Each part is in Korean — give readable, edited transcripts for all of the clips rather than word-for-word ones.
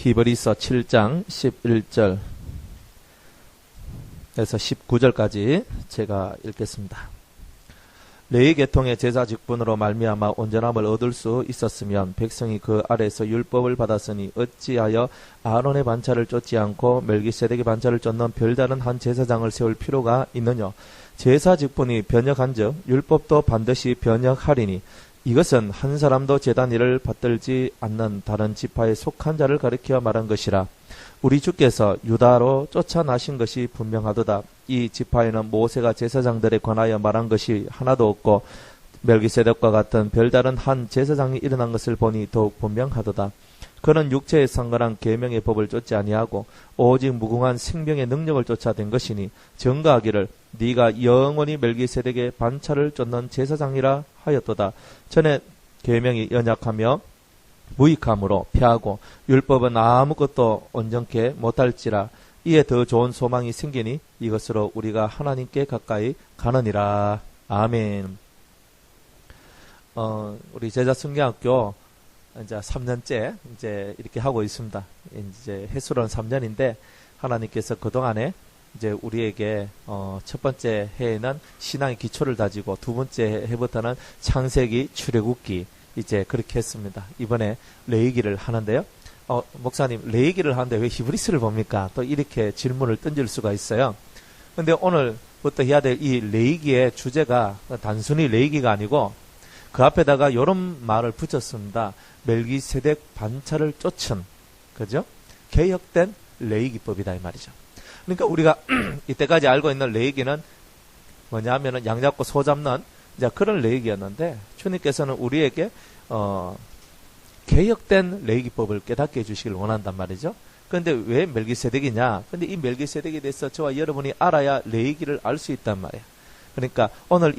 히브리서 7장 11절에서 19절까지 제가 읽겠습니다. 레위 계통의 제사 직분으로 말미암아 온전함을 얻을 수 있었으면 백성이 그 아래에서 율법을 받았으니 어찌하여 아론의 반차를 쫓지 않고 멜기세덱의 반차를 쫓는 별다른 한 제사장을 세울 필요가 있느냐. 제사 직분이 변혁한즉 율법도 반드시 변혁하리니 이것은 한 사람도 제단 일을 받들지 않는 다른 지파에 속한 자를 가리켜 말한 것이라. 우리 주께서 유다로 쫓아나신 것이 분명하도다. 이 지파에는 모세가 제사장들에 관하여 말한 것이 하나도 없고 멜기세덱과 같은 별다른 한 제사장이 일어난 것을 보니 더욱 분명하도다. 그는 육체에 상관한 계명의 법을 쫓지 아니하고 오직 무궁한 생명의 능력을 쫓아 된 것이니 증거하기를 네가 영원히 멜기세덱의 반차를 쫓는 제사장이라 하였도다. 전에 계명이 연약하며 무익함으로 패하고 율법은 아무것도 온전케 못할지라. 이에 더 좋은 소망이 생기니 이것으로 우리가 하나님께 가까이 가느니라. 아멘. 우리 제자성경학교 이제 3년째 이제 이렇게 하고 있습니다. 이제 횟수로는 3년인데 하나님께서 그동안에 이제 우리에게 첫 번째 해에는 신앙의 기초를 다지고 두 번째 해부터는 창세기, 출애굽기 이제 그렇게 했습니다. 이번에 레위기를 하는데요. 목사님 레위기를 하는데 왜 히브리스를 봅니까? 또 이렇게 질문을 던질 수가 있어요. 근데 오늘부터 해야 될 이 레위기의 주제가 단순히 레위기가 아니고 그 앞에다가 이런 말을 붙였습니다. 멜기세덱 반차를 쫓은, 그죠? 개혁된 레위기법이다 이 말이죠. 그러니까 우리가 이때까지 알고 있는 레위기는 뭐냐면은 양 잡고 소 잡는 이제 그런 레위기였는데 주님께서는 우리에게 개혁된 레위기법을 깨닫게 해주시길 원한단 말이죠. 그런데 왜 멜기세덱이냐? 근데 이 멜기세덱에 대해서 저와 여러분이 알아야 레위기를 알 수 있단 말이에요. 그러니까 오늘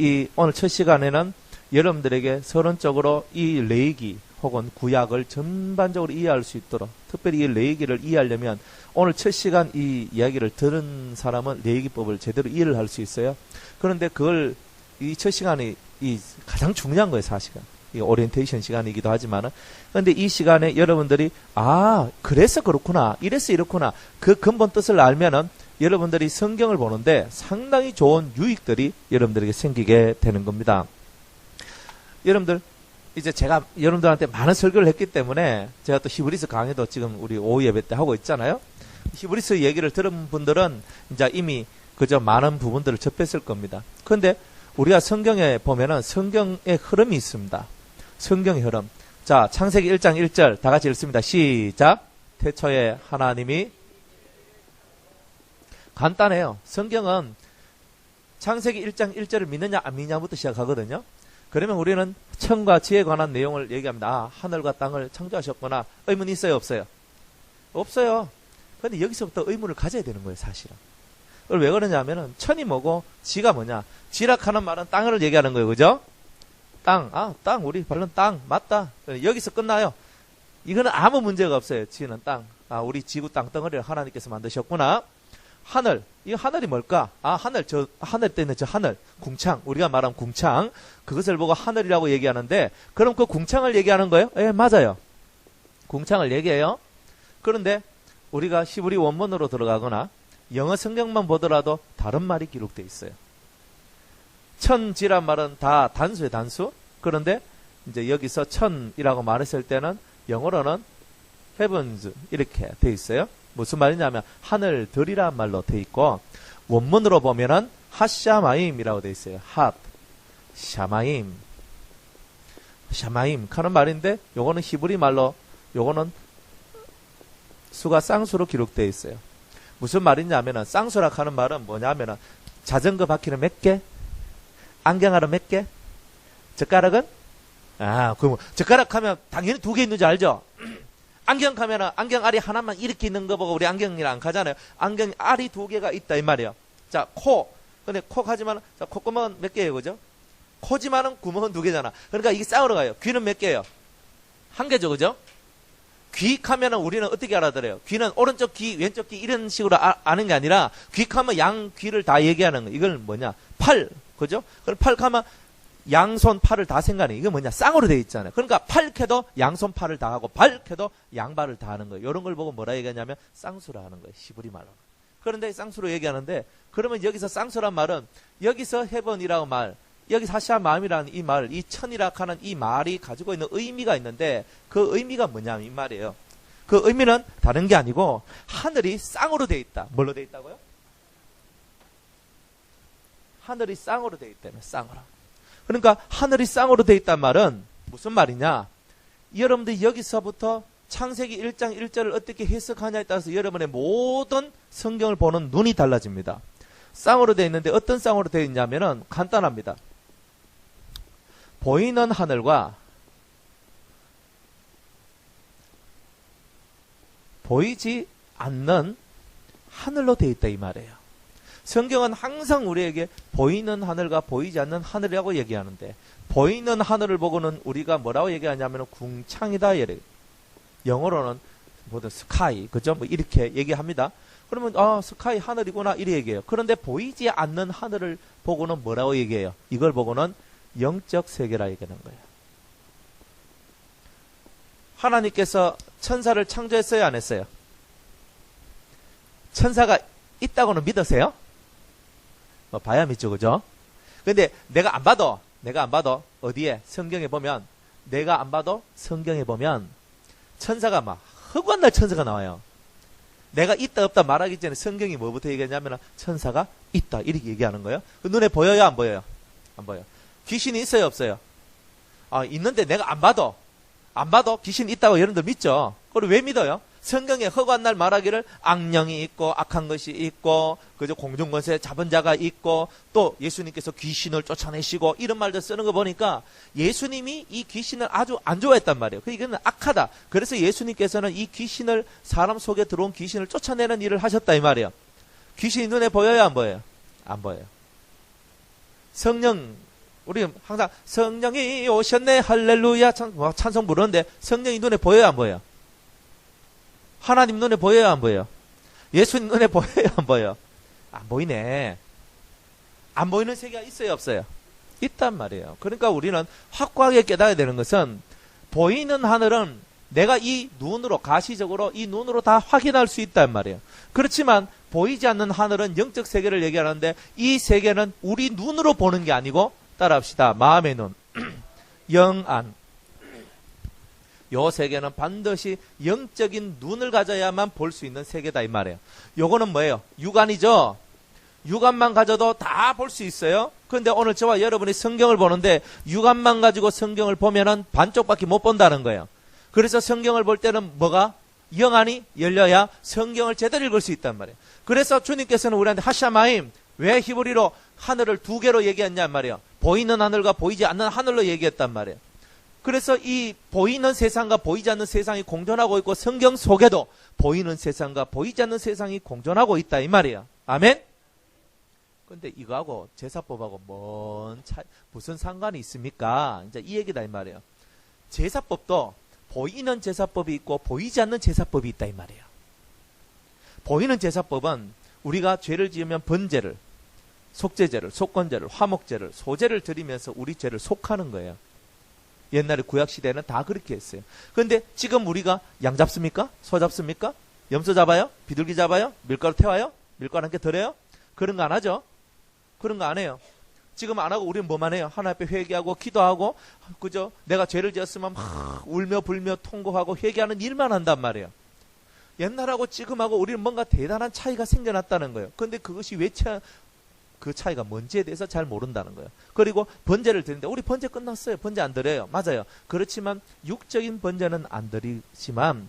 첫 시간에는 여러분들에게 서론적으로 이 레위기 혹은 구약을 전반적으로 이해할 수 있도록, 특별히 이 레위기를 이해하려면 오늘 첫 시간 이 이야기를 들은 사람은 레위기법을 제대로 이해를 할 수 있어요. 그런데 그걸 이 첫 시간이 가장 중요한 거예요, 사실은. 이 오리엔테이션 시간이기도 하지만은. 그런데 이 시간에 여러분들이 그래서 그렇구나, 이래서 이렇구나, 그 근본 뜻을 알면은 여러분들이 성경을 보는데 상당히 좋은 유익들이 여러분들에게 생기게 되는 겁니다. 여러분들, 이제 제가 여러분들한테 많은 설교를 했기 때문에 제가 또 히브리서 강의도 지금 우리 오후 예배 때 하고 있잖아요. 히브리서 얘기를 들은 분들은 이제 이미 그저 많은 부분들을 접했을 겁니다. 그런데 우리가 성경에 보면은 성경의 흐름이 있습니다. 성경의 흐름. 자, 창세기 1장 1절 다 같이 읽습니다. 시작. 태초에 하나님이. 간단해요. 성경은 창세기 1장 1절을 믿느냐 안 믿느냐부터 시작하거든요. 그러면 우리는 천과 지에 관한 내용을 얘기합니다. 하늘과 땅을 창조하셨구나. 의문 있어요, 없어요? 없어요. 그런데 여기서부터 의문을 가져야 되는 거예요, 사실은. 그걸 왜 그러냐면은 천이 뭐고 지가 뭐냐? 지락하는 말은 땅을 얘기하는 거예요, 그죠? 땅, 땅, 우리 발른 땅, 맞다. 여기서 끝나요. 이거는 아무 문제가 없어요. 지는 땅, 우리 지구 땅덩어리를 하나님께서 만드셨구나. 하늘, 이 하늘이 뭘까? 하늘 때 있는 저 하늘, 궁창, 우리가 말하면 궁창, 그것을 보고 하늘이라고 얘기하는데, 그럼 그 궁창을 얘기하는 거예요? 예, 맞아요. 궁창을 얘기해요. 그런데 우리가 히브리 원문으로 들어가거나 영어 성경만 보더라도 다른 말이 기록되어 있어요. 천지란 말은 다 단수예요, 단수. 그런데 이제 여기서 천이라고 말했을 때는 영어로는 heavens 이렇게 되어 있어요. 무슨 말이냐면 하늘들이란 말로 되어 있고, 원문으로 보면은 핫샤마임이라고 되어 있어요. 핫, 샤마임, 샤마임 하는 말인데, 요거는 히브리 말로, 요거는 수가 쌍수로 기록되어 있어요. 무슨 말이냐면은 쌍수라 하는 말은 뭐냐면은 자전거 바퀴는 몇 개? 안경알은 몇 개? 젓가락은? 그럼 젓가락 하면 당연히 2개 있는 줄 알죠? 안경 가면은 안경알이 하나만 이렇게 있는 거 보고 우리 안경이랑 안 가잖아요. 안경알이 2개가 있다 이 말이에요. 자, 코. 근데 코 하지만 자, 콧구멍은 몇 개예요, 그죠? 코지만은 구멍은 2개잖아. 그러니까 이게 싸우러 가요. 귀는 몇 개예요? 1개죠, 그죠? 귀 하면은 우리는 어떻게 알아들어요? 귀는 오른쪽 귀, 왼쪽 귀 이런 식으로 아는 게 아니라, 귀 하면 양 귀를 다 얘기하는 거. 이걸 뭐냐? 팔, 그죠? 그럼 팔 하면 양손 팔을 다 생각해. 이게 뭐냐? 쌍으로 되어 있잖아요. 그러니까 팔캐도 양손 팔을 다 하고 발캐도 양발을 다 하는 거예요. 이런 걸 보고 뭐라 얘기하냐면 쌍수라 하는 거예요. 히브리 말로. 그런데 쌍수로 얘기하는데, 그러면 여기서 쌍수란 말은 여기서 헤븐이라고 말, 여기 사시아 마음이라는 이 말, 이 천이라 하는 이 말이 가지고 있는 의미가 있는데, 그 의미가 뭐냐면 이 말이에요. 그 의미는 다른 게 아니고 하늘이 쌍으로 되어 있다. 뭘로 되어 있다고요? 하늘이 쌍으로 되어 있다며. 쌍으로. 그러니까 하늘이 쌍으로 되어 있단 말은 무슨 말이냐? 여러분들 여기서부터 창세기 1장 1절을 어떻게 해석하냐에 따라서 여러분의 모든 성경을 보는 눈이 달라집니다. 쌍으로 되어 있는데 어떤 쌍으로 되어 있냐면은 간단합니다. 보이는 하늘과 보이지 않는 하늘로 되어 있다 이 말이에요. 성경은 항상 우리에게 보이는 하늘과 보이지 않는 하늘이라고 얘기하는데, 보이는 하늘을 보고는 우리가 뭐라고 얘기하냐면 궁창이다 이래요. 영어로는 뭐든 스카이, 그죠? 뭐 이렇게 얘기합니다. 그러면 스카이 하늘이구나 이렇게 얘기해요. 그런데 보이지 않는 하늘을 보고는 뭐라고 얘기해요? 이걸 보고는 영적 세계라 얘기하는 거예요. 하나님께서 천사를 창조했어요, 안 했어요? 천사가 있다고는 믿으세요? 봐야 믿죠, 그죠? 근데 내가 안 봐도 어디에? 성경에 보면, 내가 안 봐도 성경에 보면 천사가 막 허구한 날 천사가 나와요. 내가 있다 없다 말하기 전에 성경이 뭐부터 얘기하냐면 천사가 있다 이렇게 얘기하는 거예요. 그 눈에 보여요, 안 보여요? 안 보여요. 귀신이 있어요, 없어요? 있는데 내가 안 봐도 귀신이 있다고 여러분들 믿죠? 그걸 왜 믿어요? 성경에 허구한 날 말하기를 악령이 있고 악한 것이 있고 그저 공중권세 잡은 자가 있고 또 예수님께서 귀신을 쫓아내시고 이런 말들 쓰는 거 보니까 예수님이 이 귀신을 아주 안 좋아했단 말이에요. 이거는 악하다. 그래서 예수님께서는 이 귀신을, 사람 속에 들어온 귀신을 쫓아내는 일을 하셨다 이 말이에요. 귀신이 눈에 보여요, 안 보여요? 안 보여요. 성령, 우리 항상 성령이 오셨네 할렐루야 찬송 부르는데 성령이 눈에 보여요, 안 보여요? 하나님 눈에 보여요, 안 보여요? 예수님 눈에 보여요, 안 보여요? 안 보이네. 안 보이는 세계가 있어요, 없어요? 있단 말이에요. 그러니까 우리는 확고하게 깨달아야 되는 것은, 보이는 하늘은 내가 이 눈으로, 가시적으로 이 눈으로 다 확인할 수 있단 말이에요. 그렇지만 보이지 않는 하늘은 영적 세계를 얘기하는데, 이 세계는 우리 눈으로 보는 게 아니고, 따라합시다. 마음의 눈, 영안. 요 세계는 반드시 영적인 눈을 가져야만 볼 수 있는 세계다 이 말이에요. 요거는 뭐예요? 육안이죠. 육안만 가져도 다 볼 수 있어요. 그런데 오늘 저와 여러분이 성경을 보는데 육안만 가지고 성경을 보면은 반쪽밖에 못 본다는 거예요. 그래서 성경을 볼 때는 뭐가? 영안이 열려야 성경을 제대로 읽을 수 있단 말이에요. 그래서 주님께서는 우리한테 하샤마임, 왜 히브리로 하늘을 두 개로 얘기했냔 말이에요. 보이는 하늘과 보이지 않는 하늘로 얘기했단 말이에요. 그래서 이 보이는 세상과 보이지 않는 세상이 공존하고 있고, 성경 속에도 보이는 세상과 보이지 않는 세상이 공존하고 있다 이 말이에요. 아멘? 근데 이거하고 제사법하고 무슨 상관이 있습니까? 이제 이 얘기다 이 말이에요. 제사법도 보이는 제사법이 있고 보이지 않는 제사법이 있다 이 말이에요. 보이는 제사법은 우리가 죄를 지으면 번제를, 속죄제를, 속건제를, 화목제를, 소제를 드리면서 우리 죄를 속하는 거예요. 옛날에 구약시대에는 다 그렇게 했어요. 그런데 지금 우리가 양 잡습니까? 소 잡습니까? 염소 잡아요? 비둘기 잡아요? 밀가루 태워요? 밀가루 한 개 덜해요? 그런 거 안 하죠? 그런 거 안 해요. 지금 안 하고 우리는 뭐만 해요? 하나님 앞에 회개하고 기도하고, 그죠? 내가 죄를 지었으면 막 울며 불며 통곡하고 회개하는 일만 한단 말이에요. 옛날하고 지금하고 우리는 뭔가 대단한 차이가 생겨났다는 거예요. 그런데 그것이 그 차이가 뭔지에 대해서 잘 모른다는 거예요. 그리고 번제를 드리는데 우리 번제 끝났어요. 번제 안 드려요. 맞아요. 그렇지만 육적인 번제는 안 드리지만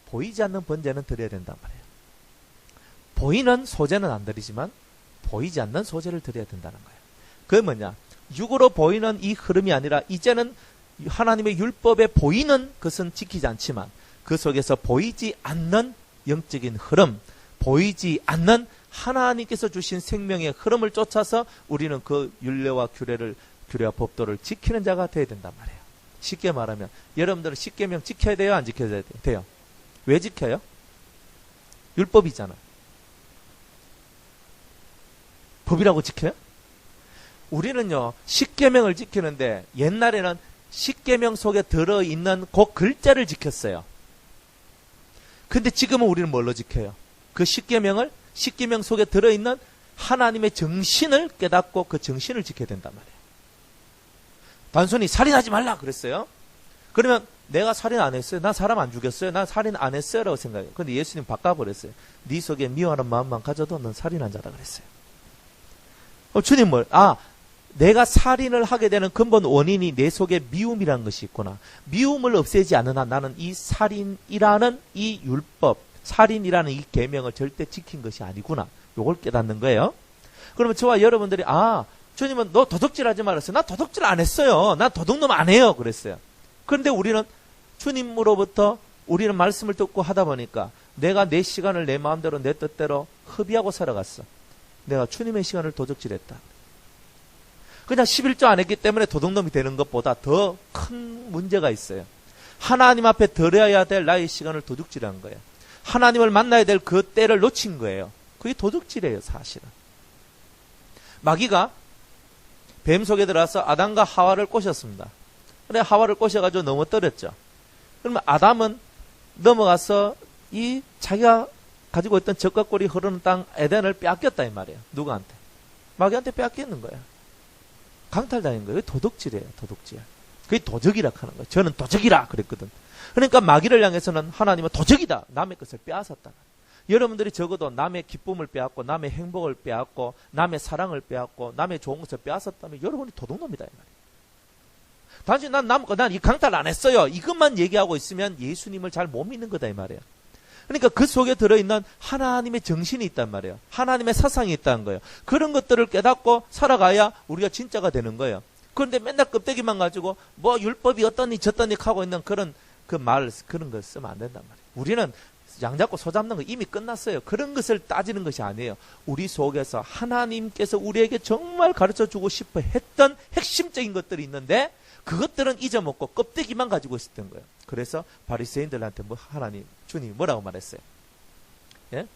보이지 않는 번제는 드려야 된단 말이에요. 보이는 소제는 안 드리지만 보이지 않는 소제를 드려야 된다는 거예요. 그게 뭐냐? 육으로 보이는 이 흐름이 아니라 이제는 하나님의 율법에 보이는 것은 지키지 않지만 그 속에서 보이지 않는 영적인 흐름, 보이지 않는 하나님께서 주신 생명의 흐름을 쫓아서 우리는 그 율례와 규례와 법도를 지키는 자가 되어야 된단 말이에요. 쉽게 말하면 여러분들은 십계명 지켜야 돼요? 안 지켜야 돼요? 왜 지켜요? 율법이잖아. 법이라고 지켜요? 우리는요, 십계명을 지키는데 옛날에는 십계명 속에 들어있는 그 글자를 지켰어요. 근데 지금은 우리는 뭘로 지켜요? 그 십계명 속에 들어있는 하나님의 정신을 깨닫고 그 정신을 지켜야 된단 말이에요. 단순히 살인하지 말라 그랬어요. 그러면 내가 살인 안 했어요. 난 사람 안 죽였어요. 난 살인 안 했어요. 라고 생각해요. 근데 예수님 바꿔버렸어요. 네 속에 미워하는 마음만 가져도 넌 살인한 자다 그랬어요. 주님 내가 살인을 하게 되는 근본 원인이 내 속에 미움이라는 것이 있구나. 미움을 없애지 않는 한 나는 이 살인이라는 이 율법, 살인이라는 이 계명을 절대 지킨 것이 아니구나. 요걸 깨닫는 거예요. 그러면 저와 여러분들이 주님은 너 도둑질하지 말았어요. 나 도둑질 안 했어요. 나 도둑놈 안 해요. 그랬어요. 그런데 우리는 주님으로부터 우리는 말씀을 듣고 하다 보니까 내가 내 시간을 내 마음대로 내 뜻대로 허비하고 살아갔어. 내가 주님의 시간을 도둑질했다. 그냥 11조 안 했기 때문에 도둑놈이 되는 것보다 더 큰 문제가 있어요. 하나님 앞에 드려야 될 나의 시간을 도둑질한 거예요. 하나님을 만나야 될 그 때를 놓친 거예요. 그게 도둑질이에요, 사실은. 마귀가 뱀 속에 들어와서 아담과 하와를 꼬셨습니다. 그래 하와를 꼬셔가지고 넘어뜨렸죠. 그러면 아담은 넘어가서 이 자기가 가지고 있던 적과 꿀이 흐르는 땅 에덴을 빼앗겼다 이 말이에요. 누구한테? 마귀한테 빼앗기는 거야. 강탈당한 거예요. 도둑질이에요. 도둑질. 그게 도적이라 하는 거예요. 저는 도적이라 그랬거든. 그러니까 마귀를 향해서는 하나님은 도적이다. 남의 것을 빼앗았다. 여러분들이 적어도 남의 기쁨을 빼앗고 남의 행복을 빼앗고 남의 사랑을 빼앗고 남의 좋은 것을 빼앗았다면 여러분이 도둑놈이다 이 말이에요. 단순히 난 이 강탈 안 했어요. 이것만 얘기하고 있으면 예수님을 잘 못 믿는 거다 이 말이에요. 그러니까 그 속에 들어있는 하나님의 정신이 있단 말이에요. 하나님의 사상이 있다는 거예요. 그런 것들을 깨닫고 살아가야 우리가 진짜가 되는 거예요. 그런데 맨날 껍데기만 가지고 뭐 율법이 어떠니 저떠니 하고 있는 그런 그런 거 쓰면 안 된단 말이에요. 우리는 양 잡고 소 잡는 거 이미 끝났어요. 그런 것을 따지는 것이 아니에요. 우리 속에서 하나님께서 우리에게 정말 가르쳐주고 싶어 했던 핵심적인 것들이 있는데 그것들은 잊어먹고 껍데기만 가지고 있었던 거예요. 그래서 바리새인들한테 하나님, 주님 뭐라고 말했어요? 예?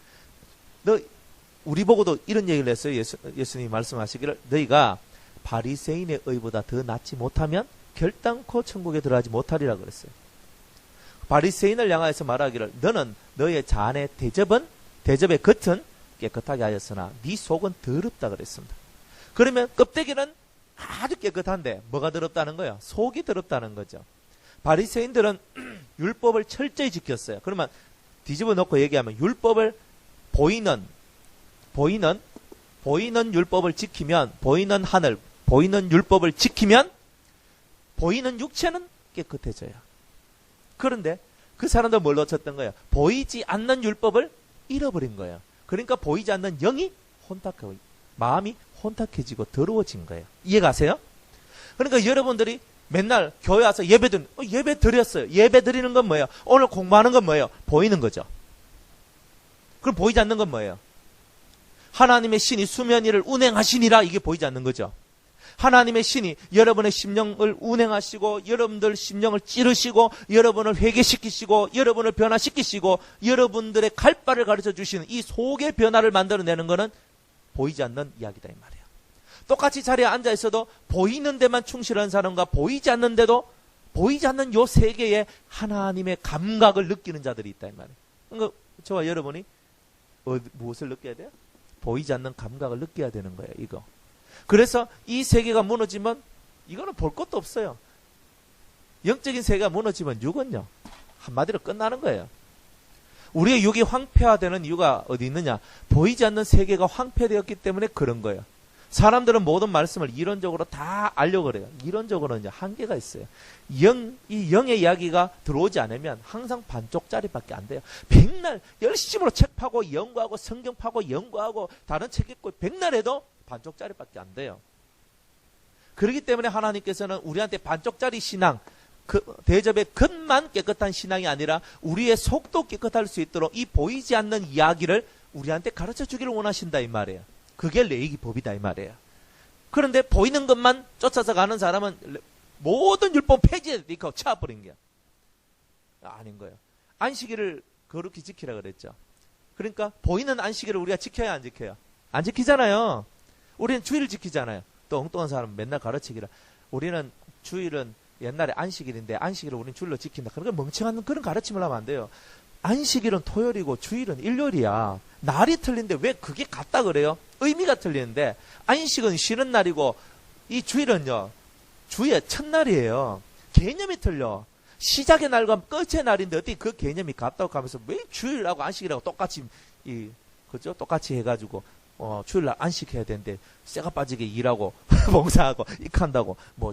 우리 보고도 이런 얘기를 했어요. 예수님이 말씀하시기를 너희가 바리새인의 의보다 더 낫지 못하면 결단코 천국에 들어가지 못하리라 그랬어요. 바리새인을 향하여서 말하기를 너는 너의 잔의 대접의 겉은 깨끗하게 하였으나 네 속은 더럽다 그랬습니다. 그러면 껍데기는 아주 깨끗한데 뭐가 더럽다는 거예요? 속이 더럽다는 거죠. 바리새인들은 율법을 철저히 지켰어요. 그러면 뒤집어 놓고 얘기하면 율법을 보이는 율법을 지키면 보이는 하늘, 보이는 율법을 지키면 보이는 육체는 깨끗해져요. 그런데 그 사람들은 뭘 놓쳤던 거예요? 보이지 않는 율법을 잃어버린 거예요. 그러니까 보이지 않는 영이 혼탁하고 마음이 혼탁해지고 더러워진 거예요. 이해가세요? 그러니까 여러분들이 맨날 교회 와서 예배 드렸어요. 예배 드리는 건 뭐예요? 오늘 공부하는 건 뭐예요? 보이는 거죠. 그럼 보이지 않는 건 뭐예요? 하나님의 신이 수면 위를 운행하시니라 이게 보이지 않는 거죠. 하나님의 신이 여러분의 심령을 운행하시고 여러분들 심령을 찌르시고 여러분을 회개시키시고 여러분을 변화시키시고 여러분들의 갈 바를 가르쳐 주시는 이 속의 변화를 만들어내는 것은 보이지 않는 이야기다 이 말이에요. 똑같이 자리에 앉아 있어도 보이는 데만 충실한 사람과 보이지 않는데도 보이지 않는 요 세계에 하나님의 감각을 느끼는 자들이 있다 이 말이에요. 그러니까 저와 여러분이 무엇을 느껴야 돼요? 보이지 않는 감각을 느껴야 되는 거예요. 이거. 그래서 이 세계가 무너지면 이거는 볼 것도 없어요. 영적인 세계가 무너지면 육은요 한마디로 끝나는 거예요. 우리의 육이 황폐화되는 이유가 어디 있느냐? 보이지 않는 세계가 황폐되었기 때문에 그런 거예요. 사람들은 모든 말씀을 이론적으로 다 알려고 그래요. 이론적으로는 이제 한계가 있어요. 이 영의 이야기가 들어오지 않으면 항상 반쪽짜리밖에 안 돼요. 백날 열심으로 책 파고 연구하고 성경 파고 연구하고 다른 책 읽고 백날 해도 반쪽짜리밖에 안 돼요. 그렇기 때문에 하나님께서는 우리한테 반쪽짜리 신앙, 그 대접의 겉만 깨끗한 신앙이 아니라 우리의 속도 깨끗할 수 있도록 이 보이지 않는 이야기를 우리한테 가르쳐 주기를 원하신다 이 말이에요. 그게 레위기 법이다 이 말이에요. 그런데 보이는 것만 쫓아서 가는 사람은 모든 율법 폐지해서 쳐버린 게 아닌 거예요. 안식일을 거룩히 지키라 그랬죠. 그러니까 보이는 안식일을 우리가 지켜야 안 지켜요? 안 지키잖아요. 우리는 주일을 지키잖아요. 또 엉뚱한 사람은 맨날 가르치기라. 우리는 주일은 옛날에 안식일인데 안식일을 우리는 주일로 지킨다. 그러니까 멍청한 그런 가르침을 하면 안 돼요. 안식일은 토요일이고 주일은 일요일이야. 날이 틀린데 왜 그게 같다 그래요? 의미가 틀리는데 안식은 쉬는 날이고 이 주일은요. 주의 첫날이에요. 개념이 틀려. 시작의 날과 끝의 날인데 어떻게 그 개념이 같다고 하면서 왜 주일하고 안식이라고 똑같이 그죠? 똑같이 해가지고 주일날 안식해야 되는데 쇠가 빠지게 일하고 봉사하고 익한다고 뭐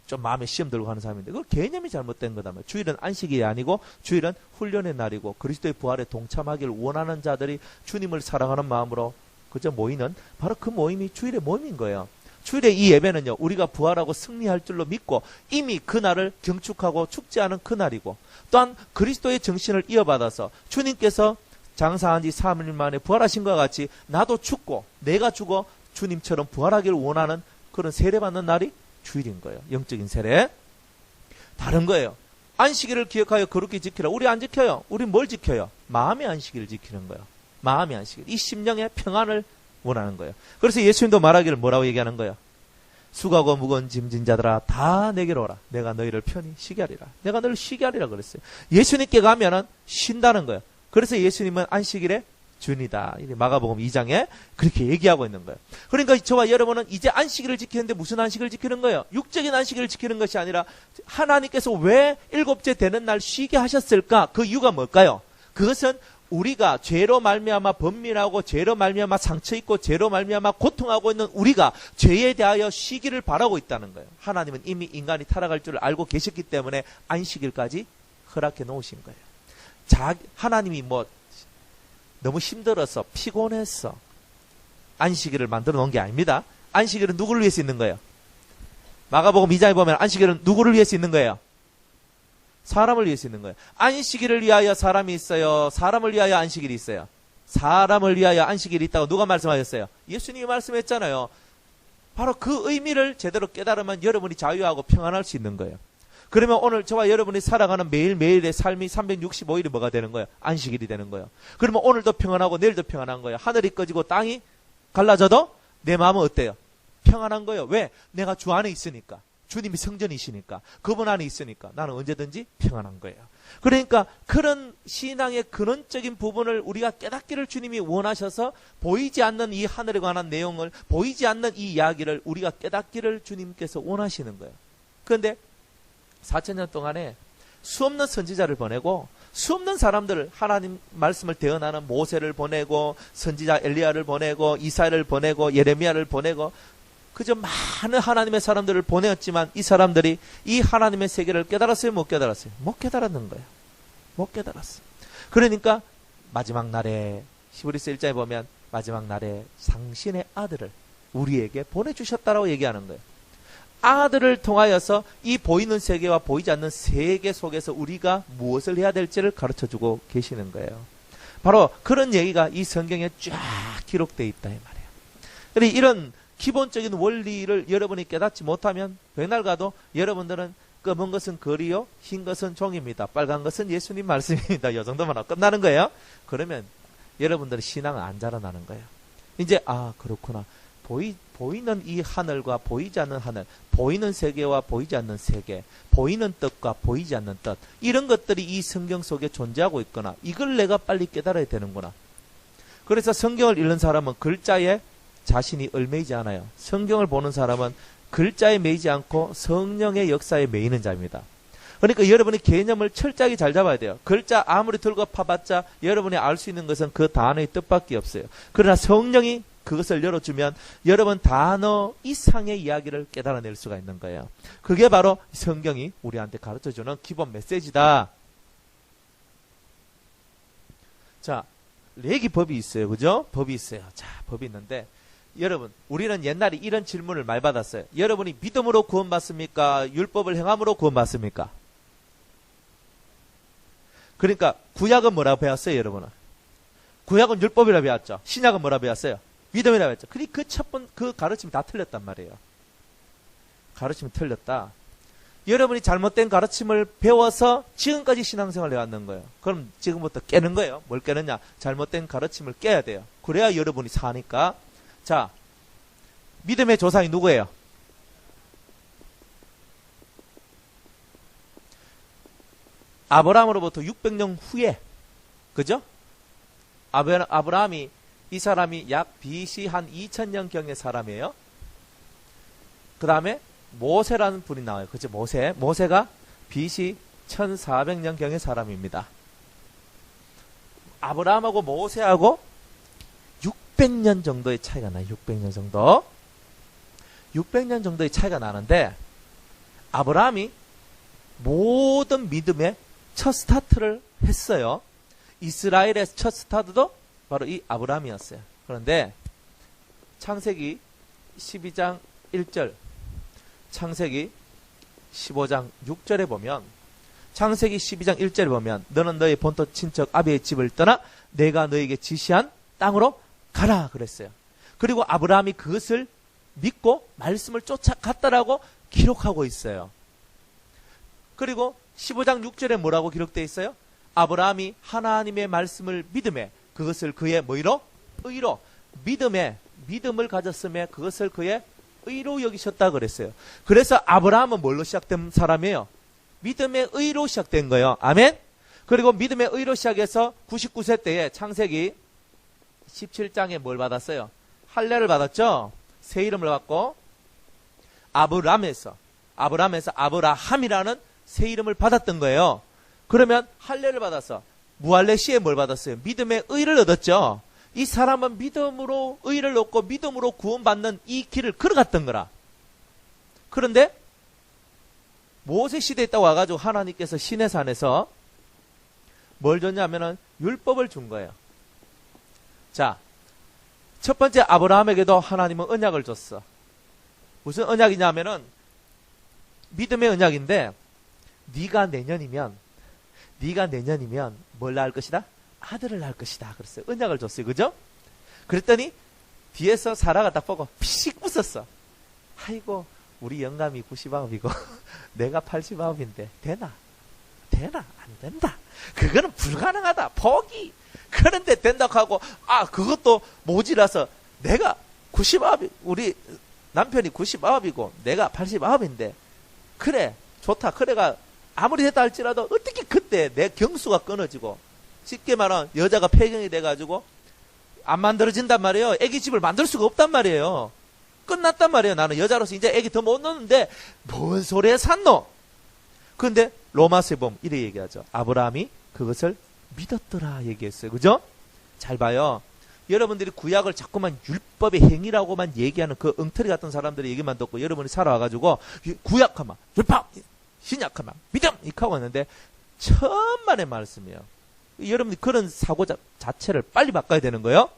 좀 마음에 시험 들고 하는 사람인데 그 개념이 잘못된 거다. 주일은 안식이 아니고 주일은 훈련의 날이고 그리스도의 부활에 동참하기를 원하는 자들이 주님을 사랑하는 마음으로 그저 모이는 바로 그 모임이 주일의 모임인 거예요. 주일의 이 예배는요, 우리가 부활하고 승리할 줄로 믿고 이미 그날을 경축하고 축제하는 그날이고 또한 그리스도의 정신을 이어받아서 주님께서 장사한 지 3일 만에 부활하신 것과 같이 나도 죽고 내가 죽어 주님처럼 부활하기를 원하는 그런 세례받는 날이 주일인 거예요. 영적인 세례. 다른 거예요. 안식일을 기억하여 거룩히 지키라. 우리 안 지켜요. 우리 뭘 지켜요? 마음의 안식일을 지키는 거예요. 마음의 안식일. 이 심령의 평안을 원하는 거예요. 그래서 예수님도 말하기를 뭐라고 얘기하는 거예요? 수고하고 무거운 짐진 자들아 다 내게로 오라. 내가 너희를 편히 쉬게 하리라. 내가 너를 쉬게 하리라 그랬어요. 예수님께 가면은 쉰다는 거예요. 그래서 예수님은 안식일의 주인이다. 마가복음 2장에 그렇게 얘기하고 있는 거예요. 그러니까 저와 여러분은 이제 안식일을 지키는데 무슨 안식일을 지키는 거예요? 육적인 안식일을 지키는 것이 아니라 하나님께서 왜 일곱째 되는 날 쉬게 하셨을까? 그 이유가 뭘까요? 그것은 우리가 죄로 말미암아 번민하고 죄로 말미암아 상처 있고 죄로 말미암아 고통하고 있는 우리가 죄에 대하여 쉬기를 바라고 있다는 거예요. 하나님은 이미 인간이 타락할 줄 알고 계셨기 때문에 안식일까지 허락해 놓으신 거예요. 하나님이 너무 힘들어서 피곤해서 안식일을 만들어 놓은 게 아닙니다. 안식일은 누구를 위해서 있는 거예요? 마가복음 2장에 보면 안식일은 누구를 위해서 있는 거예요? 사람을 위해서 있는 거예요. 안식일을 위하여 사람이 있어요? 사람을 위하여 안식일이 있어요? 사람을 위하여 안식일이 있다고 누가 말씀하셨어요? 예수님이 말씀했잖아요. 바로 그 의미를 제대로 깨달으면 여러분이 자유하고 평안할 수 있는 거예요. 그러면 오늘 저와 여러분이 살아가는 매일매일의 삶이 365일이 뭐가 되는 거예요? 안식일이 되는 거예요. 그러면 오늘도 평안하고 내일도 평안한 거예요. 하늘이 꺼지고 땅이 갈라져도 내 마음은 어때요? 평안한 거예요. 왜? 내가 주 안에 있으니까. 주님이 성전이시니까. 그분 안에 있으니까 나는 언제든지 평안한 거예요. 그러니까 그런 신앙의 근원적인 부분을 우리가 깨닫기를 주님이 원하셔서 보이지 않는 이 하늘에 관한 내용을, 보이지 않는 이 이야기를 우리가 깨닫기를 주님께서 원하시는 거예요. 그런데 4,000년 동안에 수없는 선지자를 보내고 수없는 사람들을 하나님 말씀을 대언하는 모세를 보내고 선지자 엘리야를 보내고 이사야를 보내고 예레미야를 보내고 그저 많은 하나님의 사람들을 보내었지만 이 사람들이 이 하나님의 세계를 깨달았어요? 못 깨달았어요? 못 깨달았는 거예요. 못 깨달았어요. 그러니까 마지막 날에 히브리서 1장에 보면 마지막 날에 당신의 아들을 우리에게 보내주셨다라고 얘기하는 거예요. 아들을 통하여서 이 보이는 세계와 보이지 않는 세계 속에서 우리가 무엇을 해야 될지를 가르쳐주고 계시는 거예요. 바로 그런 얘기가 이 성경에 쫙 기록되어 있다 이 말이에요. 그런데 이런 기본적인 원리를 여러분이 깨닫지 못하면 백날 가도 여러분들은 검은 것은 거리요 흰 것은 종입니다. 빨간 것은 예수님 말씀입니다. 이 정도만 하고 끝나는 거예요. 그러면 여러분들의 신앙은 안 자라나는 거예요. 이제 그렇구나. 보이는 이 하늘과 보이지 않는 하늘, 보이는 세계와 보이지 않는 세계, 보이는 뜻과 보이지 않는 뜻, 이런 것들이 이 성경 속에 존재하고 있거나 이걸 내가 빨리 깨달아야 되는구나. 그래서 성경을 읽는 사람은 글자에 자신이 얽매이지 않아요. 성경을 보는 사람은 글자에 매이지 않고 성령의 역사에 매이는 자입니다. 그러니까 여러분이 개념을 철저하게 잘 잡아야 돼요. 글자 아무리 들고 파봤자 여러분이 알 수 있는 것은 그 단어의 뜻밖에 없어요. 그러나 성령이 그것을 열어주면 여러분 단어 이상의 이야기를 깨달아낼 수가 있는 거예요. 그게 바로 성경이 우리한테 가르쳐주는 기본 메시지다. 자, 레기법이 있어요. 그죠? 법이 있어요. 자, 법이 있는데 여러분, 우리는 옛날에 이런 질문을 많이 받았어요. 여러분이 믿음으로 구원받습니까? 율법을 행함으로 구원받습니까? 그러니까 구약은 뭐라고 배웠어요, 여러분은? 구약은 율법이라고 배웠죠. 신약은 뭐라고 배웠어요? 믿음이라고 했죠. 그 그 가르침이 다 틀렸단 말이에요. 가르침이 틀렸다. 여러분이 잘못된 가르침을 배워서 지금까지 신앙생활을 해왔는 거예요. 그럼 지금부터 깨는 거예요. 뭘 깨느냐? 잘못된 가르침을 깨야 돼요. 그래야 여러분이 사니까. 자, 믿음의 조상이 누구예요? 아브라함으로부터 600년 후에, 그죠? 아브라함이, 이 사람이 약 BC 한 2000년경의 사람이에요. 그 다음에 모세라는 분이 나와요. 그죠? 모세가 BC 1400년경의 사람입니다. 아브라함하고 모세하고 600년 정도의 차이가 나요. 600년 정도. 600년 정도의 차이가 나는데, 아브라함이 모든 믿음의 첫 스타트를 했어요. 이스라엘의 첫 스타트도 바로 이 아브라함이었어요. 그런데 창세기 12장 1절, 창세기 15장 6절에 보면, 창세기 12장 1절에 보면 너는 너의 본토 친척 아비의 집을 떠나 내가 너에게 지시한 땅으로 가라 그랬어요. 그리고 아브라함이 그것을 믿고 말씀을 쫓아갔다라고 기록하고 있어요. 그리고 15장 6절에 뭐라고 기록되어 있어요? 아브라함이 하나님의 말씀을 믿음에 그것을 그의 뭐이로? 의로. 믿음을 가졌음에 그것을 그의 의로 여기셨다 그랬어요. 그래서 아브라함은 뭘로 시작된 사람이에요? 믿음의 의로 시작된 거예요. 아멘? 그리고 믿음의 의로 시작해서 99세 때에 창세기 17장에 뭘 받았어요? 할례를 받았죠? 새 이름을 받고 아브라함에서 아브라함이라는 새 이름을 받았던 거예요. 그러면 할례를 받아서 무할례 시에 뭘 받았어요? 믿음의 의를 얻었죠. 이 사람은 믿음으로 의를 얻고 믿음으로 구원받는 이 길을 걸어갔던 거라. 그런데 모세 시대에 딱 와가지고 하나님께서 시내산에서 뭘 줬냐면은 율법을 준 거예요. 자, 첫 번째 아브라함에게도 하나님은 언약을 줬어. 무슨 언약이냐면은 믿음의 언약인데, 네가 내년이면 뭘 낳을 것이다? 아들을 낳을 것이다. 그랬어요. 언약을 줬어요. 그죠? 그랬더니 뒤에서 사라가 딱 보고 피식 웃었어. 아이고, 우리 영감이 90아홉이고 내가 80아홉인데 되나? 안 된다. 그거는 불가능하다. 포기. 그런데 된다고 하고, 그것도 모지라서 내가 90아홉, 우리 남편이 90아홉이고 내가 80아홉인데 그래, 좋다. 그래가 아무리 됐다 할지라도 어떻게 그때 내 경수가 끊어지고, 쉽게 말하면 여자가 폐경이 돼가지고 안 만들어진단 말이에요. 애기 집을 만들 수가 없단 말이에요. 끝났단 말이에요. 나는 여자로서 이제 애기 더 못 넣는데 뭔 소리에 샀노? 그런데 로마서에 보면 이래 얘기하죠. 아브라함이 그것을 믿었더라 얘기했어요. 그죠? 잘 봐요. 여러분들이 구약을 자꾸만 율법의 행위라고만 얘기하는 그 엉터리 같은 사람들의 얘기만 듣고 여러분이 살아와가지고 구약하면 율법, 신약하면 믿음 이렇게 하고 있는데 천만의 말씀이에요. 여러분이 그런 사고 자체를 빨리 바꿔야 되는 거예요.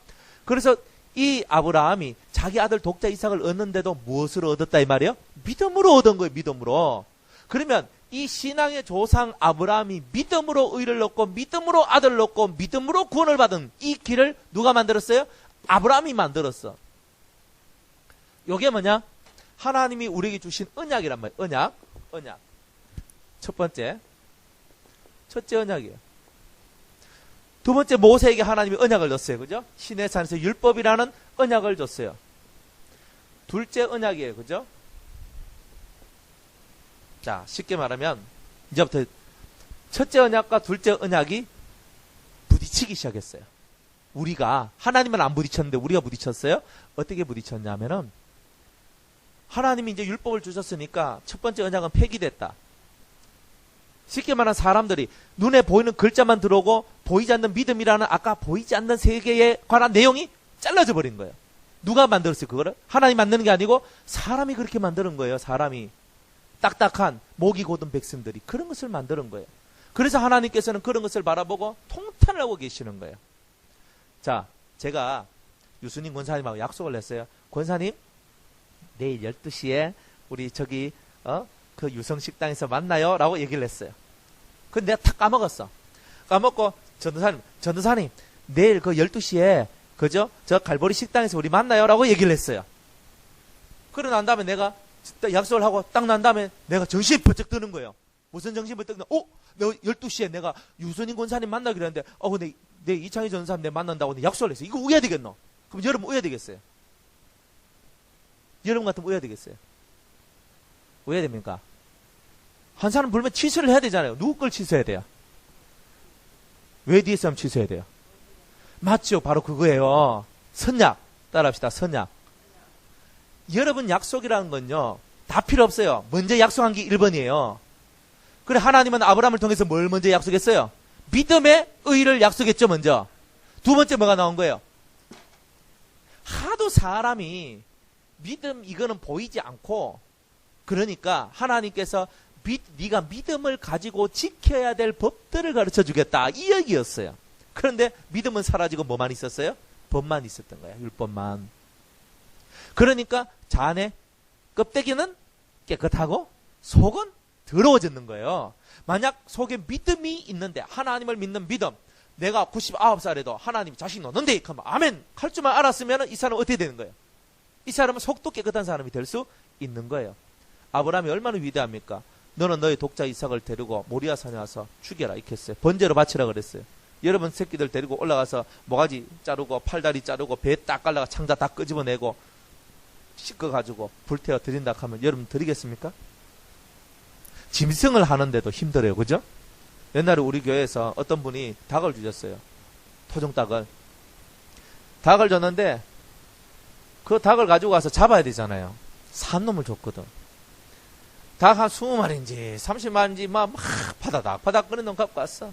그래서 이 아브라함이 자기 아들 독자 이삭을 얻는데도 무엇으로 얻었다 이 말이에요? 믿음으로 얻은 거예요. 믿음으로. 그러면 이 신앙의 조상 아브라함이 믿음으로 의를 얻고 믿음으로 아들을 얻고 믿음으로 구원을 받은 이 길을 누가 만들었어요? 아브라함이 만들었어. 이게 뭐냐? 하나님이 우리에게 주신 언약이란 말이에요. 언약. 첫째 언약이에요. 두 번째, 모세에게 하나님이 언약을 줬어요. 그죠? 시내산에서 율법이라는 언약을 줬어요. 둘째 언약이에요. 그죠? 자, 쉽게 말하면 이제부터 첫째 언약과 둘째 언약이 부딪히기 시작했어요. 우리가, 하나님은 안 부딪혔는데 우리가 부딪혔어요. 어떻게 부딪혔냐면은 하나님이 이제 율법을 주셨으니까 첫 번째 언약은 폐기됐다. 쉽게 말하면 사람들이 눈에 보이는 글자만 들어오고 보이지 않는 믿음이라는 아까 보이지 않는 세계에 관한 내용이 잘라져 버린 거예요. 누가 만들었어요? 그거를? 하나님 만드는 게 아니고 사람이 그렇게 만드는 거예요. 사람이. 딱딱한 목이 곧은 백성들이 그런 것을 만드는 거예요. 그래서 하나님께서는 그런 것을 바라보고 통탄을 하고 계시는 거예요. 자, 제가 유수님 권사님하고 약속을 했어요. 권사님, 내일 12시에 우리 저기 그 유성식당에서 만나요 라고 얘기를 했어요. 근데 내가 다 까먹었어. 까먹고 전도사님 내일 그 12시에 그죠? 저 갈보리 식당에서 우리 만나요 라고 얘기를 했어요. 그러고 난 다음에 내가 약속을 하고 딱 난 다음에 내가 정신이 번쩍 드는 거예요. 무슨 정신이 번쩍 드는 거예요? 내가 12시에 내가 유선인 권사님 만나기로 했는데 근데 내 이창희 전사님 내가 만난다고 약속을 했어요. 이거 우야 되겠노? 그럼 여러분 우야 되겠어요? 여러분 같으면 우야 되겠어요? 왜 됩니까? 한 사람 불면 취소를 해야 되잖아요. 누구 걸 취소해야 돼요? 왜 뒤에 사람 취소해야 돼요? 맞죠? 바로 그거예요. 선약. 따라합시다. 선약. 여러분 약속이라는 건요. 다 필요 없어요. 먼저 약속한 게 1번이에요. 그래 하나님은 아브라함을 통해서 뭘 먼저 약속했어요? 믿음의 의를 약속했죠. 먼저. 두 번째 뭐가 나온 거예요? 하도 사람이 믿음 이거는 보이지 않고 그러니까 하나님께서 네가 믿음을 가지고 지켜야 될 법들을 가르쳐 주겠다. 이 얘기였어요. 그런데 믿음은 사라지고 뭐만 있었어요? 법만 있었던 거야. 율법만. 그러니까 자네 껍데기는 깨끗하고 속은 더러워졌는 거예요. 만약 속에 믿음이 있는데 하나님을 믿는 믿음 내가 99살에도 하나님 자식 넣는데 그러면 아멘 할 줄만 알았으면 이 사람은 어떻게 되는 거예요? 이 사람은 속도 깨끗한 사람이 될 수 있는 거예요. 아브라함이 얼마나 위대합니까? 너는 너의 독자 이삭을 데리고 모리아 산에 와서 죽여라 이렇게 했어요. 번제로 바치라 그랬어요. 여러분 새끼들 데리고 올라가서 모가지 자르고 팔다리 자르고 배 딱 갈라가 창자 다 끄집어내고 씻어가지고 불태워 드린다 하면 여러분 드리겠습니까? 짐승을 하는데도 힘들어요. 그죠? 옛날에 우리 교회에서 어떤 분이 닭을 주셨어요. 토종닭을. 닭을 줬는데 그 닭을 가지고 가서 잡아야 되잖아요. 산 놈을 줬거든. 닭 한 20마리인지 30마리인지 막 파다닥 끓는 놈 갖고 왔어.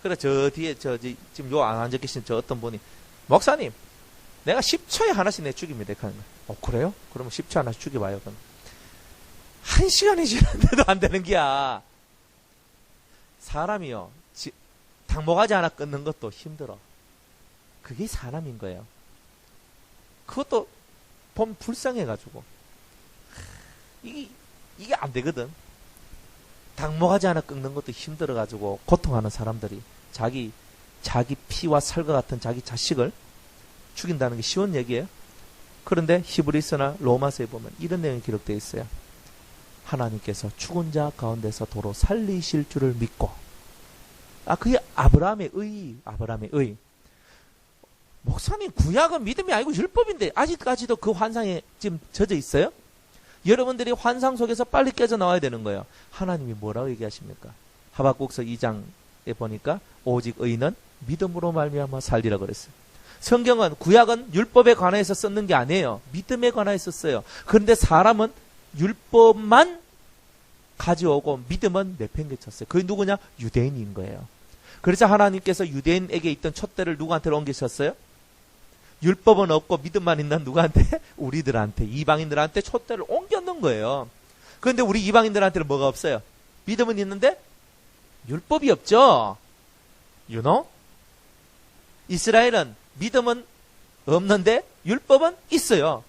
그래 저 뒤에 지금 요 안 앉아 계신 저 어떤 분이 목사님 내가 10초에 하나씩 내 죽입니다. 그래요? 그러면 10초 하나씩 죽여봐요. 그럼 1시간이 지났는데도 안 되는 기야. 사람이요 닭모가지 하나 끊는 것도 힘들어. 그게 사람인 거예요. 그것도 보면 불쌍해가지고 이게 안 되거든. 닭모가지 하나 끊는 것도 힘들어가지고 고통하는 사람들이 자기 피와 살과 같은 자기 자식을 죽인다는 게 쉬운 얘기예요. 그런데 히브리서나 로마서에 보면 이런 내용이 기록되어 있어요. 하나님께서 죽은 자 가운데서 도로 살리실 줄을 믿고 그게 아브라함의 의. 목사님 구약은 믿음이 아니고 율법인데 아직까지도 그 환상에 지금 젖어 있어요? 여러분들이 환상 속에서 빨리 깨져 나와야 되는 거예요. 하나님이 뭐라고 얘기하십니까? 하박국서 2장에 보니까 오직 의인은 믿음으로 말미암아 살리라 그랬어요. 성경은 구약은 율법에 관해서 썼는 게 아니에요. 믿음에 관해서 썼어요. 그런데 사람은 율법만 가져오고 믿음은 내팽개쳤어요. 그게 누구냐? 유대인인 거예요. 그래서 하나님께서 유대인에게 있던 촛대를 누구한테 옮기셨어요? 율법은 없고 믿음만 있는 누구한테? 우리들한테, 이방인들한테 촛대를 옮겼는 거예요. 그런데 우리 이방인들한테는 뭐가 없어요? 믿음은 있는데 율법이 없죠. You know? 이스라엘은 믿음은 없는데 율법은 있어요.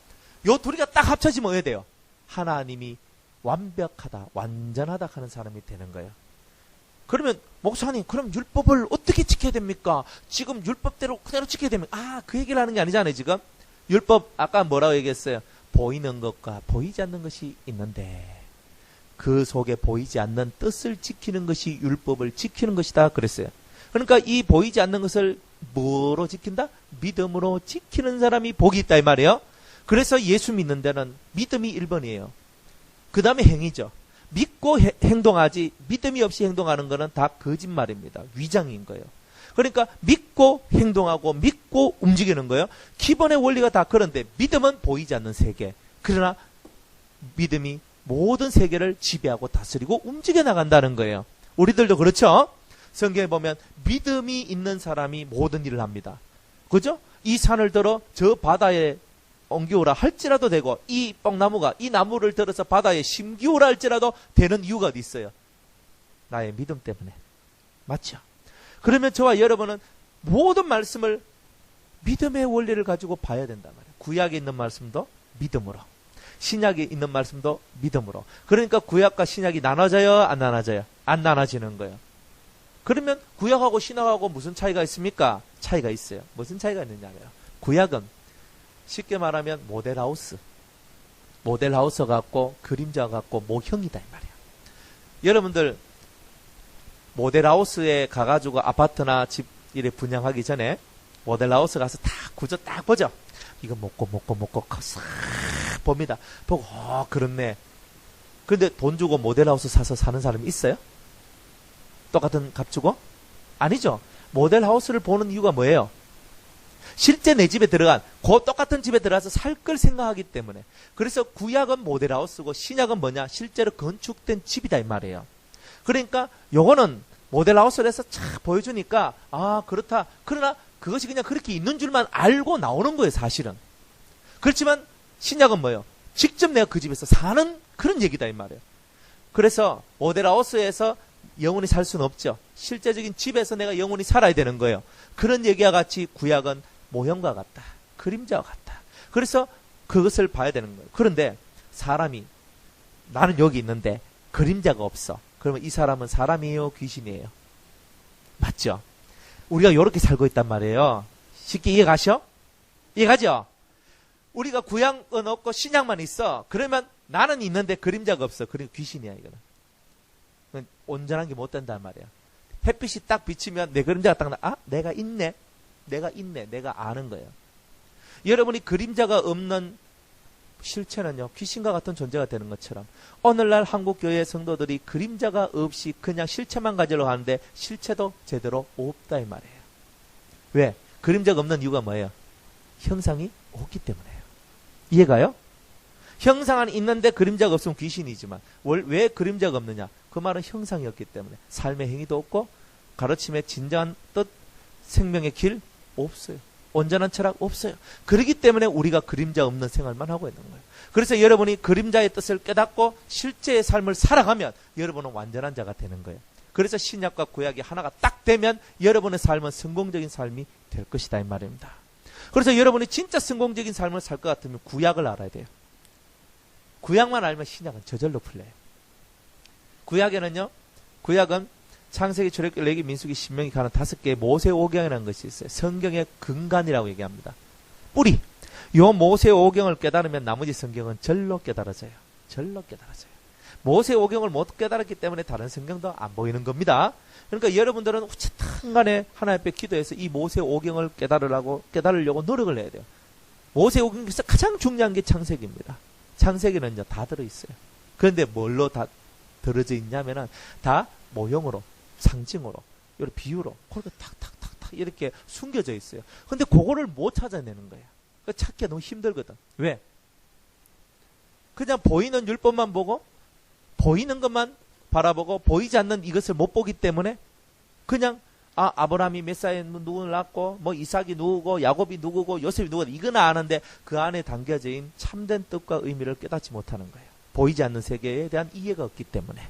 요 둘이 딱 합쳐지면 어떻게 돼요? 하나님이 완벽하다, 완전하다 하는 사람이 되는 거예요. 그러면 목사님 그럼 율법을 어떻게 지켜야 됩니까? 지금 율법대로 그대로 지켜야 됩니까? 그 얘기를 하는 게 아니잖아요. 지금 율법 아까 뭐라고 얘기했어요? 보이는 것과 보이지 않는 것이 있는데 그 속에 보이지 않는 뜻을 지키는 것이 율법을 지키는 것이다 그랬어요. 그러니까 이 보이지 않는 것을 뭐로 지킨다? 믿음으로 지키는 사람이 복이 있다 이 말이에요. 그래서 예수 믿는 데는 믿음이 1번이에요. 그 다음에 행위죠. 믿고 행동하지 믿음이 없이 행동하는 것은 다 거짓말입니다. 위장인 거예요. 그러니까 믿고 행동하고 믿고 움직이는 거예요. 기본의 원리가 다 그런데 믿음은 보이지 않는 세계. 그러나 믿음이 모든 세계를 지배하고 다스리고 움직여 나간다는 거예요. 우리들도 그렇죠? 성경에 보면 믿음이 있는 사람이 모든 일을 합니다. 그죠? 이 산을 들어 저 바다에 옮기오라 할지라도 되고 이 뽕나무가 이 나무를 들어서 바다에 심기오라 할지라도 되는 이유가 어디 있어요? 나의 믿음 때문에. 맞죠? 그러면 저와 여러분은 모든 말씀을 믿음의 원리를 가지고 봐야 된단 말이에요. 구약에 있는 말씀도 믿음으로, 신약에 있는 말씀도 믿음으로. 그러니까 구약과 신약이 나눠져요? 안 나눠져요? 안 나눠지는 거예요. 그러면 구약하고 신약하고 무슨 차이가 있습니까? 차이가 있어요. 무슨 차이가 있느냐면 구약은 쉽게 말하면 모델하우스 같고 그림자 같고 모형이다 이 말이에요. 여러분들 모델하우스에 가가지고 아파트나 집 이래 분양하기 전에 모델하우스 가서 딱 구조 딱 보죠. 이거 먹고 싹 봅니다. 보고 그렇네. 근데 돈 주고 모델하우스 사서 사는 사람이 있어요? 똑같은 값 주고? 아니죠. 모델하우스를 보는 이유가 뭐예요? 실제 내 집에 들어간 그 똑같은 집에 들어가서 살 걸 생각하기 때문에. 그래서 구약은 모델하우스고 신약은 뭐냐? 실제로 건축된 집이다 이 말이에요. 그러니까 요거는 모델하우스를 해서 착 보여주니까 아 그렇다. 그러나 그것이 그냥 그렇게 있는 줄만 알고 나오는 거예요 사실은. 그렇지만 신약은 뭐예요? 직접 내가 그 집에서 사는 그런 얘기다 이 말이에요. 그래서 모델하우스에서 영원히 살 수는 없죠. 실제적인 집에서 내가 영원히 살아야 되는 거예요. 그런 얘기와 같이 구약은 모형과 같다. 그림자와 같다. 그래서 그것을 봐야 되는 거예요. 그런데 사람이 나는 여기 있는데 그림자가 없어. 그러면 이 사람은 사람이에요? 귀신이에요? 맞죠? 우리가 이렇게 살고 있단 말이에요. 쉽게 이해가셔? 이해가죠? 우리가 구약은 없고 신약만 있어. 그러면 나는 있는데 그림자가 없어. 그러니까 귀신이야 이거는. 온전한 게 못 된단 말이야. 햇빛이 딱 비치면 내 그림자가 딱 아 내가 있네. 내가 아는 거예요. 여러분이 그림자가 없는 실체는요 귀신과 같은 존재가 되는 것처럼 오늘날 한국교회 성도들이 그림자가 없이 그냥 실체만 가지려고 하는데 실체도 제대로 없다 이 말이에요. 왜? 그림자가 없는 이유가 뭐예요? 형상이 없기 때문에요. 이해가요? 형상은 있는데 그림자가 없으면 귀신이지만 왜 그림자가 없느냐? 그 말은 형상이 없기 때문에 삶의 행위도 없고 가르침의 진정한 뜻 생명의 길 없어요. 온전한 철학 없어요. 그렇기 때문에 우리가 그림자 없는 생활만 하고 있는 거예요. 그래서 여러분이 그림자의 뜻을 깨닫고 실제의 삶을 살아가면 여러분은 완전한 자가 되는 거예요. 그래서 신약과 구약이 하나가 딱 되면 여러분의 삶은 성공적인 삶이 될 것이다 이 말입니다. 그래서 여러분이 진짜 성공적인 삶을 살 것 같으면 구약을 알아야 돼요. 구약만 알면 신약은 저절로 풀려요. 구약에는요, 구약은 창세기, 출애굽기, 레위기, 민수기, 신명기 가는 5개의 모세오경이라는 것이 있어요. 성경의 근간이라고 얘기합니다. 뿌리. 요 모세오경을 깨달으면 나머지 성경은 절로 깨달아져요. 절로 깨달아져요. 모세오경을 못 깨달았기 때문에 다른 성경도 안 보이는 겁니다. 그러니까 여러분들은 어쨌든 간에 하나님 앞에 기도해서 이 모세오경을 깨달으려고 노력을 해야 돼요. 모세오경에서 가장 중요한 게 창세기입니다. 창세기는요 다 들어있어요. 그런데 뭘로 다 들어져 있냐면은 다 모형으로, 상징으로, 이렇게 비유로, 그렇게 탁탁탁탁 이렇게 숨겨져 있어요. 근데 그거를 못 찾아내는 거예요. 찾기가 너무 힘들거든. 왜? 그냥 보이는 율법만 보고 보이는 것만 바라보고 보이지 않는 이것을 못 보기 때문에 그냥 아브라함이 메사에 누구를 낳고 뭐 이삭이 누구고 야곱이 누구고 요셉이 누구고 이건 아는데 그 안에 담겨져 있는 참된 뜻과 의미를 깨닫지 못하는 거예요. 보이지 않는 세계에 대한 이해가 없기 때문에.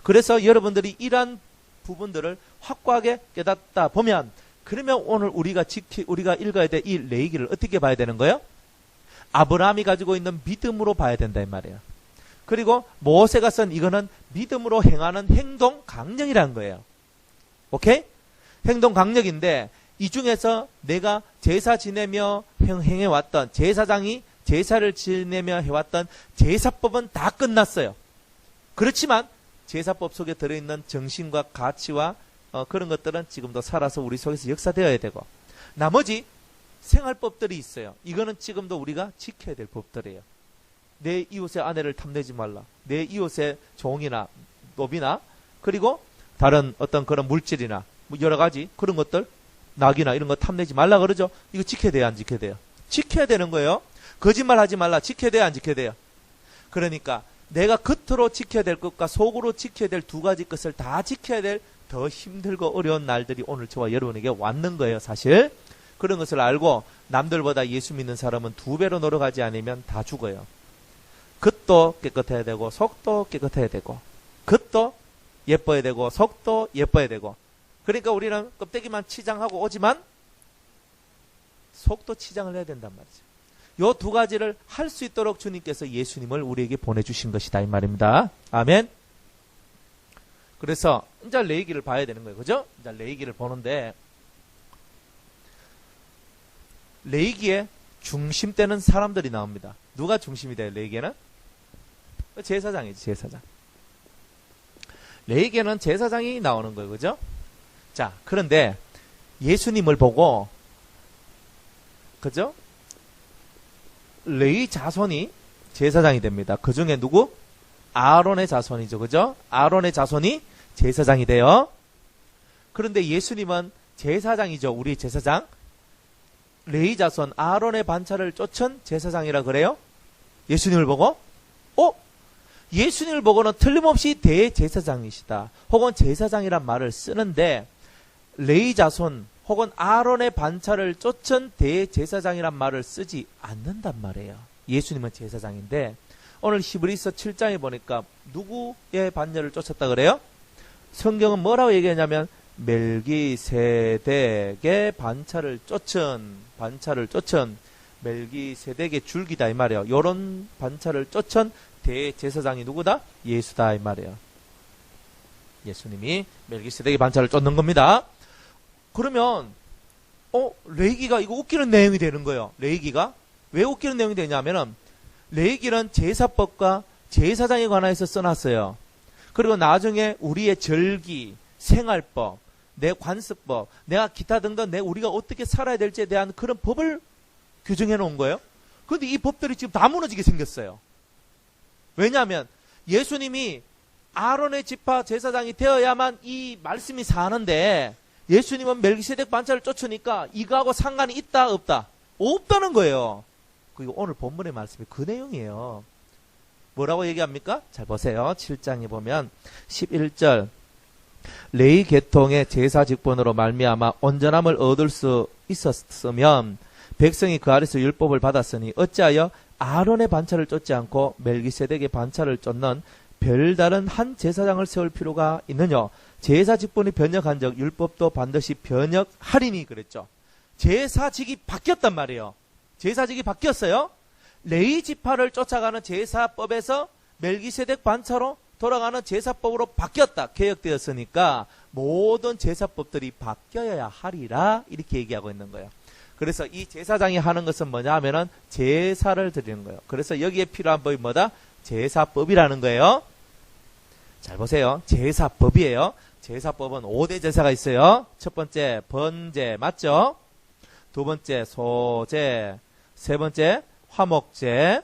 그래서 여러분들이 이러한 부분들을 확고하게 깨닫다 보면 그러면 오늘 우리가 읽어야 될 이 레위기를 어떻게 봐야 되는 거예요? 아브라함이 가지고 있는 믿음으로 봐야 된다 이 말이에요. 그리고 모세가 쓴 이거는 믿음으로 행하는 행동 강령이라는 거예요. 오케이? 행동 강령인데 이 중에서 내가 제사 지내며 행해왔던 제사장이 제사를 지내며 해왔던 제사법은 다 끝났어요. 그렇지만 제사법 속에 들어있는 정신과 가치와 그런 것들은 지금도 살아서 우리 속에서 역사되어야 되고 나머지 생활법들이 있어요. 이거는 지금도 우리가 지켜야 될 법들이에요. 내 이웃의 아내를 탐내지 말라. 내 이웃의 종이나 노비나 그리고 다른 어떤 그런 물질이나 뭐 여러 가지 그런 것들 낙이나 이런 거 탐내지 말라 그러죠. 이거 지켜야 돼요, 안 지켜야 돼요? 지켜야 되는 거예요. 거짓말하지 말라. 지켜야 돼요, 안 지켜야 돼요? 그러니까 내가 겉으로 지켜야 될 것과 속으로 지켜야 될 두 가지 것을 다 지켜야 될 더 힘들고 어려운 날들이 오늘 저와 여러분에게 왔는 거예요, 사실. 그런 것을 알고 남들보다 예수 믿는 사람은 2배로 노력하지 않으면 다 죽어요. 겉도 깨끗해야 되고 속도 깨끗해야 되고 겉도 예뻐야 되고 속도 예뻐야 되고 그러니까 우리는 껍데기만 치장하고 오지만 속도 치장을 해야 된단 말이죠. 요 2가지를 할 수 있도록 주님께서 예수님을 우리에게 보내주신 것이다 이 말입니다. 아멘. 그래서 이제 레위기를 봐야 되는 거예요. 그죠? 이제 레위기를 보는데 레위기에 중심되는 사람들이 나옵니다. 누가 중심이 돼요? 레위기에는? 제사장이지, 제사장. 레위기에는 제사장이 나오는 거예요. 그죠? 자, 그런데 예수님을 보고 그죠? 레위 자손이 제사장이 됩니다. 그 중에 누구? 아론의 자손이죠. 그죠? 아론의 자손이 제사장이 돼요. 그런데 예수님은 제사장이죠. 우리 제사장. 레위 자손 아론의 반차를 쫓은 제사장이라 그래요? 예수님을 보고? 예수님을 보고는 틀림없이 대제사장이시다. 혹은 제사장이란 말을 쓰는데 레위 자손 혹은 아론의 반차를 쫓은 대제사장이란 말을 쓰지 않는단 말이에요. 예수님은 제사장인데 오늘 히브리서 7장에 보니까 누구의 반열을 쫓았다 그래요? 성경은 뭐라고 얘기하냐면 멜기세덱의 반차를 쫓은 멜기세덱의 줄기다 이 말이에요. 요런 반차를 쫓은 대제사장이 누구다? 예수다 이 말이에요. 예수님이 멜기세덱의 반차를 쫓는 겁니다. 그러면 레위기가 이거 웃기는 내용이 되는 거예요. 레위기가 왜 웃기는 내용이 되냐면은 레위기는 제사법과 제사장에 관해서 써놨어요. 그리고 나중에 우리의 절기, 생활법, 내 관습법, 내가 기타 등등 우리가 어떻게 살아야 될지에 대한 그런 법을 규정해 놓은 거예요. 그런데 이 법들이 지금 다 무너지게 생겼어요. 왜냐하면 예수님이 아론의 지파 제사장이 되어야만 이 말씀이 사는데 예수님은 멜기세덱 반차를 쫓으니까 이거하고 상관이 있다 없다? 없다는 거예요. 그리고 오늘 본문의 말씀이 그 내용이에요. 뭐라고 얘기합니까? 잘 보세요. 7장에 보면 11절 레위 계통의 제사 직분으로 말미암아 온전함을 얻을 수 있었으면 백성이 그 아래서 율법을 받았으니 어찌하여 아론의 반차를 쫓지 않고 멜기세덱의 반차를 쫓는 별다른 한 제사장을 세울 필요가 있느냐? 제사 직분이 변혁한 적 율법도 반드시 변혁하리니 그랬죠. 제사직이 바뀌었단 말이에요. 제사직이 바뀌었어요. 레위 지파를 쫓아가는 제사법에서 멜기세덱 반차로 돌아가는 제사법으로 바뀌었다. 개혁되었으니까 모든 제사법들이 바뀌어야 하리라 이렇게 얘기하고 있는 거예요. 그래서 이 제사장이 하는 것은 뭐냐 하면은 제사를 드리는 거예요. 그래서 여기에 필요한 법이 뭐다? 제사법이라는 거예요. 잘 보세요. 제사법이에요. 제사법은 5대 제사가 있어요. 첫 번째 번제 맞죠? 두 번째 소제, 세 번째 화목제,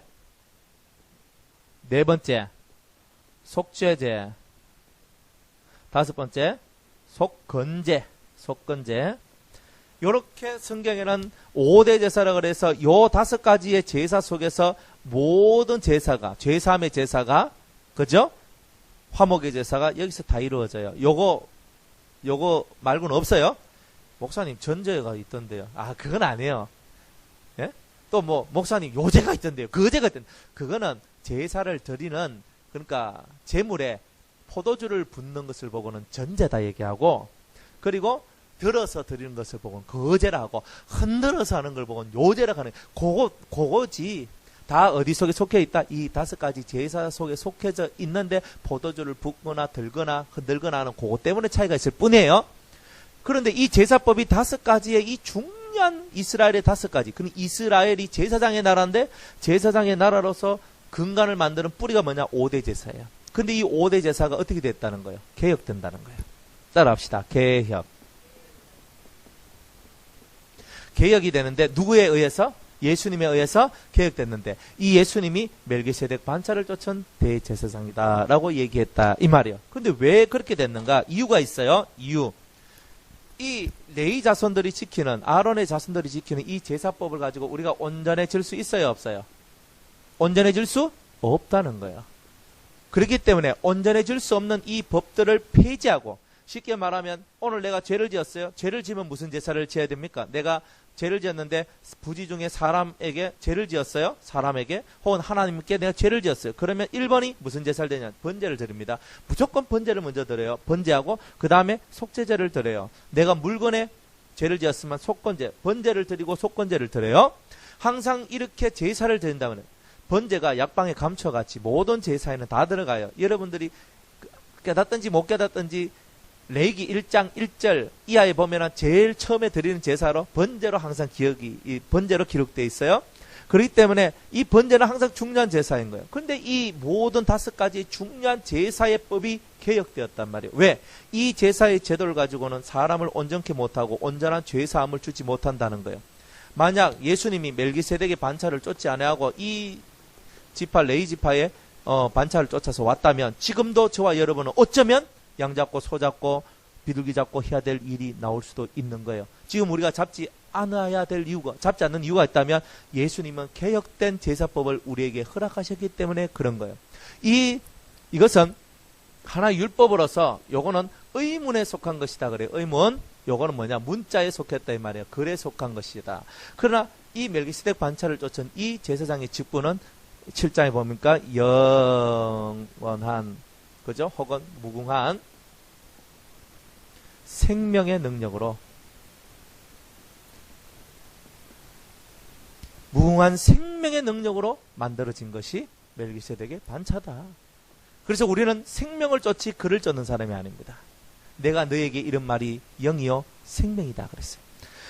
네 번째 속죄제, 다섯 번째 속건제. 요렇게 성경에는 5대 제사라 그래서 요 5가지의 제사 속에서 모든 제사가, 죄사함의 제사가, 그죠? 화목의 제사가 여기서 다 이루어져요. 요거 말고는 없어요. 목사님 전제가 있던데요. 그건 아니에요. 예? 또 목사님 요제가 있던데요. 그제가 있던데. 그거는 제사를 드리는, 그러니까 제물에 포도주를 붓는 것을 보고는 전제다 얘기하고, 그리고 들어서 드리는 것을 보고는 거제라 하고, 흔들어서 하는 걸 보고는 요제라 하는, 그거지. 다 어디 속에 속해 있다? 이 5가지 제사 속에 속해져 있는데 포도주를 붓거나 들거나 흔들거나 하는 그거 때문에 차이가 있을 뿐이에요. 그런데 이 제사법이 5가지의 이 중요한 이스라엘의 5가지. 그럼 이스라엘이 제사장의 나라인데 제사장의 나라로서 근간을 만드는 뿌리가 뭐냐? 5대 제사예요. 근데 이 5대 제사가 어떻게 됐다는 거예요? 개혁된다는 거예요. 따라합시다. 개혁이 되는데 누구에 의해서? 예수님에 의해서 개혁됐는데 이 예수님이 멜기세덱 반차를 쫓은 대제사장이다 라고 얘기했다 이 말이에요. 근데 왜 그렇게 됐는가? 이유가 있어요. 이유. 이 레위 자손들이 지키는, 아론의 자손들이 지키는 이 제사법을 가지고 우리가 온전해질 수 있어요 없어요? 온전해질 수 없다는 거예요. 그렇기 때문에 온전해질 수 없는 이 법들을 폐지하고, 쉽게 말하면 오늘 내가 죄를 지었어요. 죄를 지으면 무슨 제사를 지어야 됩니까? 내가 죄를 지었는데 부지 중에 사람에게 죄를 지었어요. 사람에게 혹은 하나님께 내가 죄를 지었어요. 그러면 1번이 무슨 제사를 드냐? 번제를 드립니다. 무조건 번제를 먼저 드려요. 번제하고 그 다음에 속죄제를 드려요. 내가 물건에 죄를 지었으면 속건제, 번제를 드리고 속건제를 드려요. 항상 이렇게 제사를 드린다면 번제가 약방의 감초같이 모든 제사에는 다 들어가요. 여러분들이 깨닫든지 못 깨닫든지 레위기 1장 1절 이하에 보면은 제일 처음에 드리는 제사로 번제로 항상 번제로 기록되어 있어요. 그렇기 때문에 이 번제는 항상 중요한 제사인 거예요. 그런데 이 모든 5가지 중요한 제사의 법이 개혁되었단 말이에요. 왜? 이 제사의 제도를 가지고는 사람을 온전케 못하고 온전한 죄사함을 주지 못한다는 거예요. 만약 예수님이 멜기세덱의 반차를 쫓지 아니하고 이 지파 레위 지파의 반차를 쫓아서 왔다면 지금도 저와 여러분은 어쩌면 양 잡고 소 잡고 비둘기 잡고 해야 될 일이 나올 수도 있는 거예요. 지금 우리가 잡지 않아야 될 이유가, 잡지 않는 이유가 있다면 예수님은 개혁된 제사법을 우리에게 허락하셨기 때문에 그런 거예요. 이것은 하나의 율법으로서 요거는 의문에 속한 것이다 그래요. 의문. 요거는 뭐냐? 문자에 속했다 이 말이에요. 글에 속한 것이다. 그러나 이 멜기세덱 반차를 쫓은 이 제사장의 직분은 7장에 보니까 영원한, 그죠? 혹은 무궁한 생명의 능력으로, 무궁한 생명의 능력으로 만들어진 것이 멜기세덱의 반차다. 그래서 우리는 생명을 쫓지 글을 쫓는 사람이 아닙니다. 내가 너에게 이런 말이 영이요 생명이다 그랬어요.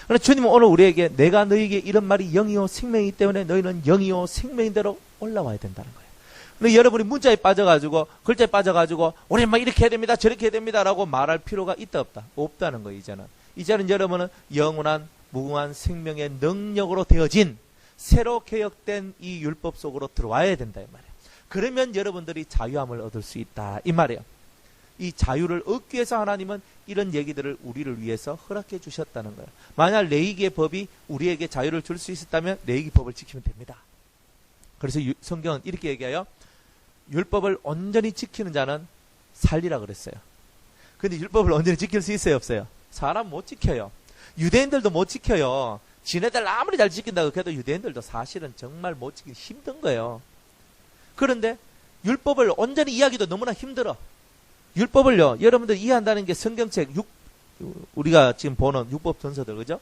그러나 주님은 오늘 우리에게 내가 너에게 이런 말이 영이요 생명이기 때문에 너희는 영이요 생명인 대로 올라와야 된다는 거예요. 근데 여러분이 문자에 빠져가지고, 글자에 빠져가지고 우리는 막 이렇게 해야 됩니다, 저렇게 해야 됩니다 라고 말할 필요가 있다 없다? 없다는 거예요. 이제는 여러분은 영원한 무궁한 생명의 능력으로 되어진 새로 개혁된 이 율법 속으로 들어와야 된다 이 말이에요. 그러면 여러분들이 자유함을 얻을 수 있다 이 말이에요. 이 자유를 얻기 위해서 하나님은 이런 얘기들을 우리를 위해서 허락해 주셨다는 거예요. 만약 레위기의 법이 우리에게 자유를 줄 수 있었다면 레위기 법을 지키면 됩니다. 그래서 성경은 이렇게 얘기해요. 율법을 온전히 지키는 자는 살리라 그랬어요. 근데 율법을 온전히 지킬 수 있어요 없어요? 사람 못 지켜요. 유대인들도 못 지켜요. 지네들 아무리 잘 지킨다고 해도 유대인들도 사실은 정말 못 지키기 힘든 거예요. 그런데 율법을 온전히 이해하기도 너무나 힘들어. 율법을요, 여러분들 이해한다는 게 성경책, 우리가 지금 보는 율법 전서들, 그죠?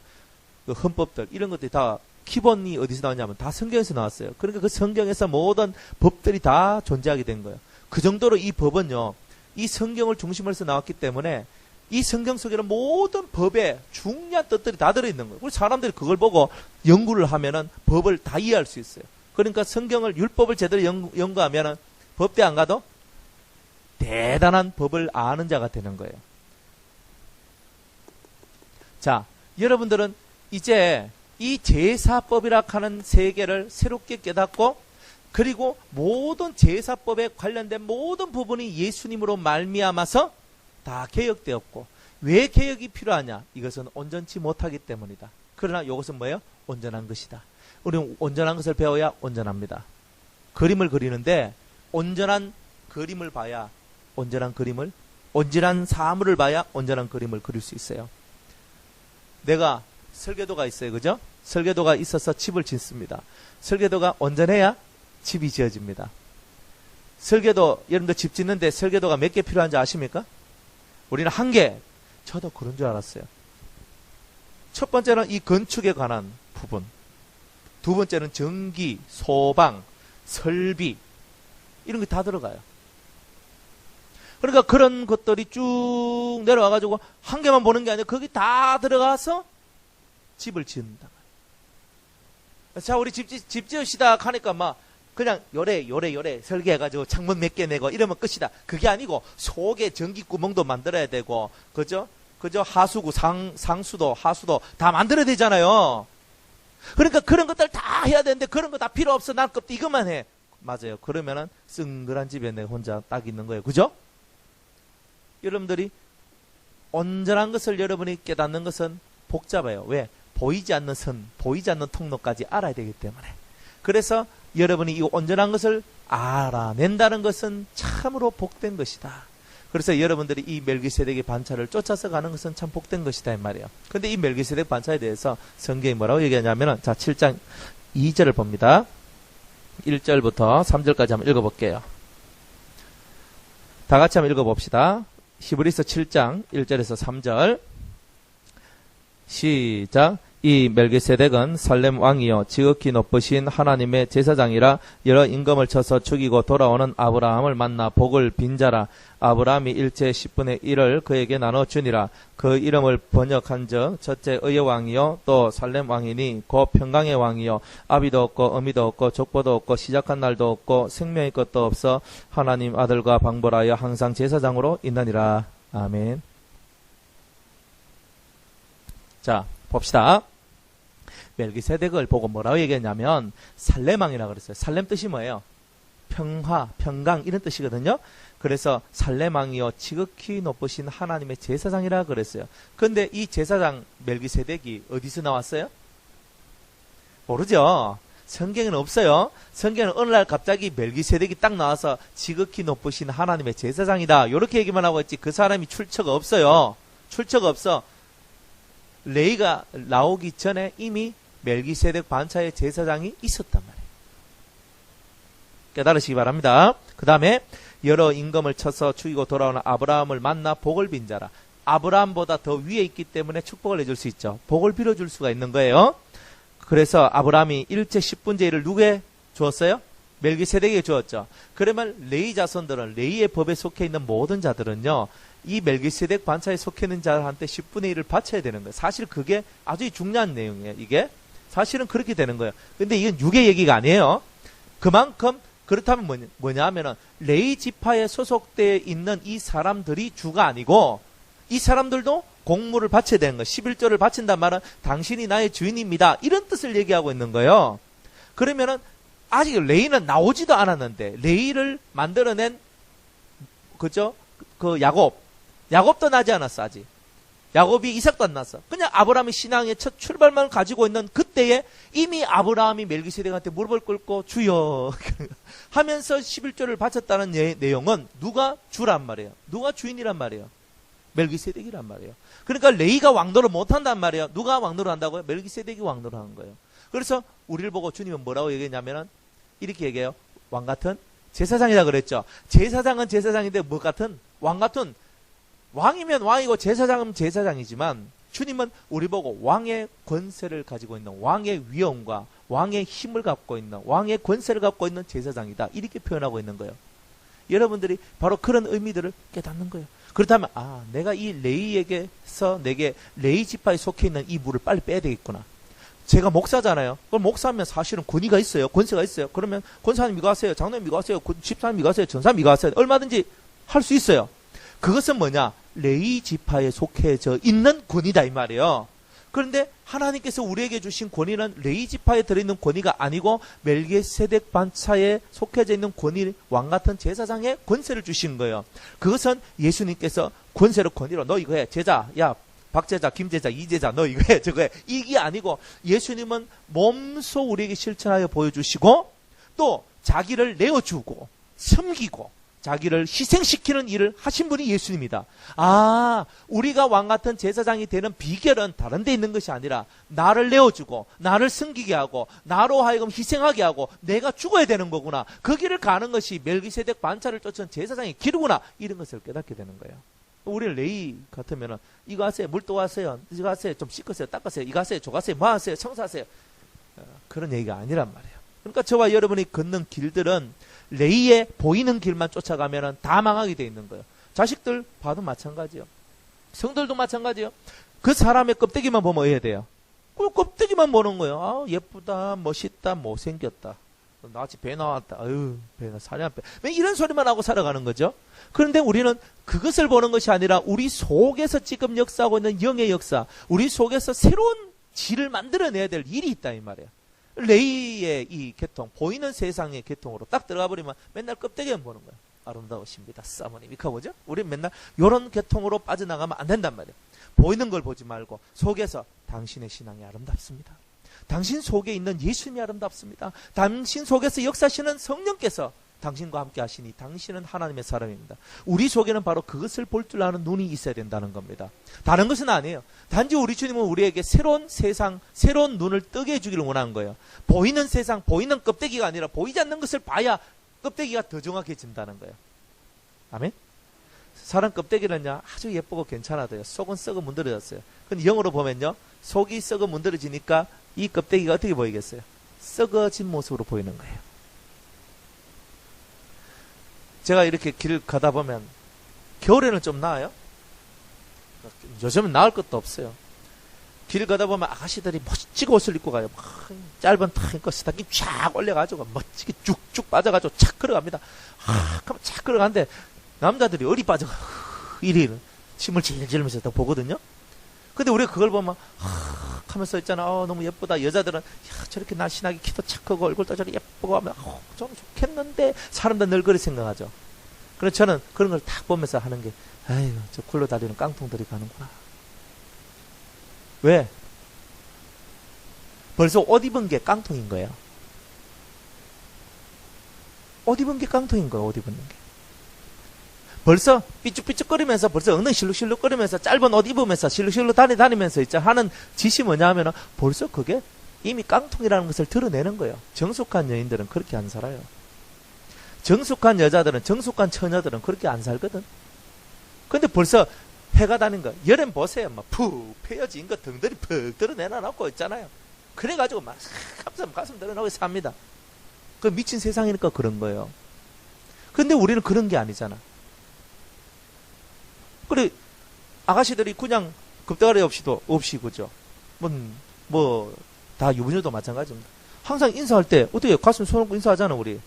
그 헌법들, 이런 것들이 다 기본이 어디서 나왔냐면 다 성경에서 나왔어요. 그러니까 그 성경에서 모든 법들이 다 존재하게 된 거예요. 그 정도로 이 법은요, 이 성경을 중심으로 해서 나왔기 때문에 이 성경 속에는 모든 법의 중요한 뜻들이 다 들어있는 거예요. 우리 사람들이 그걸 보고 연구를 하면은 법을 다 이해할 수 있어요. 그러니까 성경을, 율법을 제대로 연구하면은 법대 안 가도 대단한 법을 아는 자가 되는 거예요. 자, 여러분들은 이제 이 제사법이라 하는 세계를 새롭게 깨닫고, 그리고 모든 제사법에 관련된 모든 부분이 예수님으로 말미암아서 다 개혁되었고, 왜 개혁이 필요하냐? 이것은 온전치 못하기 때문이다. 그러나 이것은 뭐예요? 온전한 것이다. 우리는 온전한 것을 배워야 온전합니다. 그림을 그리는데 온전한 그림을 봐야 온전한 사물을 봐야 온전한 그림을 그릴 수 있어요. 내가 설계도가 있어요. 그죠? 설계도가 있어서 집을 짓습니다. 설계도가 온전해야 집이 지어집니다. 설계도, 여러분들 집 짓는데 설계도가 몇 개 필요한지 아십니까? 우리는 한 개. 저도 그런 줄 알았어요. 첫 번째는 이 건축에 관한 부분. 두 번째는 전기, 소방, 설비, 이런 게 다 들어가요. 그러니까 그런 것들이 쭉 내려와가지고 한 개만 보는 게 아니라 거기 다 들어가서 집을 짓는다. 자, 우리 집 지으시다 하니까 막 그냥 요래 설계해가지고 창문 몇 개 내고 이러면 끝이다. 그게 아니고 속에 전기 구멍도 만들어야 되고, 그죠? 하수구, 상수도, 하수도 다 만들어야 되잖아요. 그러니까 그런 것들 다 해야 되는데 그런 거 다 필요 없어. 난 겁도 이것만 해. 맞아요. 그러면은 씁쓸한 집에 내가 혼자 딱 있는 거예요. 그죠? 여러분들이 온전한 것을 여러분이 깨닫는 것은 복잡해요. 왜? 보이지 않는 선, 보이지 않는 통로까지 알아야 되기 때문에. 그래서 여러분이 이 온전한 것을 알아낸다는 것은 참으로 복된 것이다. 그래서 여러분들이 이 멜기세덱의 반차를 쫓아서 가는 것은 참 복된 것이다 이 말이에요. 근데 이 멜기세덱 반차에 대해서 성경이 뭐라고 얘기하냐면은, 자, 7장 2절을 봅니다. 1절부터 3절까지 한번 읽어볼게요. 다 같이 한번 읽어봅시다. 히브리서 7장 1절에서 3절. 시작. 이 멜기세덱은 살렘 왕이요 지극히 높으신 하나님의 제사장이라 여러 임금을 쳐서 죽이고 돌아오는 아브라함을 만나 복을 빈 자라. 아브라함이 일체 10분의 1을 그에게 나눠주니라. 그 이름을 번역한즉 첫째 의의 왕이요 또 살렘 왕이니 곧 평강의 왕이요 아비도 없고 어미도 없고 족보도 없고 시작한 날도 없고 생명의 것도 없어 하나님 아들과 방벌하여 항상 제사장으로 있느니라. 아멘. 자, 봅시다. 멜기세덱을 보고 뭐라고 얘기했냐면 살렘 왕이라고 그랬어요. 살렘 뜻이 뭐예요? 평화, 평강 이런 뜻이거든요. 그래서 살레망이요 지극히 높으신 하나님의 제사장이라 그랬어요. 그런데 이 제사장 멜기세덱이 어디서 나왔어요? 모르죠. 성경에는 없어요. 성경에는 어느 날 갑자기 멜기세덱이 딱 나와서 지극히 높으신 하나님의 제사장이다 이렇게 얘기만 하고 있지 그 사람이 출처가 없어요. 출처가 없어. 레위가 나오기 전에 이미 멜기세덱 반차의 제사장이 있었단 말이에요. 깨달으시기 바랍니다. 그 다음에 여러 임금을 쳐서 죽이고 돌아오는 아브라함을 만나 복을 빈 자라. 아브라함보다 더 위에 있기 때문에 축복을 해줄 수 있죠. 복을 빌어줄 수가 있는 거예요. 그래서 아브라함이 1째 10분의 1을 누구에 주었어요? 멜기세덱에게 주었죠. 그러면 레위 자손들은 레위의 법에 속해 있는 모든 자들은요. 이 멜기세덱 반차에 속해 있는 자한테 10분의 1을 바쳐야 되는 거예요. 사실 그게 아주 중요한 내용이에요. 이게 사실은 그렇게 되는 거예요. 근데 이건 육의 얘기가 아니에요. 그만큼 그렇다면 뭐냐 하면은 레위 지파에 소속되어 있는 이 사람들이 주가 아니고 이 사람들도 공물을 바쳐야 되는 거예요. 11조를 바친단 말은 당신이 나의 주인입니다. 이런 뜻을 얘기하고 있는 거예요. 그러면은 아직 레위는 나오지도 않았는데 레위를 만들어낸 그죠? 그 야곱도 나지 않았어 아직. 야곱이 이삭도 안 났어. 그냥 아브라함의 신앙의 첫 출발만 가지고 있는 그때에 이미 아브라함이 멜기세덱한테 무릎을 꿇고 주여 하면서 11조를 바쳤다는 내용은 누가 주란 말이에요. 누가 주인이란 말이에요. 멜기세덱이란 말이에요. 그러니까 레위가 왕노를 못한단 말이에요. 누가 왕노를 한다고요? 멜기세덱이 왕노를 하는 거예요. 그래서 우리를 보고 주님은 뭐라고 얘기했냐면은 이렇게 얘기해요. 왕 같은 제사장이라 그랬죠. 제사장은 제사장인데 뭐 같은? 왕 같은. 왕이면 왕이고 제사장은 제사장이지만 주님은 우리 보고 왕의 권세를 가지고 있는 왕의 위엄과 왕의 힘을 갖고 있는 왕의 권세를 갖고 있는 제사장이다. 이렇게 표현하고 있는 거예요. 여러분들이 바로 그런 의미들을 깨닫는 거예요. 그렇다면 내가 이 레위에게서 내게 레위 지파에 속해 있는 이 물을 빨리 빼야 되겠구나. 제가 목사잖아요. 그럼 목사하면 사실은 권위가 있어요. 권세가 있어요. 그러면 권사님 이거 하세요. 장로님 이거 하세요. 집사님 이거 하세요. 전사님 이거 하세요. 얼마든지 할 수 있어요. 그것은 뭐냐? 레위 지파에 속해져 있는 권위다 이 말이에요. 그런데 하나님께서 우리에게 주신 권위는 레위 지파에 들어있는 권위가 아니고 멜기세덱 반차에 속해져 있는 권위, 왕 같은 제사장의 권세를 주신 거예요. 그것은 예수님께서 권세로 권위로 너 이거 해. 제자, 야 박제자, 김제자, 이제자 너 이거 해. 저거 해. 이게 아니고 예수님은 몸소 우리에게 실천하여 보여주시고 또 자기를 내어주고 섬기고 자기를 희생시키는 일을 하신 분이 예수님이다. 우리가 왕 같은 제사장이 되는 비결은 다른 데 있는 것이 아니라 나를 내어주고 나를 섬기게 하고 나로 하여금 희생하게 하고 내가 죽어야 되는 거구나. 그 길을 가는 것이 멜기세덱 반차를 쫓은 제사장의 길이구나. 이런 것을 깨닫게 되는 거예요. 우리는 레위 같으면은 이거 하세요. 물도 하세요. 이거 하세요. 좀 씻으세요. 닦으세요. 이거 하세요. 저거 하세요. 뭐 하세요. 청소하세요. 그런 얘기가 아니란 말이에요. 그러니까 저와 여러분이 걷는 길들은 레위에 보이는 길만 쫓아가면 다 망하게 돼 있는 거예요. 자식들 봐도 마찬가지요. 성들도 마찬가지요. 그 사람의 껍데기만 보면 해야 돼요. 그 껍데기만 보는 거예요. 예쁘다, 멋있다, 못생겼다. 나같이 배 나왔다. 배 사냥 배. 이런 소리만 하고 살아가는 거죠. 그런데 우리는 그것을 보는 것이 아니라 우리 속에서 지금 역사하고 있는 영의 역사, 우리 속에서 새로운 질을 만들어내야 될 일이 있다 이 말이에요. 레위의 이 계통, 보이는 세상의 계통으로 딱 들어가 버리면 맨날 껍데기만 보는 거예요. 아름다우십니다. 사모님. 이거 뭐죠? 우리는 맨날 이런 계통으로 빠져나가면 안 된단 말이에요. 보이는 걸 보지 말고 속에서 당신의 신앙이 아름답습니다. 당신 속에 있는 예수님이 아름답습니다. 당신 속에서 역사하시는 성령께서 당신과 함께 하시니 당신은 하나님의 사람입니다. 우리 속에는 바로 그것을 볼 줄 아는 눈이 있어야 된다는 겁니다. 다른 것은 아니에요. 단지 우리 주님은 우리에게 새로운 세상, 새로운 눈을 뜨게 해주기를 원하는 거예요. 보이는 세상, 보이는 껍데기가 아니라 보이지 않는 것을 봐야 껍데기가 더 정확해진다는 거예요. 아멘? 사람 껍데기는요 아주 예쁘고 괜찮아도요 속은 썩어 문드러졌어요. 근데 영어로 보면요 속이 썩어 문드러지니까 이 껍데기가 어떻게 보이겠어요? 썩어진 모습으로 보이는 거예요. 제가 이렇게 길 가다 보면 겨울에는 좀 나아요. 요즘은 나을 것도 없어요. 길 가다 보면 아가씨들이 멋지게 옷을 입고 가요. 막 짧은 타인거 스타킹 쫙 올려가지고 멋지게 쭉쭉 빠져가지고 착 걸어갑니다. 그럼 착 걸어가는데 남자들이 어리 빠져가 이리 침을 질질면서 딱 보거든요. 근데 우리가 그걸 보면 하면서 있잖아. 너무 예쁘다. 여자들은 저렇게 날씬하게 키도 착하고 얼굴도 저렇게 예쁘고 하면 좀 좋겠는데 사람들 늘 그렇게 생각하죠. 그래서 저는 그런 걸 딱 보면서 하는 게 아이고 저 굴러다니는 깡통들이 가는구나. 왜? 벌써 옷 입은 게 깡통인 거예요. 옷 입은 게 깡통인 거예요. 옷 입은 게. 벌써 삐죽삐죽거리면서 벌써 엉덩이 실룩실룩거리면서 짧은 옷 입으면서 실룩실룩 다니면서 있자 하는 짓이 뭐냐 하면은 벌써 그게 이미 깡통이라는 것을 드러내는 거예요. 정숙한 여인들은 그렇게 안 살아요. 정숙한 여자들은, 정숙한 처녀들은 그렇게 안 살거든. 근데 벌써 해가 다닌 거, 여름 보세요. 막 푹 펴여진 거 등들이 푹 드러내놔놓고 있잖아요. 그래가지고 막 가슴 드러나고 삽니다. 그 미친 세상이니까 그런 거예요. 근데 우리는 그런 게 아니잖아. 그래, 아가씨들이 그냥 급대가리 없이, 그죠? 다 유부녀도 마찬가지입니다. 항상 인사할 때, 어떻게 가슴 손 얹고 인사하잖아, 우리.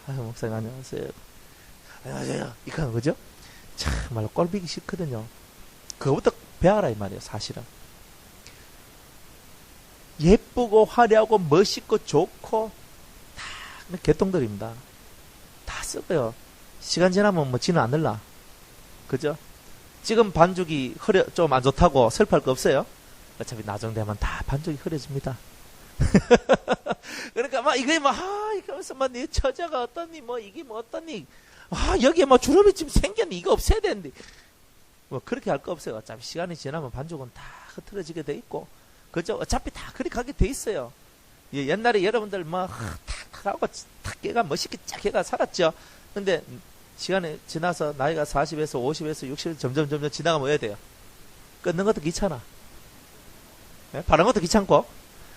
아유, 목사님, 안녕하세요. 안녕하세요. 이거, 그죠? 참말로 꼴보기 싫거든요. 그거부터 배워라, 이 말이에요, 사실은. 예쁘고, 화려하고, 멋있고, 좋고, 다, 개똥들입니다. 다 썩어요. 시간 지나면 뭐, 지는 안 늘라. 그죠? 지금 반죽이 좀 안 좋다고 슬퍼할 거 없어요? 어차피 나중 되면 다 반죽이 흐려집니다. 그러니까 막 이게 이러면서 네 처자가 어떠니 이게 어떠니 여기에 주름이 지금 생겼니 이거 없애야 되는데 그렇게 할 거 없어요. 어차피 시간이 지나면 반죽은 다 흐트러지게 돼 있고 그죠? 어차피 다 그렇게 가게 돼 있어요. 옛날에 여러분들 탁 하고 탁 깨가 멋있게 쫙 깨가 살았죠. 근데 시간이 지나서 나이가 40에서 50에서 60에서 점점 지나가면 왜 돼요? 끊는 것도 귀찮아. 바른 것도 귀찮고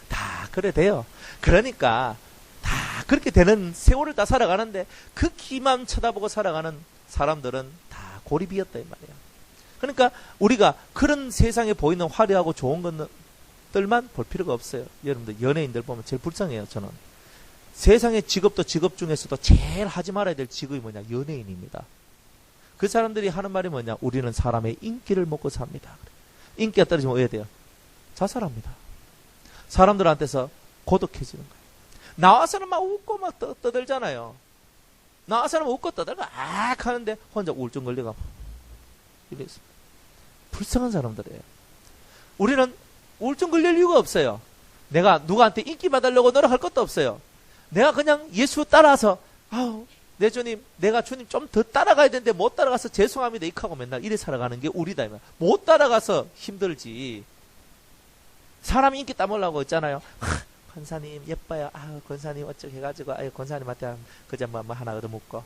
다 그래 돼요. 그러니까 다 그렇게 되는 세월을 다 살아가는데 그 기만 쳐다보고 살아가는 사람들은 다 고립이었다 이 말이에요. 그러니까 우리가 그런 세상에 보이는 화려하고 좋은 것들만 볼 필요가 없어요. 여러분들 연예인들 보면 제일 불쌍해요. 저는. 세상의 직업도 직업 중에서도 제일 하지 말아야 될 직업이 뭐냐? 연예인입니다. 그 사람들이 하는 말이 뭐냐? 우리는 사람의 인기를 먹고 삽니다. 인기가 떨어지면 어떻게 돼요? 자살합니다. 사람들한테서 고독해지는 거예요. 나와서는 막 웃고 막 떠들잖아요. 나와서는 웃고 떠들고 하는데 혼자 우울증 걸려가 이랬어. 불쌍한 사람들이에요. 우리는 우울증 걸릴 이유가 없어요. 내가 누구한테 인기 받으려고 노력할 것도 없어요. 내가 그냥 예수 따라서 내 주님, 내가 주님 좀 더 따라가야 되는데 못 따라가서 죄송합니다. 이하고 맨날 이래 살아가는 게 우리다. 못 따라가서 힘들지. 사람 인기 따먹으려고 있잖아요. 권사님 예뻐요. 권사님 어쩌고 해가지고 권사님한테 그저 뭐 하나 얻어먹고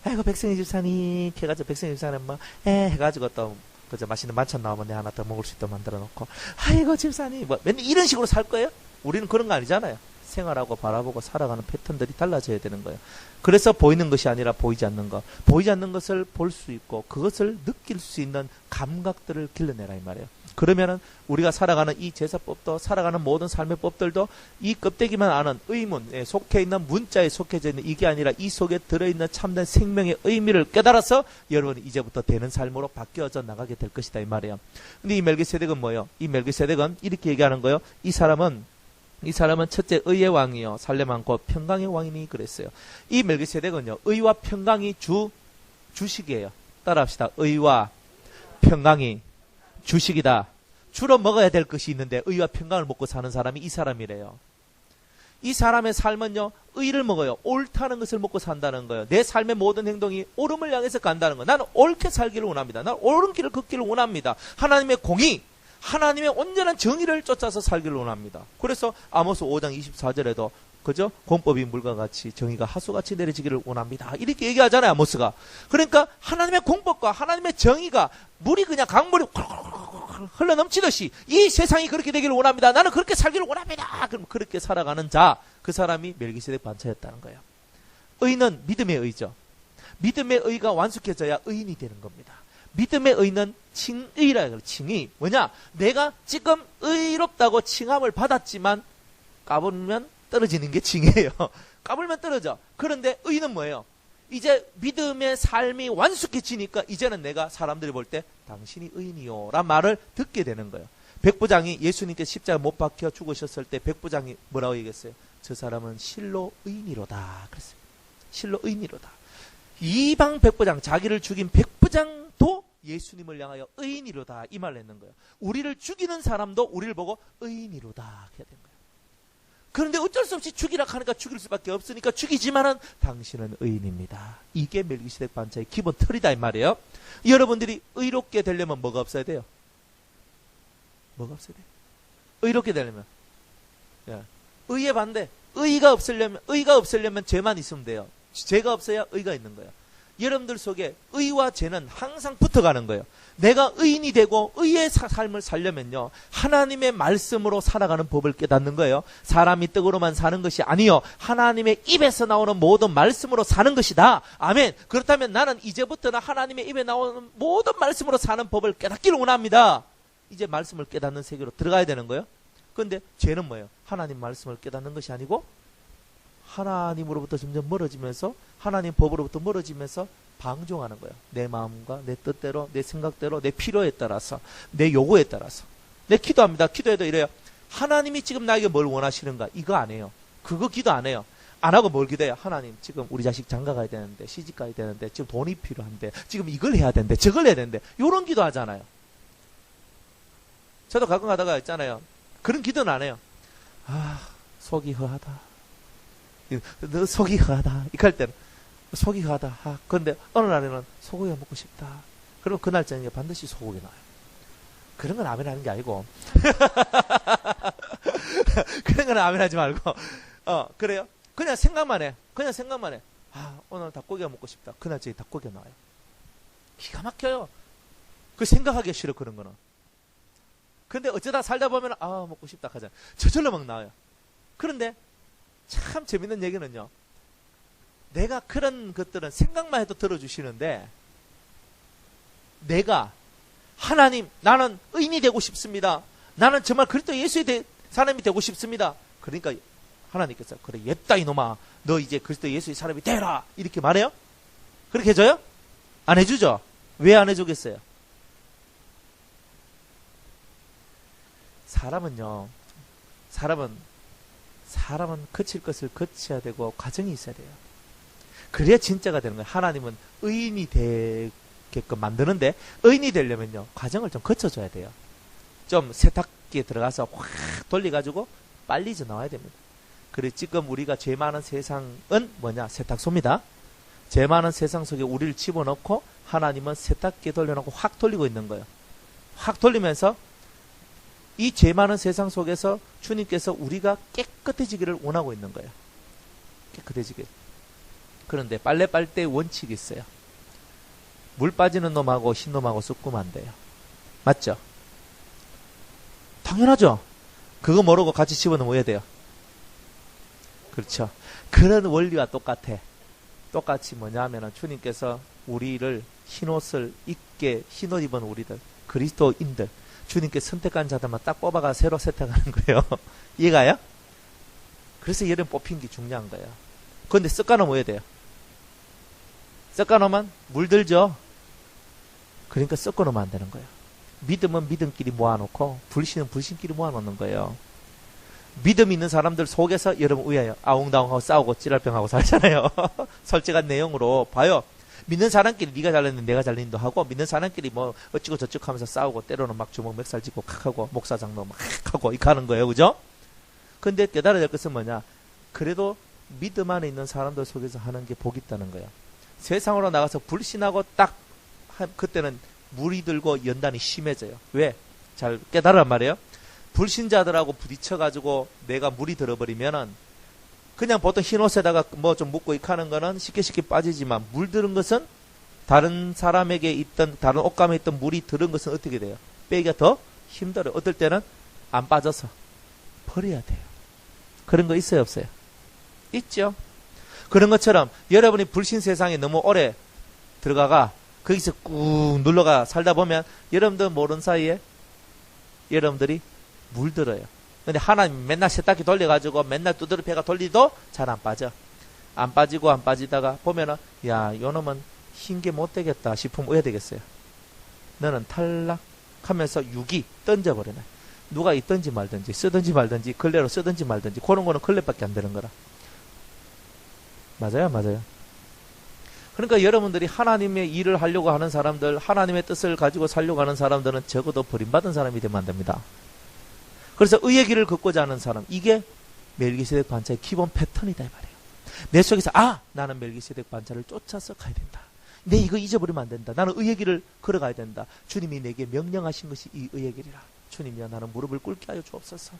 아이고 백승희 집사님 해가지고 백승희 집사님 해가지고 또 그저 맛있는 만찬 나오면 내 하나 더 먹을 수 있도록 만들어 놓고 아이고 집사님 맨날 이런 식으로 살 거예요? 우리는 그런 거 아니잖아요. 생활하고 바라보고 살아가는 패턴들이 달라져야 되는 거예요. 그래서 보이는 것이 아니라 보이지 않는 것. 보이지 않는 것을 볼 수 있고 그것을 느낄 수 있는 감각들을 길러내라 이 말이에요. 그러면은 우리가 살아가는 이 제사법도 살아가는 모든 삶의 법들도 이 껍데기만 아는 의문에 속해 있는 문자에 속해져 있는 이게 아니라 이 속에 들어있는 참된 생명의 의미를 깨달아서 여러분이 이제부터 되는 삶으로 바뀌어져 나가게 될 것이다 이 말이에요. 근데 이 멜기세덱은 뭐예요? 이 멜기세덱은 이렇게 얘기하는 거예요. 이 사람은 첫째 의의 왕이요 살렘 왕 곧 평강의 왕이니 그랬어요. 이 멜기세덱은요 의와 평강이 주식이에요. 따라합시다. 의와 평강이 주식이다. 주로 먹어야 될 것이 있는데 의와 평강을 먹고 사는 사람이 이 사람이래요. 이 사람의 삶은요 의를 먹어요. 옳다는 것을 먹고 산다는 거예요. 내 삶의 모든 행동이 옳음을 향해서 간다는 거예요. 나는 옳게 살기를 원합니다. 나는 옳은 길을 걷기를 원합니다. 하나님의 공의, 하나님의 온전한 정의를 쫓아서 살기를 원합니다. 그래서 아모스 5장 24절에도 그죠? 공법이 물과 같이 정의가 하수같이 내려지기를 원합니다. 이렇게 얘기하잖아요, 아모스가. 그러니까 하나님의 공법과 하나님의 정의가 물이 그냥 강물이 흘러넘치듯이 이 세상이 그렇게 되기를 원합니다. 나는 그렇게 살기를 원합니다. 그럼 그렇게 살아가는 자, 그 사람이 멜기세덱 반차였다는 거예요. 의는 믿음의 의죠. 믿음의 의가 완숙해져야 의인이 되는 겁니다. 믿음의 의는 칭의라 해요. 칭의. 뭐냐? 내가 지금 의롭다고 칭함을 받았지만 까불면 떨어지는 게 칭이에요. 까불면 떨어져. 그런데 의는 뭐예요? 이제 믿음의 삶이 완숙해지니까 이제는 내가 사람들이 볼 때 당신이 의인이요 란 말을 듣게 되는 거예요. 백부장이 예수님께 십자가 못 박혀 죽으셨을 때 백부장이 뭐라고 얘기했어요? 저 사람은 실로 의인이로다 그랬어요. 실로 의인이로다. 이방 백부장, 자기를 죽인 백부장도 예수님을 향하여 의인이로다 이 말을 했는 거예요. 우리를 죽이는 사람도 우리를 보고 의인이로다 해야 된 거예요. 그런데 어쩔 수 없이 죽이라 하니까 죽일 수밖에 없으니까 죽이지만은 당신은 의인입니다. 이게 멜기세덱 반차의 기본 틀이다 이 말이에요. 여러분들이 의롭게 되려면 뭐가 없어야 돼요? 뭐가 없어야 돼요? 의롭게 되려면 의의 반대, 의가 없으려면 죄만 있으면 돼요. 죄가 없어야 의가 있는 거예요. 여러분들 속에 의와 죄는 항상 붙어가는 거예요. 내가 의인이 되고 의의 삶을 살려면요, 하나님의 말씀으로 살아가는 법을 깨닫는 거예요. 사람이 떡으로만 사는 것이 아니요, 하나님의 입에서 나오는 모든 말씀으로 사는 것이다. 아멘. 그렇다면 나는 이제부터는 하나님의 입에 나오는 모든 말씀으로 사는 법을 깨닫기를 원합니다. 이제 말씀을 깨닫는 세계로 들어가야 되는 거예요. 그런데 죄는 뭐예요? 하나님 말씀을 깨닫는 것이 아니고 하나님으로부터 점점 멀어지면서 하나님 법으로부터 멀어지면서 방종하는 거예요. 내 마음과 내 뜻대로, 내 생각대로, 내 필요에 따라서, 내 요구에 따라서. 내 기도합니다. 기도해도 이래요. 하나님이 지금 나에게 뭘 원하시는가? 이거 안 해요. 그거 기도 안 해요. 안 하고 뭘 기도해요? 하나님 지금 우리 자식 장가 가야 되는데, 시집 가야 되는데, 지금 돈이 필요한데, 지금 이걸 해야 되는데, 저걸 해야 되는데, 요런 기도 하잖아요. 저도 가끔 가다가 있잖아요. 그런 기도는 안 해요. 속이 허하다. 너 속이 허하다. 이렇게 할 때는 속이 허하다. 그런데 어느 날에는 소고기가 먹고 싶다. 그럼 그날 저녁에 반드시 소고기 나와요. 그런 건 아멘 하는 게 아니고 그런 건 아멘 하지 말고 그래요? 그냥 생각만 해. 오늘 닭고기가 먹고 싶다. 그날 저녁에 닭고기가 나와요. 기가 막혀요. 그 생각하기 싫어 그런 거는. 근데 어쩌다 살다 보면 먹고 싶다 하잖아. 저절로 막 나와요. 그런데 참 재밌는 얘기는요, 내가 그런 것들은 생각만 해도 들어주시는데, 내가 하나님 나는 의인이 되고 싶습니다. 나는 정말 그리스도 예수의 사람이 되고 싶습니다. 그러니까 하나님께서 그래 옛다 이놈아, 너 이제 그리스도 예수의 사람이 되라 이렇게 말해요? 그렇게 해줘요? 안 해주죠? 왜 안 해주겠어요? 사람은 거칠 것을 거쳐야 되고 과정이 있어야 돼요. 그래야 진짜가 되는 거예요. 하나님은 의인이 되게끔 만드는데, 의인이 되려면요, 과정을 좀 거쳐줘야 돼요. 좀 세탁기에 들어가서 확 돌려가지고 빨리 져 나와야 됩니다. 그래 지금 우리가 죄 많은 세상은 뭐냐? 세탁소입니다. 죄 많은 세상 속에 우리를 집어넣고 하나님은 세탁기에 돌려놓고 확 돌리고 있는 거예요. 확 돌리면서 이 죄 많은 세상 속에서 주님께서 우리가 깨끗해지기를 원하고 있는 거예요. 깨끗해지길. 그런데 빨래 빨 때 원칙이 있어요. 물 빠지는 놈하고 흰 놈하고 섞으면 안 돼요. 맞죠? 당연하죠. 그거 모르고 같이 집어넣어야 돼요. 그렇죠. 그런 원리와 똑같아. 똑같이 뭐냐면은 주님께서 우리를 흰옷을 입게, 흰옷 입은 우리들, 그리스도인들, 주님께 선택한 자들만 딱 뽑아가 새로 세탁하는 거예요. 이해가요? 그래서 여름 뽑힌 게 중요한 거예요. 그런데 섞어놓으면 돼요. 섞어놓으면 물들죠. 그러니까 섞어놓으면 안 되는 거예요. 믿음은 믿음끼리 모아놓고 불신은 불신끼리 모아놓는 거예요. 믿음 있는 사람들 속에서 여러분 의아요. 아웅다웅하고 싸우고 찌랄병하고 살잖아요. 솔직한 내용으로 봐요. 믿는 사람끼리 네가 잘났는데 내가 잘났는데 하고, 믿는 사람끼리 뭐 어찌고 저찌고 하면서 싸우고, 때로는 막 주먹 멱살 짚고 칵 하고 목사장로 막 하고 이렇게 하는 거예요. 그죠? 근데 깨달아야 될 것은 뭐냐? 그래도 믿음 안에 있는 사람들 속에서 하는 게 복이 있다는 거예요. 세상으로 나가서 불신하고 딱 그때는 물이 들고 연단이 심해져요. 왜? 잘 깨달으란 말이에요. 불신자들하고 부딪혀가지고 내가 물이 들어버리면은 그냥 보통 흰옷에다가 뭐 좀 묻고 이렇게 하는 거는 쉽게 빠지지만, 물 들은 것은 다른 사람에게 있던, 다른 옷감에 있던 물이 들은 것은 어떻게 돼요? 빼기가 더 힘들어요. 어떨 때는 안 빠져서 버려야 돼요. 그런 거 있어요, 없어요? 있죠. 그런 것처럼 여러분이 불신 세상에 너무 오래 들어가가 거기서 꾹 눌러가 살다 보면 여러분들 모르는 사이에 여러분들이 물들어요. 근데 하나님 맨날 세탁기 돌려가지고 맨날 두드려 패가 돌리도 잘 안 빠져. 안 빠지고 안 빠지다가 보면은, 야, 요놈은 흰 게 못 되겠다 싶으면 어야 되겠어요? 너는 탈락하면서 유기 던져버리네. 누가 있든지 말든지 쓰든지 말든지 걸레로 쓰든지 말든지 그런 거는 걸레밖에 안 되는 거라. 맞아요, 맞아요. 그러니까 여러분들이 하나님의 일을 하려고 하는 사람들, 하나님의 뜻을 가지고 살려고 하는 사람들은 적어도 버림받은 사람이 되면 안 됩니다. 그래서 의의 길을 걷고자 하는 사람, 이게 멜기세덱 반차의 기본 패턴이다 이 말이에요. 내 속에서 나는 멜기세덱 반차를 쫓아서 가야 된다. 내 이거 잊어버리면 안 된다. 나는 의의 길을 걸어가야 된다. 주님이 내게 명령하신 것이 이 의의 길이라. 주님이여 나는 무릎을 꿇게 하여 주옵소서.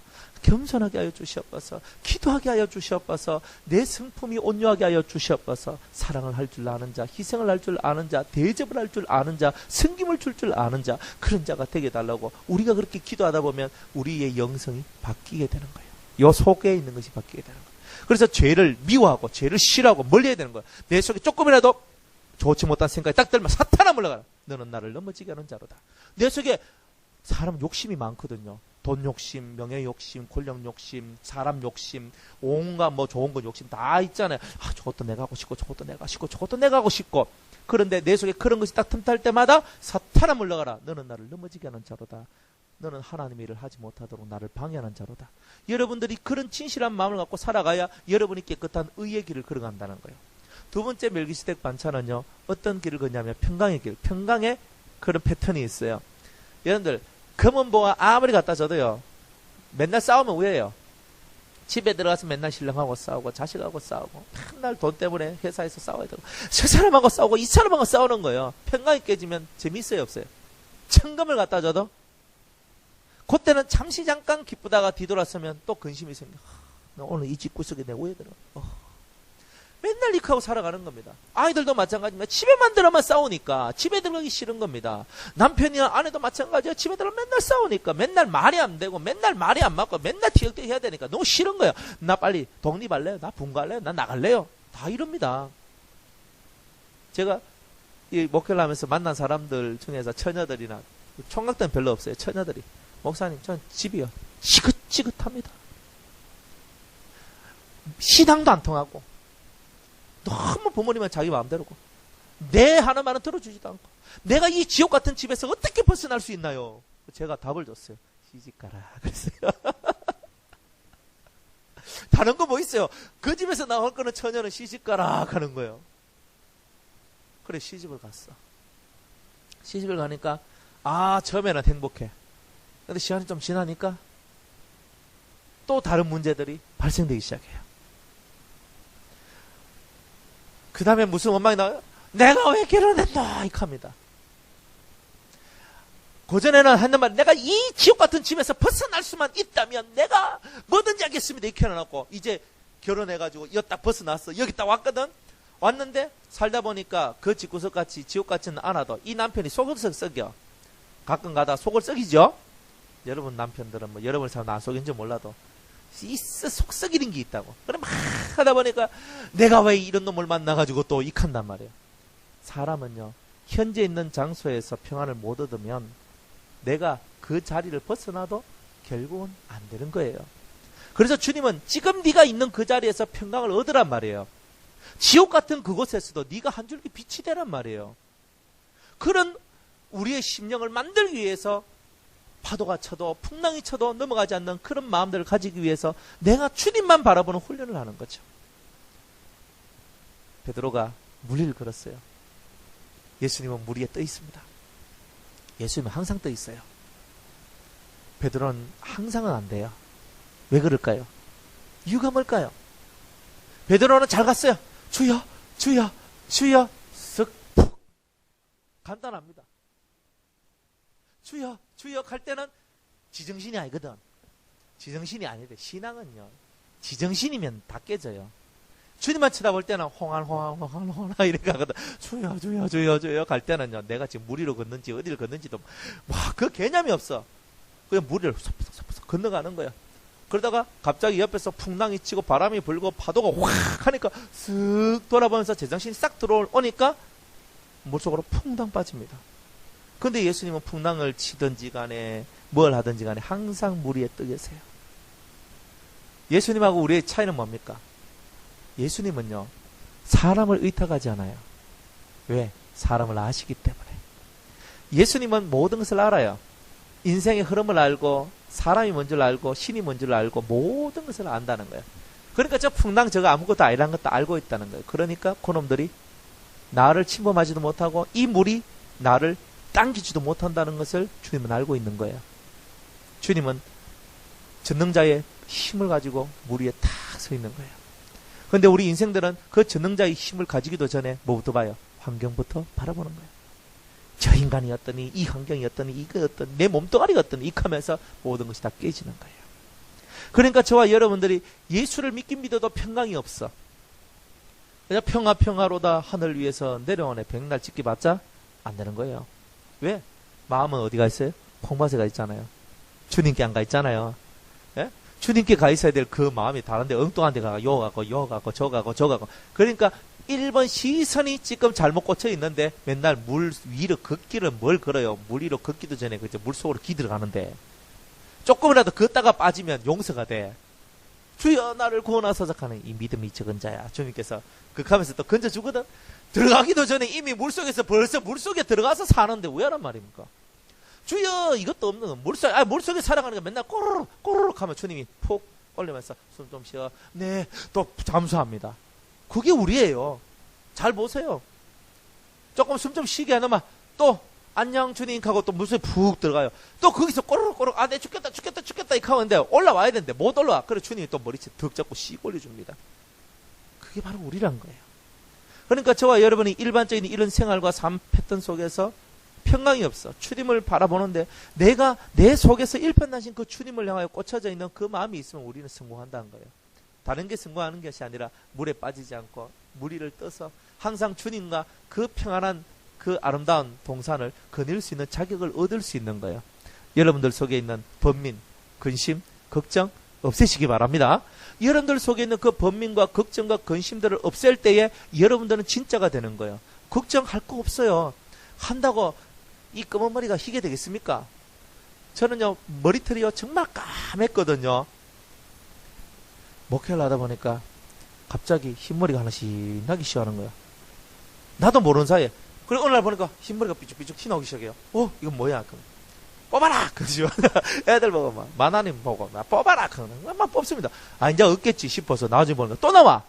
겸손하게 하여 주시옵소서. 기도하게 하여 주시옵소서. 내 성품이 온유하게 하여 주시옵소서. 사랑을 할 줄 아는 자, 희생을 할 줄 아는 자, 대접을 할 줄 아는 자, 섬김을 줄 줄 아는 자, 그런 자가 되게 달라고. 우리가 그렇게 기도하다 보면 우리의 영성이 바뀌게 되는 거예요. 요 속에 있는 것이 바뀌게 되는 거예요. 그래서 죄를 미워하고 죄를 싫어하고 멀리해야 되는 거예요. 내 속에 조금이라도 좋지 못한 생각이 딱 들면 사탄아 물러가라. 너는 나를 넘어지게 하는 자로다. 내 속에 사람 욕심이 많거든요. 돈 욕심, 명예 욕심, 권력 욕심, 사람 욕심, 온갖 뭐 좋은 건 욕심 다 있잖아요. 저것도 내가 하고 싶고 저것도 내가 하고 싶고 저것도 내가 하고 싶고. 그런데 내 속에 그런 것이 딱 틈탈 때마다 사탄아 물러가라. 너는 나를 넘어지게 하는 자로다. 너는 하나님의 일을 하지 못하도록 나를 방해하는 자로다. 여러분들이 그런 진실한 마음을 갖고 살아가야 여러분이 깨끗한 의의 길을 걸어간다는 거예요. 두 번째 멜기세덱 반차는요. 어떤 길을 걷냐면 평강의 길. 평강에 그런 패턴이 있어요. 여러분들 검은 보화 아무리 갖다 줘도요. 맨날 싸우면 우예요. 집에 들어가서 맨날 신랑하고 싸우고 자식하고 싸우고 맨날 돈 때문에 회사에서 싸워야 되고 저 사람하고 싸우고 이 사람하고 싸우는 거예요. 평강이 깨지면 재미있어요 없어요? 천금을 갖다 줘도 그때는 잠시 잠깐 기쁘다가 뒤돌아서면 또 근심이 생겨. 나 오늘 이 집구석에 내가 왜 들어? 맨날 이렇게 하고 살아가는 겁니다. 아이들도 마찬가지입니다. 집에만 들어만 싸우니까 집에 들어가기 싫은 겁니다. 남편이나 아내도 마찬가지예요. 집에 들어 맨날 싸우니까 맨날 말이 안 되고 맨날 말이 안 맞고 맨날 티격태격 해야 되니까 너무 싫은 거예요. 나 빨리 독립할래요? 나 분가할래요? 나 나갈래요? 다 이럽니다. 제가 이 목회를 하면서 만난 사람들 중에서 처녀들이나 총각 때는 별로 없어요. 처녀들이 목사님 전 집이요 지긋지긋합니다. 신앙도 안 통하고 너무 부모님은 자기 마음대로고 내 하는 말은 들어주지도 않고 내가 이 지옥 같은 집에서 어떻게 벗어날 수 있나요? 제가 답을 줬어요. 시집가라 그랬어요. 다른 거 뭐 있어요? 그 집에서 나올 거는 처녀는 시집가라 하는 거예요. 그래 시집을 갔어. 시집을 가니까 처음에는 행복해. 근데 시간이 좀 지나니까 또 다른 문제들이 발생되기 시작해요. 그 다음에 무슨 원망이 나와요? 내가 왜 결혼했나? 이렇게 합니다. 고전에는 했는 말, 내가 이 지옥 같은 집에서 벗어날 수만 있다면 내가 뭐든지 하겠습니다. 이렇게 해놓고 이제 결혼해가지고 여기 딱 벗어났어. 여기 딱 왔거든. 왔는데 살다 보니까 그 집구석같이 지옥같지는 않아도 이 남편이 속을 썩여. 가끔 가다 속을 썩이죠. 여러분 남편들은 뭐 여러분 사람 안 속인지 몰라도 속 썩이는 게 있다고. 그래 막 하다 보니까 내가 왜 이런 놈을 만나가지고 또 익한단 말이에요. 사람은요 현재 있는 장소에서 평안을 못 얻으면 내가 그 자리를 벗어나도 결국은 안 되는 거예요. 그래서 주님은 지금 네가 있는 그 자리에서 평강을 얻으란 말이에요. 지옥 같은 그곳에서도 네가 한 줄기 빛이 되란 말이에요. 그런 우리의 심령을 만들기 위해서 파도가 쳐도 풍랑이 쳐도 넘어가지 않는 그런 마음들을 가지기 위해서 내가 주님만 바라보는 훈련을 하는 거죠. 베드로가 물 위를 걸었어요. 예수님은 물 위에 떠 있습니다. 예수님은 항상 떠 있어요. 베드로는 항상은 안 돼요. 왜 그럴까요? 이유가 뭘까요? 베드로는 잘 갔어요. 주여 주여 주여 쓱 푹 간단합니다. 주여 주여 갈 때는 지정신이 아니거든. 지정신이 아니래. 신앙은요 지정신이면 다 깨져요. 주님만 쳐다볼 때는 홍한 이렇게 가거든. 주여 주여 주여 주여 갈 때는요 내가 지금 물 위로 걷는지 어디를 걷는지도 그 개념이 없어. 그냥 물 위를 쏙쏙쏙 건너가는 거야. 그러다가 갑자기 옆에서 풍랑이 치고 바람이 불고 파도가 확 하니까 쓱 돌아보면서 제정신이 싹 들어오니까 물속으로 퐁당 빠집니다. 근데 예수님은 풍랑을 치든지 간에 뭘 하든지 간에 항상 물 위에 떠 계세요. 예수님하고 우리의 차이는 뭡니까? 예수님은요 사람을 의탁하지 않아요. 왜? 사람을 아시기 때문에. 예수님은 모든 것을 알아요. 인생의 흐름을 알고 사람이 뭔 줄 알고 신이 뭔 줄 알고 모든 것을 안다는 거예요. 그러니까 저 풍랑 저거 아무것도 아니라는 것도 알고 있다는 거예요. 그러니까 그놈들이 나를 침범하지도 못하고 이 물이 나를 당기지도 못한다는 것을 주님은 알고 있는 거예요. 주님은 전능자의 힘을 가지고 물 위에 탁 서 있는 거예요. 그런데 우리 인생들은 그 전능자의 힘을 가지기도 전에 뭐부터 봐요? 환경부터 바라보는 거예요. 저 인간이 어떠니, 이 환경이 어떠니, 이거 어떠니, 내 몸뚱아리가 어떠니, 이렇게 하면서 모든 것이 다 깨지는 거예요. 그러니까 저와 여러분들이 예수를 믿긴 믿어도 평강이 없어. 그냥 평화로다 하늘 위에서 내려오네 백날 찍기봤자 안 되는 거예요. 왜? 마음은 어디가 있어요? 콩밭에 가 있잖아요. 주님께 안 가 있잖아요. 예? 주님께 가 있어야 될 그 마음이 다른데 엉뚱한 데 가고 요 가고 저 가고 그러니까 1번 시선이 지금 잘못 꽂혀 있는데 맨날 물 위로 걷기를 뭘 걸어요. 물 위로 걷기도 전에 그저 물 속으로 기 들어가는데 조금이라도 걷다가 빠지면 용서가 돼. 주여 나를 구원하소서 하는 이 믿음이 적은 자야. 주님께서 극하면서 또 건져주거든. 들어가기도 전에 이미 물속에서 벌써 물속에 들어가서 사는데 왜 하란 말입니까? 주여 이것도 없는 물속에 살아가는 게 맨날 꼬르륵 하면 주님이 푹 올리면서 숨 좀 쉬어. 네, 또 잠수합니다. 그게 우리예요. 잘 보세요. 조금 숨 좀 쉬게 하면 또 안녕 주님 하고 또 물속에 푹 들어가요. 또 거기서 꼬르륵 내 죽겠다 이렇게 하는데 올라와야 되는데 못 올라와. 그래 주님이 또 머리채 득 잡고 씩 올려줍니다. 그게 바로 우리란 거예요. 그러니까 저와 여러분이 일반적인 이런 생활과 삶 패턴 속에서 평강이 없어. 주님을 바라보는데 내가 내 속에서 일편단심 그 주님을 향하여 꽂혀져 있는 그 마음이 있으면 우리는 성공한다는 거예요. 다른 게 성공하는 것이 아니라 물에 빠지지 않고 물 위를 떠서 항상 주님과 그 평안한 그 아름다운 동산을 거닐 수 있는 자격을 얻을 수 있는 거예요. 여러분들 속에 있는 번민, 근심, 걱정 없애시기 바랍니다. 여러분들 속에 있는 그 번민과 걱정과 근심들을 없앨 때에 여러분들은 진짜가 되는 거예요. 걱정할 거 없어요. 한다고 이 검은 머리가 희게 되겠습니까? 저는요 머리털이요 정말 까맸거든요. 목회를 하다 보니까 갑자기 흰머리가 하나씩 나기 시작하는 거야. 나도 모르는 사이에. 그리고 어느 날 보니까 흰머리가 삐죽삐죽 튀나오기 시작해요. 이건 뭐야? 그럼 뽑아라! 그죠? 애들 보고 막 만화님 보고 막 뽑아라! 그러면 막 뽑습니다. 이제 없겠지 싶어서 나중에 보니까 또 나와.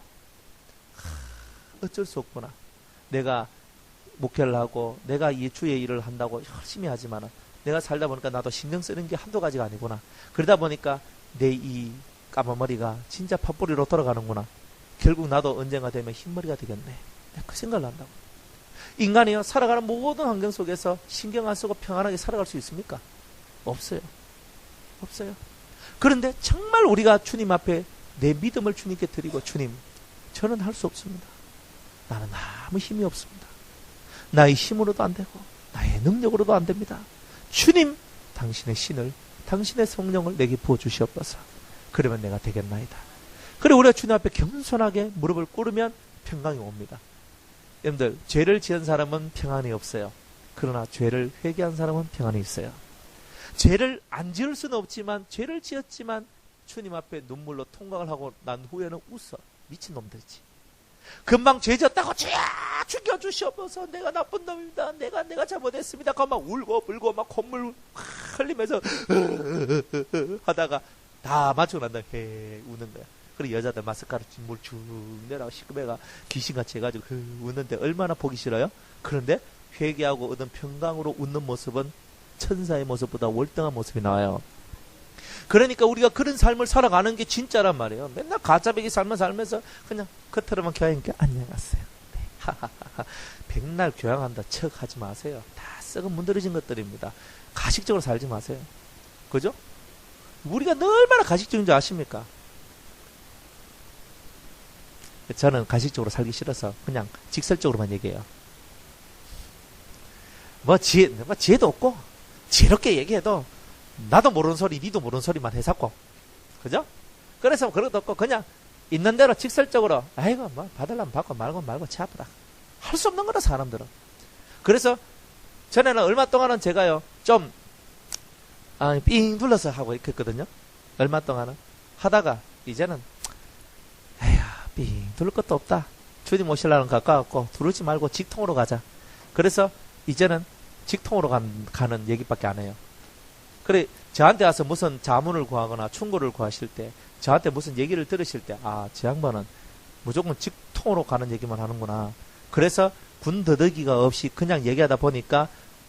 어쩔 수 없구나. 내가 목회를 하고 내가 이 주의 일을 한다고 열심히 하지만 내가 살다 보니까 나도 신경 쓰는 게 한두 가지가 아니구나. 그러다 보니까 내 이 까만 머리가 진짜 팥뿌리로 돌아가는구나. 결국 나도 언젠가 되면 흰머리가 되겠네. 내가 그 생각을 한다고. 인간이요 살아가는 모든 환경 속에서 신경 안 쓰고 평안하게 살아갈 수 있습니까? 없어요. 그런데 정말 우리가 주님 앞에 내 믿음을 주님께 드리고 주님 저는 할 수 없습니다. 나는 아무 힘이 없습니다. 나의 힘으로도 안 되고 나의 능력으로도 안 됩니다. 주님 당신의 신을 당신의 성령을 내게 부어주시옵소서. 그러면 내가 되겠나이다. 그래 우리가 주님 앞에 겸손하게 무릎을 꿇으면 평강이 옵니다. 여러분들 죄를 지은 사람은 평안이 없어요. 그러나 죄를 회개한 사람은 평안이 있어요. 죄를 안 지을 수는 없지만 죄를 지었지만 주님 앞에 눈물로 통각을 하고 난 후에는 웃어. 미친놈들이지. 금방 죄 지었다고 죄야 죽여주시옵소서. 내가 나쁜 놈입니다. 내가 잘못했습니다. 그거 막 울고 불고 막 콧물 흘리면서 하다가 다 맞추고 난 다음에 헤 우는 거야. 그리고 여자들 마스카라 물 쭉 내라고 시끄매가 귀신같이 해가지고 웃는데 얼마나 보기 싫어요? 그런데 회개하고 얻은 평강으로 웃는 모습은 천사의 모습보다 월등한 모습이 나와요. 그러니까 우리가 그런 삶을 살아가는 게 진짜란 말이에요. 맨날 가짜배기 삶을 살면서 그냥 겉으로만 교양있게 안녕하세요. 네. 하하하. 백날 교양한다 척 하지 마세요. 다 썩은 문드러진 것들입니다. 가식적으로 살지 마세요. 그죠? 우리가 얼마나 가식적인 줄 아십니까? 저는 가식적으로 살기 싫어서 그냥 직설적으로만 얘기해요. 지혜도 없고 지혜롭게 얘기해도 나도 모르는 소리 니도 모르는 소리만 해사고 그죠? 그래서 그런 것도 없고 그냥 있는 대로 직설적으로 아이고 뭐 받으려면 받고 말고 치 아프다 할 수 없는 거라 사람들은. 그래서 전에는 얼마 동안은 제가요 좀 삥 둘러서 하고 이렇게 했거든요. 얼마 동안은 하다가 이제는 삥 둘 것도 없다. 주님 오시려는 가까웠고 두르지 말고 직통으로 가자. 그래서 이제는 직통으로 가는 얘기밖에 안 해요. 그래 저한테 와서 무슨 자문을 구하거나 충고를 구하실 때, 저한테 무슨 얘기를 들으실 때, 아, 저 양반은 무조건 직통으로 가는 얘기만 하는구나. 그래서 군더더기가 없이 그냥 얘기하다 보니까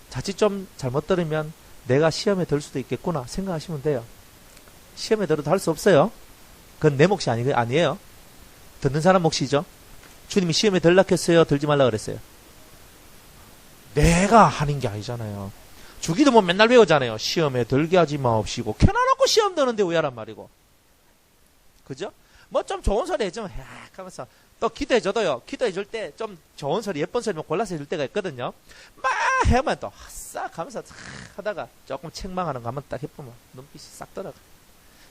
자칫 좀 잘못 들으면 내가 시험에 들 수도 있겠구나 생각하시면 돼요. 시험에 들어도 할 수 없어요. 그건 내 몫이 아니에요. 듣는 사람 몫이죠. 주님이 시험에 들라 했어요? 들지 말라 그랬어요? 내가 하는 게 아니잖아요. 주기도 뭐 맨날 배우잖아요. 시험에 들게 하지 마옵시고 켜놔놓고 시험 드는데 왜 하란 말이고. 그죠? 뭐 좀 좋은 소리 해주면 야 하면서 또 기도해줘도요. 기도해줄 때 좀 좋은 소리 예쁜 소리만 골라서 해줄 때가 있거든요. 막 해면 또 싹 하면서 하다가 조금 책망하는 거 하면 딱 해보면 눈빛이 싹 돌아가.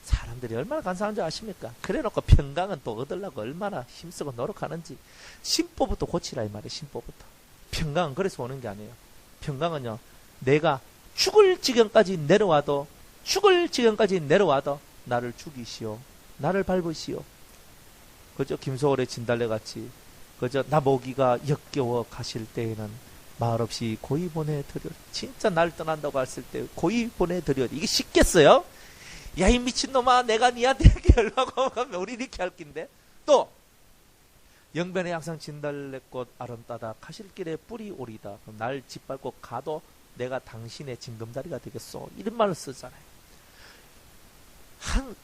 사람들이 얼마나 간사한 줄 아십니까? 그래놓고 평강은 또 얻으려고 얼마나 힘쓰고 노력하는지. 심보부터 고치라 이 말이에요. 심보부터. 평강은 그래서 오는 게 아니에요. 평강은요, 내가 죽을 지경까지 내려와도 나를 죽이시오, 나를 밟으시오. 그죠? 김소월의 진달래 같이, 그죠? 나보기가 역겨워 가실 때에는 말없이 고이 보내드려. 진짜 날 떠난다고 했을 때 고이 보내드려. 이게 쉽겠어요? 야, 이 미친놈아, 내가 니한테 얘기하려고 하면 우리 이렇게 할 낀데. 또 영변에 항상 진달래꽃 아름다다 가실 길에 뿌리 오리다. 그럼 날 짓밟고 가도 내가 당신의 징검다리가 되겠소. 이런 말을 쓰잖아요.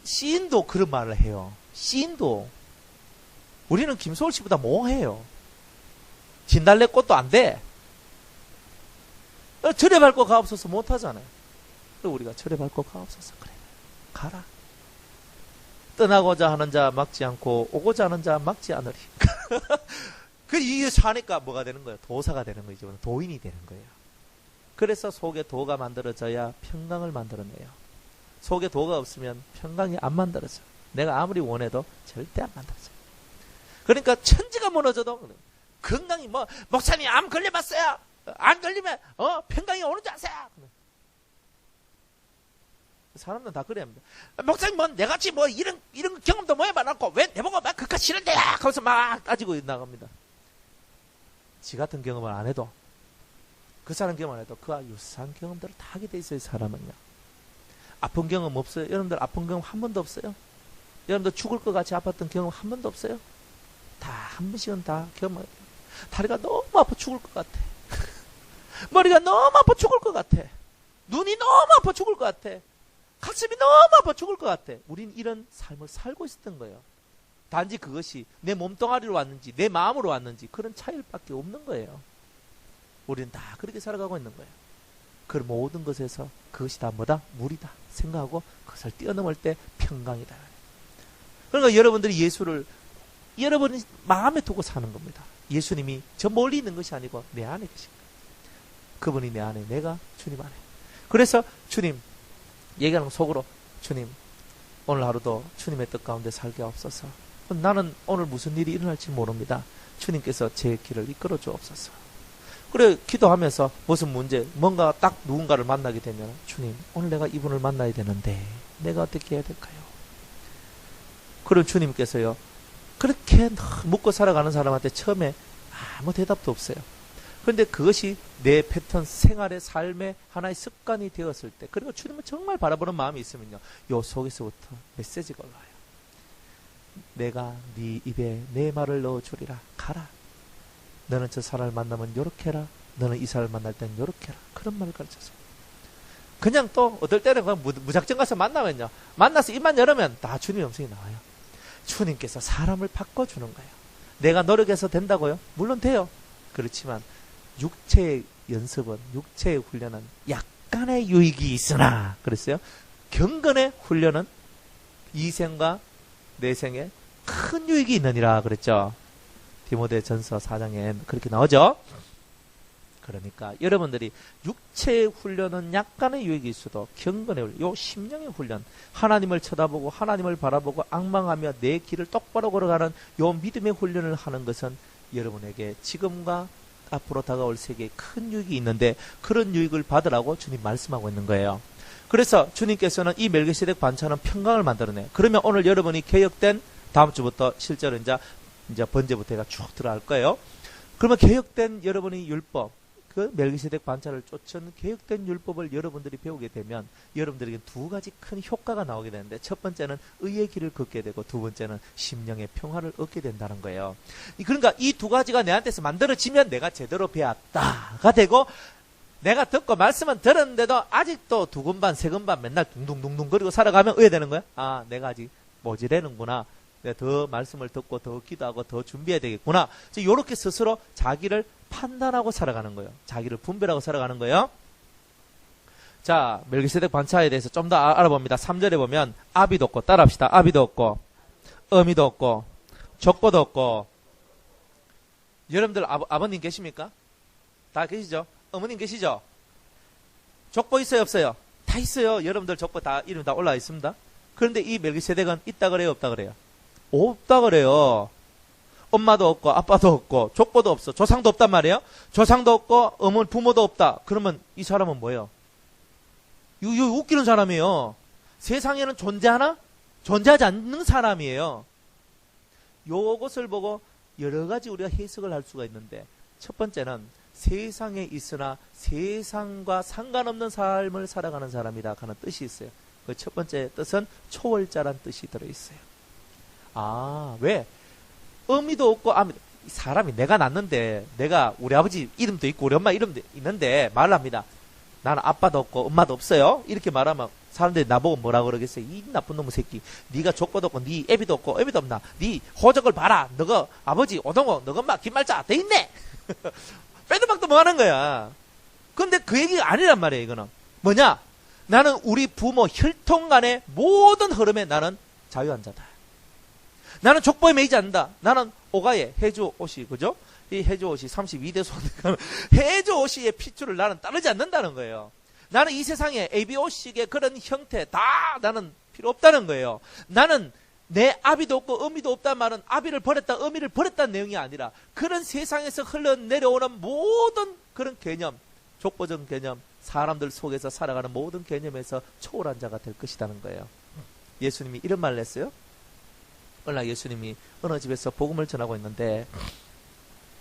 시인도 그런 말을 해요. 시인도. 우리는 김소월 씨보다 뭐해요? 진달래꽃도 안 돼. 절에 밟고 가옵소서 못하잖아요. 우리가 절에 밟고 가옵소서. 그래, 가라. 떠나고자 하는 자 막지 않고 오고자 하는 자 막지 않으리. 그 이게 사니까 뭐가 되는 거예요? 도사가 되는 거죠. 도인이 되는 거예요. 그래서 속에 도가 만들어져야 평강을 만들어내요. 속에 도가 없으면 평강이 안 만들어져. 내가 아무리 원해도 절대 안 만들어져. 그러니까 천지가 무너져도 건강이 뭐 목사님 암 걸려봤어요? 안 걸리면 평강이 오는 줄 아세요? 사람들은 다 그래야 합니다. 목사님 뭐 내같이 뭐 이런 경험도 뭐 해봐놓고 왜 내보고 막 그까 싫은데요? 하면서 막 따지고 나갑니다. 지 같은 경험을 안 해도 그 사람 경험 안 해도 그와 유사한 경험들을 다 하게 돼 있어요. 사람은요. 아픈 경험 없어요? 여러분들 아픈 경험 한 번도 없어요? 여러분들 죽을 것 같이 아팠던 경험 한 번도 없어요? 다 한 번씩은 다 경험해요. 다리가 너무 아파 죽을 것 같아. 머리가 너무 아파 죽을 것 같아. 눈이 너무 아파 죽을 것 같아. 가슴이 너무 아파 죽을 것 같아. 우린 이런 삶을 살고 있었던 거예요. 단지 그것이 내 몸뚱아리로 왔는지 내 마음으로 왔는지 그런 차이밖에 없는 거예요. 우리는 다 그렇게 살아가고 있는 거예요. 그 모든 것에서 그것이 다 뭐다? 물이다 생각하고 그것을 뛰어넘을 때 평강이다. 그러니까 여러분들이 예수를 여러분이 마음에 두고 사는 겁니다. 예수님이 저 멀리 있는 것이 아니고 내 안에 계신 거예요. 그분이 내 안에, 내가 주님 안에. 그래서 주님 얘기하는 속으로, 주님 오늘 하루도 주님의 뜻 가운데 살게 없어서. 나는 오늘 무슨 일이 일어날지 모릅니다. 주님께서 제 길을 이끌어 주옵소서. 그래 기도하면서 무슨 문제, 뭔가 딱 누군가를 만나게 되면, 주님 오늘 내가 이분을 만나야 되는데 내가 어떻게 해야 될까요? 그럼 주님께서요, 그렇게 묻고 살아가는 사람한테 처음에 아무 대답도 없어요. 그런데 그것이 내 패턴, 생활의 삶의 하나의 습관이 되었을 때, 그리고 주님을 정말 바라보는 마음이 있으면요, 요 속에서부터 메시지가 올라와요. 내가 네 입에 내 말을 넣어주리라. 가라. 너는 저 사람을 만나면 요렇게 해라. 너는 이 사람을 만날 땐 요렇게 해라. 그런 말을 가르쳐줘요. 그냥 또 어떨 때는 그냥 무작정 가서 만나면요, 만나서 입만 열으면 다 주님의 음성이 나와요. 주님께서 사람을 바꿔주는 거예요. 내가 노력해서 된다고요? 물론 돼요. 그렇지만 육체의 연습은, 육체의 훈련은 약간의 유익이 있으나, 그랬어요. 경건의 훈련은 이생과 내생에 큰 유익이 있느니라 그랬죠. 디모데전서 4장에 그렇게 나오죠. 그러니까 여러분들이 육체의 훈련은 약간의 유익이 있어도 경건의 훈련, 요 심령의 훈련, 하나님을 쳐다보고 하나님을 바라보고 앙망하며 내 길을 똑바로 걸어가는 요 믿음의 훈련을 하는 것은 여러분에게 지금과 앞으로 다가올 세계에 큰 유익이 있는데, 그런 유익을 받으라고 주님 말씀하고 있는 거예요. 그래서 주님께서는 이 멜기세덱 반차는 평강을 만들어내요. 그러면 오늘 여러분이 개혁된, 다음 주부터 실제로 이제 번제부터 해가 쭉 들어갈 거예요. 그러면 개혁된 여러분이 율법, 그 멜기세덱 반차를 쫓은 개혁된 율법을 여러분들이 배우게 되면 여러분들에게 두 가지 큰 효과가 나오게 되는데, 첫 번째는 의의 길을 걷게 되고 두 번째는 심령의 평화를 얻게 된다는 거예요. 그러니까 이 두 가지가 내한테서 만들어지면 내가 제대로 배웠다가 되고, 내가 듣고 말씀은 들었는데도 아직도 두근반 세근반 맨날 둥둥둥둥 거리고 살아가면 어떻게 되는 거야? 아, 내가 아직 모자라는구나. 내가 더 말씀을 듣고 더 기도하고 더 준비해야 되겠구나. 이렇게 스스로 자기를 판단하고 살아가는 거예요. 자기를 분별하고 살아가는 거예요. 자, 멜기세덱 반차에 대해서 좀 더 알아봅니다. 3절에 보면 아비도 없고, 따라합시다. 아비도 없고, 어미도 없고, 족보도 없고. 여러분들 아버님 계십니까? 다 계시죠? 어머님 계시죠? 족보 있어요, 없어요? 다 있어요. 여러분들 족보 다 이름 다 올라와 있습니다. 그런데 이 멜기세덱은 있다 그래요, 없다 그래요? 없다 그래요. 엄마도 없고 아빠도 없고 족보도 없어. 조상도 없단 말이에요. 조상도 없고 어머니 부모도 없다. 그러면 이 사람은 뭐예요? 이거 웃기는 사람이에요. 세상에는 존재하나? 존재하지 않는 사람이에요. 요것을 보고 여러 가지 우리가 해석을 할 수가 있는데, 첫 번째는 세상에 있으나 세상과 상관없는 삶을 살아가는 사람이다 하는 뜻이 있어요. 그 첫 번째 뜻은 초월자란 뜻이 들어있어요. 아, 왜? 어미도 없고 아미도, 사람이 내가 낳는데, 내가 우리 아버지 이름도 있고 우리 엄마 이름도 있는데 말을 합니다. 나는 아빠도 없고 엄마도 없어요. 이렇게 말하면 사람들이 나보고 뭐라 그러겠어요? 이 나쁜 놈의 새끼, 네가 족보도 없고 네 애비도 없고 애비도 없나? 네 호적을 봐라. 너가 아버지 오동호, 너가 엄마 김말자 돼 있네. 빼도 박도 뭐 하는 거야. 근데 그 얘기가 아니란 말이에요. 이거는 뭐냐? 나는 우리 부모 혈통 간의 모든 흐름에 나는 자유한자다. 나는 족보에 매이지 않는다. 나는 오가에 해주 옷이, 그죠? 이 해주 옷이 32대 손, 해주 옷이의 핏줄을 나는 따르지 않는다는 거예요. 나는 이 세상에 ABO식의 그런 형태 다 나는 필요 없다는 거예요. 나는 내 아비도 없고 어미도 없다는 말은 아비를 버렸다, 어미를 버렸다는 내용이 아니라, 그런 세상에서 흘러내려오는 모든 그런 개념, 족보적 개념, 사람들 속에서 살아가는 모든 개념에서 초월한 자가 될 것이라는 거예요. 예수님이 이런 말을 했어요. 어느 날 예수님이 어느 집에서 복음을 전하고 있는데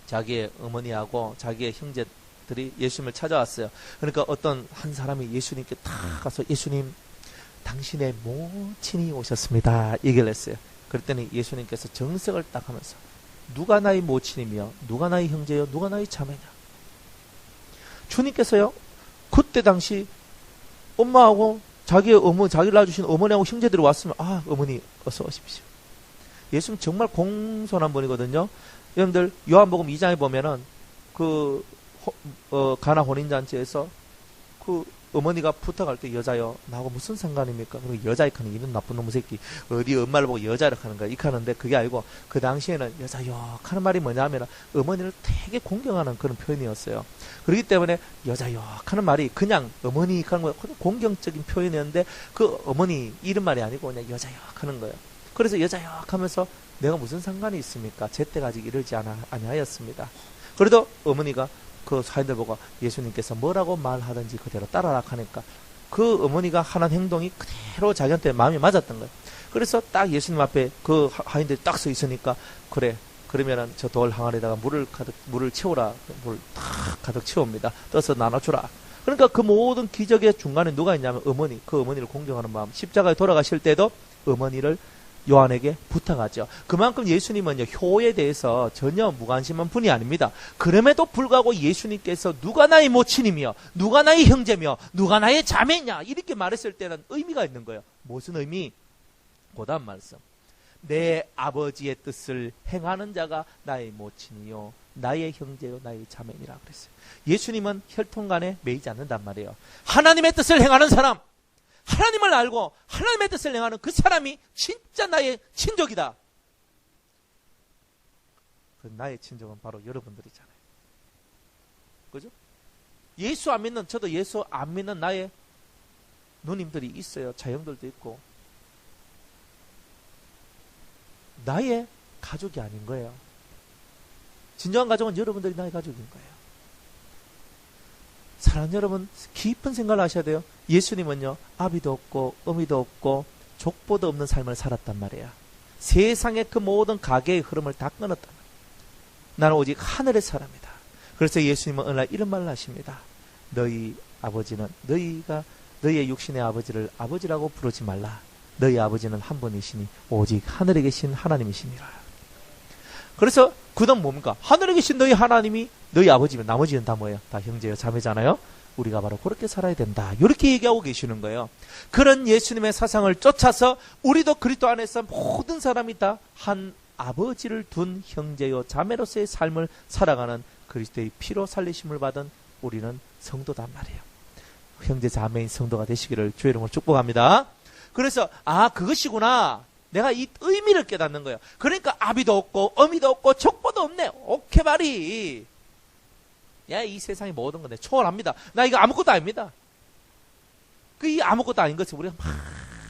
자기의 어머니하고 자기의 형제들이 예수님을 찾아왔어요. 그러니까 어떤 한 사람이 예수님께 탁 가서, 예수님, 당신의 모친이 오셨습니다. 얘기를 했어요. 그랬더니 예수님께서 정색을 딱 하면서, 누가 나의 모친이며 누가 나의 형제요 누가 나의 자매냐? 주님께서요, 그때 당시 엄마하고 자기를 낳아주신 어머니하고 형제들이 왔으면, 아, 어머니 어서 오십시오. 예수님 정말 공손한 분이거든요. 여러분들 요한복음 2장에 보면은 가나 혼인잔치에서 그 어머니가 부탁할 때, 여자요, 나하고 무슨 상관입니까? 그리고 여자이 하는 이런 나쁜 놈의 새끼, 어디 엄마를 보고 여자를 하는 거야. 이렇게 하는데 그게 아니고, 그 당시에는 여자요 하는 말이 뭐냐면 어머니를 되게 공경하는 그런 표현이었어요. 그렇기 때문에 여자요 하는 말이 그냥 어머니 하는 거야. 공경적인 표현이었는데, 그 어머니 이런 말이 아니고 그냥 여자요 하는 거예요. 그래서 여자요 하면서 내가 무슨 상관이 있습니까? 제때가 아직 이르지 아니하였습니다. 그래도 어머니가 그 사인들 보고 예수님께서 뭐라고 말하든지 그대로 따라라 하니까 그 어머니가 하는 행동이 그대로 자기한테 마음이 맞았던 거예요. 그래서 딱 예수님 앞에 그 하인들이 딱 서 있으니까, 그래, 그러면은 저 돌 항아리에다가 물을 채우라. 물을 탁 가득 채웁니다. 떠서 나눠주라. 그러니까 그 모든 기적의 중간에 누가 있냐면 어머니, 그 어머니를 공경하는 마음. 십자가에 돌아가실 때도 어머니를 요한에게 부탁하죠. 그만큼 예수님은 효에 대해서 전혀 무관심한 분이 아닙니다. 그럼에도 불구하고 예수님께서 누가 나의 모친이며 누가 나의 형제며 누가 나의 자매냐 이렇게 말했을 때는 의미가 있는 거예요. 무슨 의미? 고단 말씀. 내 아버지의 뜻을 행하는 자가 나의 모친이요 나의 형제요 나의 자매니라 그랬어요. 예수님은 혈통 간에 매이지 않는단 말이에요. 하나님의 뜻을 행하는 사람, 하나님을 알고 하나님의 뜻을 행하는 그 사람이 진짜 나의 친족이다. 그 나의 친족은 바로 여러분들이잖아요. 그죠? 예수 안 믿는, 저도 예수 안 믿는 나의 누님들이 있어요. 자형들도 있고. 나의 가족이 아닌 거예요. 진정한 가족은 여러분들이 나의 가족인 거예요. 사랑하는 여러분, 깊은 생각을 하셔야 돼요. 예수님은요, 아비도 없고 어미도 없고 족보도 없는 삶을 살았단 말이야. 세상의 그 모든 가계의 흐름을 다 끊었단 말이야. 나는 오직 하늘의 사람이다. 그래서 예수님은 어느 날 이런 말을 하십니다. 너희 아버지는 너희의 육신의 아버지를 아버지라고 부르지 말라. 너희 아버지는 한 분이시니 오직 하늘에 계신 하나님이시니라. 그래서 그다음 뭡니까? 하늘에 계신 너희 하나님이 너희 아버지면 나머지는 다 뭐예요? 다 형제요 자매잖아요. 우리가 바로 그렇게 살아야 된다. 이렇게 얘기하고 계시는 거예요. 그런 예수님의 사상을 쫓아서 우리도 그리스도 안에서 모든 사람이 다 한 아버지를 둔 형제요 자매로서의 삶을 살아가는 그리스도의 피로 살리심을 받은 우리는 성도단 말이에요. 형제 자매인 성도가 되시기를 주의 이름으로 축복합니다. 그래서 그것이구나. 내가 이 의미를 깨닫는 거예요. 그러니까 아비도 없고 어미도 없고 족보도 없네. 오케바리. 야, 이 세상의 모든 건데 초월합니다. 나 이거 아무것도 아닙니다. 이 아무것도 아닌 것을 우리가 막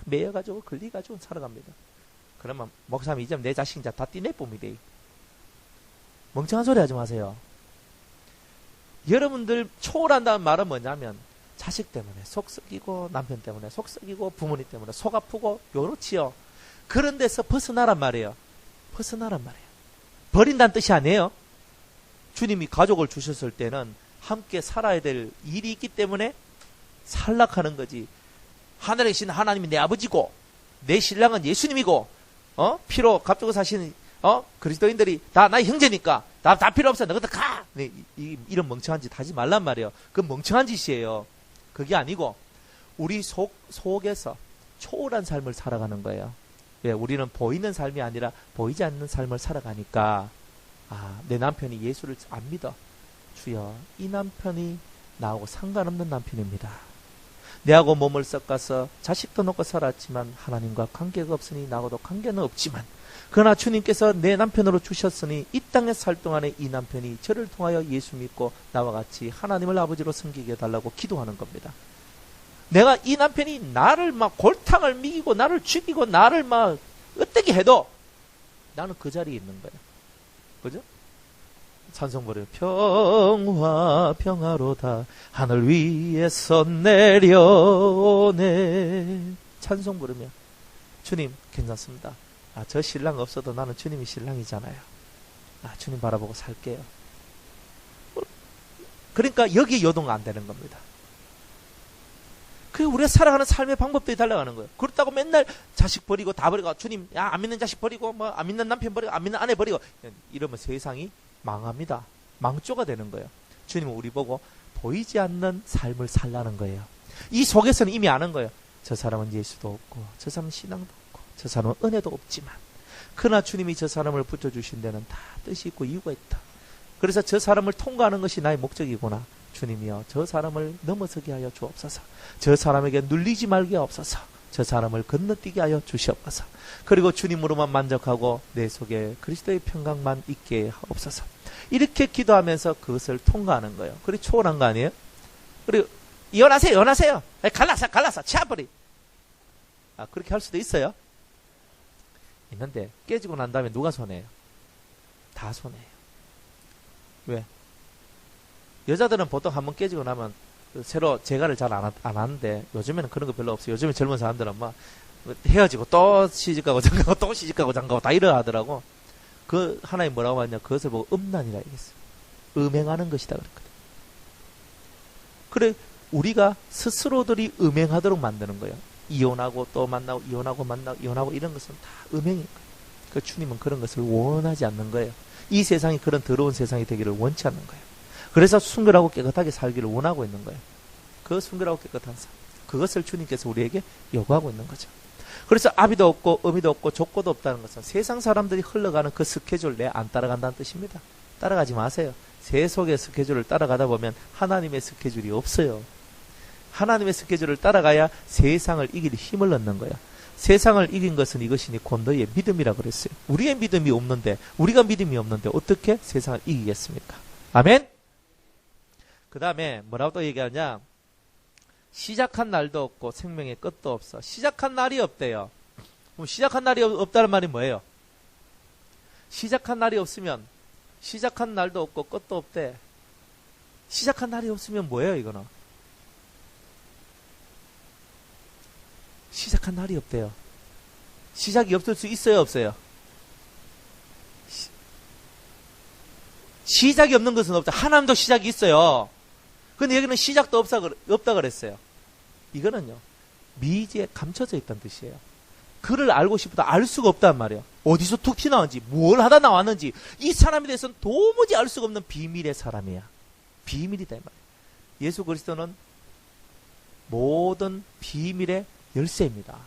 매여가지고 걸리가지고 살아갑니다. 그러면 목사님 이제 내 자식 다 띠내뿜이래. 멍청한 소리 하지 마세요. 여러분들 초월한다는 말은 뭐냐면 자식 때문에 속 썩이고 남편 때문에 속 썩이고 부모님 때문에 속 아프고 요렇지요. 그런 데서 벗어나란 말이에요. 벗어나란 말이에요. 버린다는 뜻이 아니에요. 주님이 가족을 주셨을 때는 함께 살아야 될 일이 있기 때문에 살락하는 거지. 하늘에 계신 하나님이 내 아버지고 내 신랑은 예수님이고 피로 값주고 사시는 그리스도인들이 다 나의 형제니까 다 필요 없어. 너희들 가. 네, 이런 멍청한 짓 하지 말란 말이에요. 그건 멍청한 짓이에요. 그게 아니고 우리 속에서 초월한 삶을 살아가는 거예요. 왜? 우리는 보이는 삶이 아니라 보이지 않는 삶을 살아가니까 내 남편이 예수를 안 믿어. 주여, 이 남편이 나하고 상관없는 남편입니다. 내하고 몸을 섞어서 자식도 놓고 살았지만 하나님과 관계가 없으니 나하고도 관계는 없지만 그러나 주님께서 내 남편으로 주셨으니 이 땅에 살 동안에 이 남편이 저를 통하여 예수 믿고 나와 같이 하나님을 아버지로 섬기게 해달라고 기도하는 겁니다. 내가 이 남편이 나를 막 골탕을 먹이고 나를 죽이고 나를 막 어떻게 해도 나는 그 자리에 있는 거예요. 그죠? 찬송 부르요. 평화 평화로다 하늘 위에서 내려오네. 찬송 부르며 주님 괜찮습니다. 저 신랑 없어도 나는 주님이 신랑이잖아요. 주님 바라보고 살게요. 그러니까 여기에 요동 안 되는 겁니다. 그 우리가 살아가는 삶의 방법들이 달라가는 거예요. 그렇다고 맨날 자식 버리고 다 버리고 주님 안 믿는 자식 버리고 안 믿는 남편 버리고 안 믿는 아내 버리고 이러면 세상이 망합니다. 망조가 되는 거예요. 주님은 우리 보고 보이지 않는 삶을 살라는 거예요. 이 속에서는 이미 아는 거예요. 저 사람은 예수도 없고 저 사람은 신앙도 없고 저 사람은 은혜도 없지만 그러나 주님이 저 사람을 붙여주신 데는 다 뜻이 있고 이유가 있다. 그래서 저 사람을 통과하는 것이 나의 목적이구나. 주님이여 저 사람을 넘어서게 하여 주옵소서. 저 사람에게 눌리지 말게 하옵소서. 저 사람을 건너뛰게 하여 주시옵소서. 그리고 주님으로만 만족하고 내 속에 그리스도의 평강만 있게 하옵소서. 이렇게 기도하면서 그것을 통과하는 거예요. 그리고 초월한 거 아니에요? 그리고 이혼하세요. 갈라서 치아버리. 그렇게 할 수도 있어요. 있는데 깨지고 난 다음에 누가 손해요? 다 손해예요. 왜? 여자들은 보통 한번 깨지고 나면 새로 재가를 잘 안 하는데 요즘에는 그런 거 별로 없어요. 요즘에 젊은 사람들은 막 헤어지고 또 시집가고 장가고 또 시집가고 장가고 다 이러 하더라고. 그 하나님 뭐라고 하냐? 그것을 보고 음란이라 얘기했어요. 음행하는 것이다 그랬거든. 그래 우리가 스스로들이 음행하도록 만드는 거예요. 이혼하고 또 만나고 이혼하고 만나고 이혼하고 이런 것은 다 음행인 거예요. 그 주님은 그런 것을 원하지 않는 거예요. 이 세상이 그런 더러운 세상이 되기를 원치 않는 거예요. 그래서 순결하고 깨끗하게 살기를 원하고 있는 거예요. 그 순결하고 깨끗한 삶. 그것을 주님께서 우리에게 요구하고 있는 거죠. 그래서 아비도 없고 어미도 없고 족보도 없다는 것은 세상 사람들이 흘러가는 그 스케줄 내 안 따라간다는 뜻입니다. 따라가지 마세요. 세속의 스케줄을 따라가다 보면 하나님의 스케줄이 없어요. 하나님의 스케줄을 따라가야 세상을 이길 힘을 얻는 거예요. 세상을 이긴 것은 이것이니 곧 너희의 믿음이라 그랬어요. 우리의 믿음이 없는데 우리가 믿음이 없는데 어떻게 세상을 이기겠습니까? 아멘? 그 다음에 뭐라고 또 얘기하냐? 시작한 날도 없고 생명의 끝도 없어. 시작한 날이 없대요. 그럼 시작한 날이 없다는 말이 뭐예요? 시작한 날이 없으면 시작한 날도 없고 끝도 없대. 시작한 날이 없으면 뭐예요 이거는? 시작한 날이 없대요. 시작이 없을 수 있어요 없어요? 시작이 없는 것은 없다. 하나님도 시작이 있어요. 근데 여기는 시작도 없다 그랬어요. 이거는요, 미지에 감춰져 있다는 뜻이에요. 그를 알고 싶어도 알 수가 없단 말이에요. 어디서 툭 튀어나왔는지, 뭘 하다 나왔는지, 이 사람에 대해서는 도무지 알 수가 없는 비밀의 사람이야. 비밀이다, 이 말이에요. 예수 그리스도는 모든 비밀의 열쇠입니다.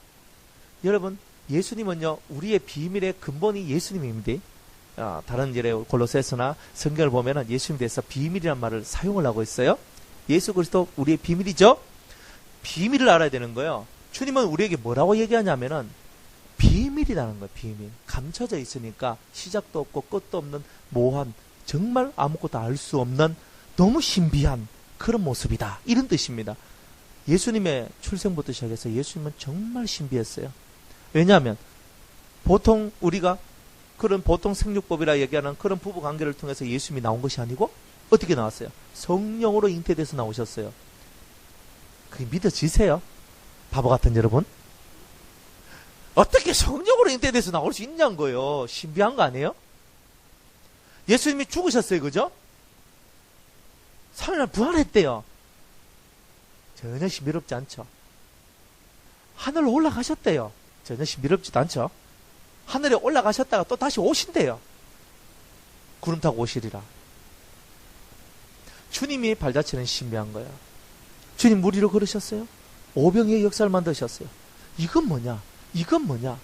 여러분, 예수님은요, 우리의 비밀의 근본이 예수님입니다. 다른 예래 골로새서나 성경을 보면은 예수님에 대해서 비밀이란 말을 사용을 하고 있어요. 예수 그리스도 우리의 비밀이죠? 비밀을 알아야 되는 거예요. 주님은 우리에게 뭐라고 얘기하냐면은 비밀이라는 거예요. 비밀. 감춰져 있으니까 시작도 없고 끝도 없는 모호한, 정말 아무것도 알 수 없는 너무 신비한 그런 모습이다. 이런 뜻입니다. 예수님의 출생부터 시작해서 예수님은 정말 신비했어요. 왜냐하면 보통 우리가 그런 보통 생육법이라 얘기하는 그런 부부 관계를 통해서 예수님이 나온 것이 아니고 어떻게 나왔어요? 성령으로 잉태돼서 나오셨어요. 그게 믿어지세요? 바보 같은 여러분? 어떻게 성령으로 잉태돼서 나올 수 있냐는 거예요. 신비한 거 아니에요? 예수님이 죽으셨어요. 그죠? 3일 날 부활했대요. 전혀 신비롭지 않죠. 하늘로 올라가셨대요. 전혀 신비롭지도 않죠. 하늘에 올라가셨다가 또 다시 오신대요. 구름 타고 오시리라. 주님이 발자취는 신비한 거예요. 주님 물 위로 걸으셨어요. 오병이의 역사를 만드셨어요. 이건 뭐냐? 이건 뭐냐?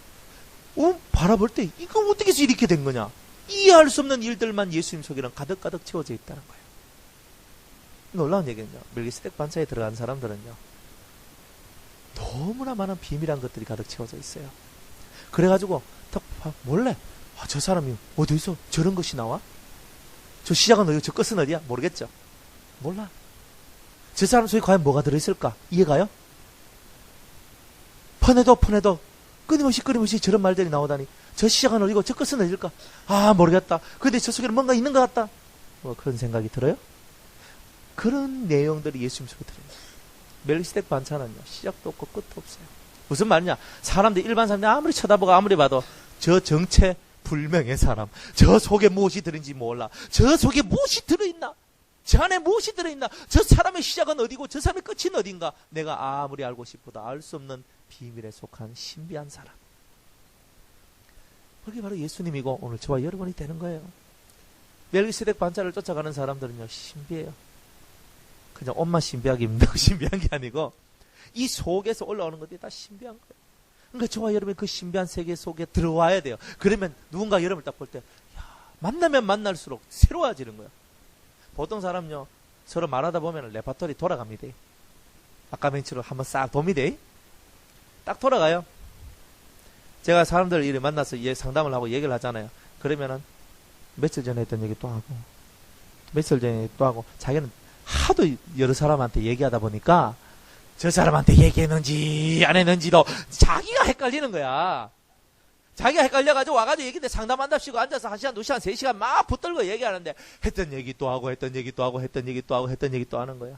바라볼 때 이거 어떻게 해서 이렇게 된 거냐? 이해할 수 없는 일들만 예수님 속에는 가득가득 채워져 있다는 거예요. 놀라운 얘기는요, 멜기세덱 반차에 들어간 사람들은요, 너무나 많은 비밀한 것들이 가득 채워져 있어요. 그래가지고 딱 몰래 저 사람이 어디서 저런 것이 나와? 저 시작은 어디고 저 끝은 어디야? 모르겠죠. 몰라. 저 사람 속에 과연 뭐가 들어있을까? 이해가요? 펀해도 끊임없이 저런 말들이 나오다니, 저 시작은 어디고 저 끝은 어딜까? 모르겠다. 근데 저 속에는 뭔가 있는 것 같다. 뭐 그런 생각이 들어요? 그런 내용들이 예수님 속에 들어요. 멜기세덱 반차는요, 시작도 없고 끝도 없어요. 무슨 말이냐? 일반 사람들이 아무리 쳐다보고 아무리 봐도 저 정체 불명의 사람, 저 속에 무엇이 들어있는지 몰라. 저 속에 무엇이 들어있나? 저 안에 무엇이 들어있나? 저 사람의 시작은 어디고 저 사람의 끝은 어딘가? 내가 아무리 알고 싶어도 알 수 없는 비밀에 속한 신비한 사람. 그게 바로 예수님이고 오늘 저와 여러분이 되는 거예요. 멜기세덱 반차를 쫓아가는 사람들은요, 신비해요. 그냥 옷만 신비하게 입는다고 신비한 게 아니고 이 속에서 올라오는 것들이 다 신비한 거예요. 그러니까 저와 여러분이 그 신비한 세계 속에 들어와야 돼요. 그러면 누군가 여러분을 딱 볼 때, 만나면 만날수록 새로워지는 거예요. 보통 사람요, 서로 말하다 보면 레파토리 돌아갑니다. 아까 멘치로 한번 싹 돕니다. 딱 돌아가요. 제가 사람들 이렇게 만나서 상담을 하고 얘기를 하잖아요. 그러면은 며칠 전에 했던 얘기 또 하고, 며칠 전에 또 하고, 자기는 하도 여러 사람한테 얘기하다 보니까 저 사람한테 얘기했는지 안 했는지도 자기가 헷갈리는 거야. 자기가 헷갈려가지고 와가지고 얘기인데 상담한답시고 앉아서 1시간, 2시간, 3시간 막 붙들고 얘기하는데 했던 얘기 또 하고 했던 얘기 또 하고 했던 얘기 또 하고 했던 얘기 또 하는 거야.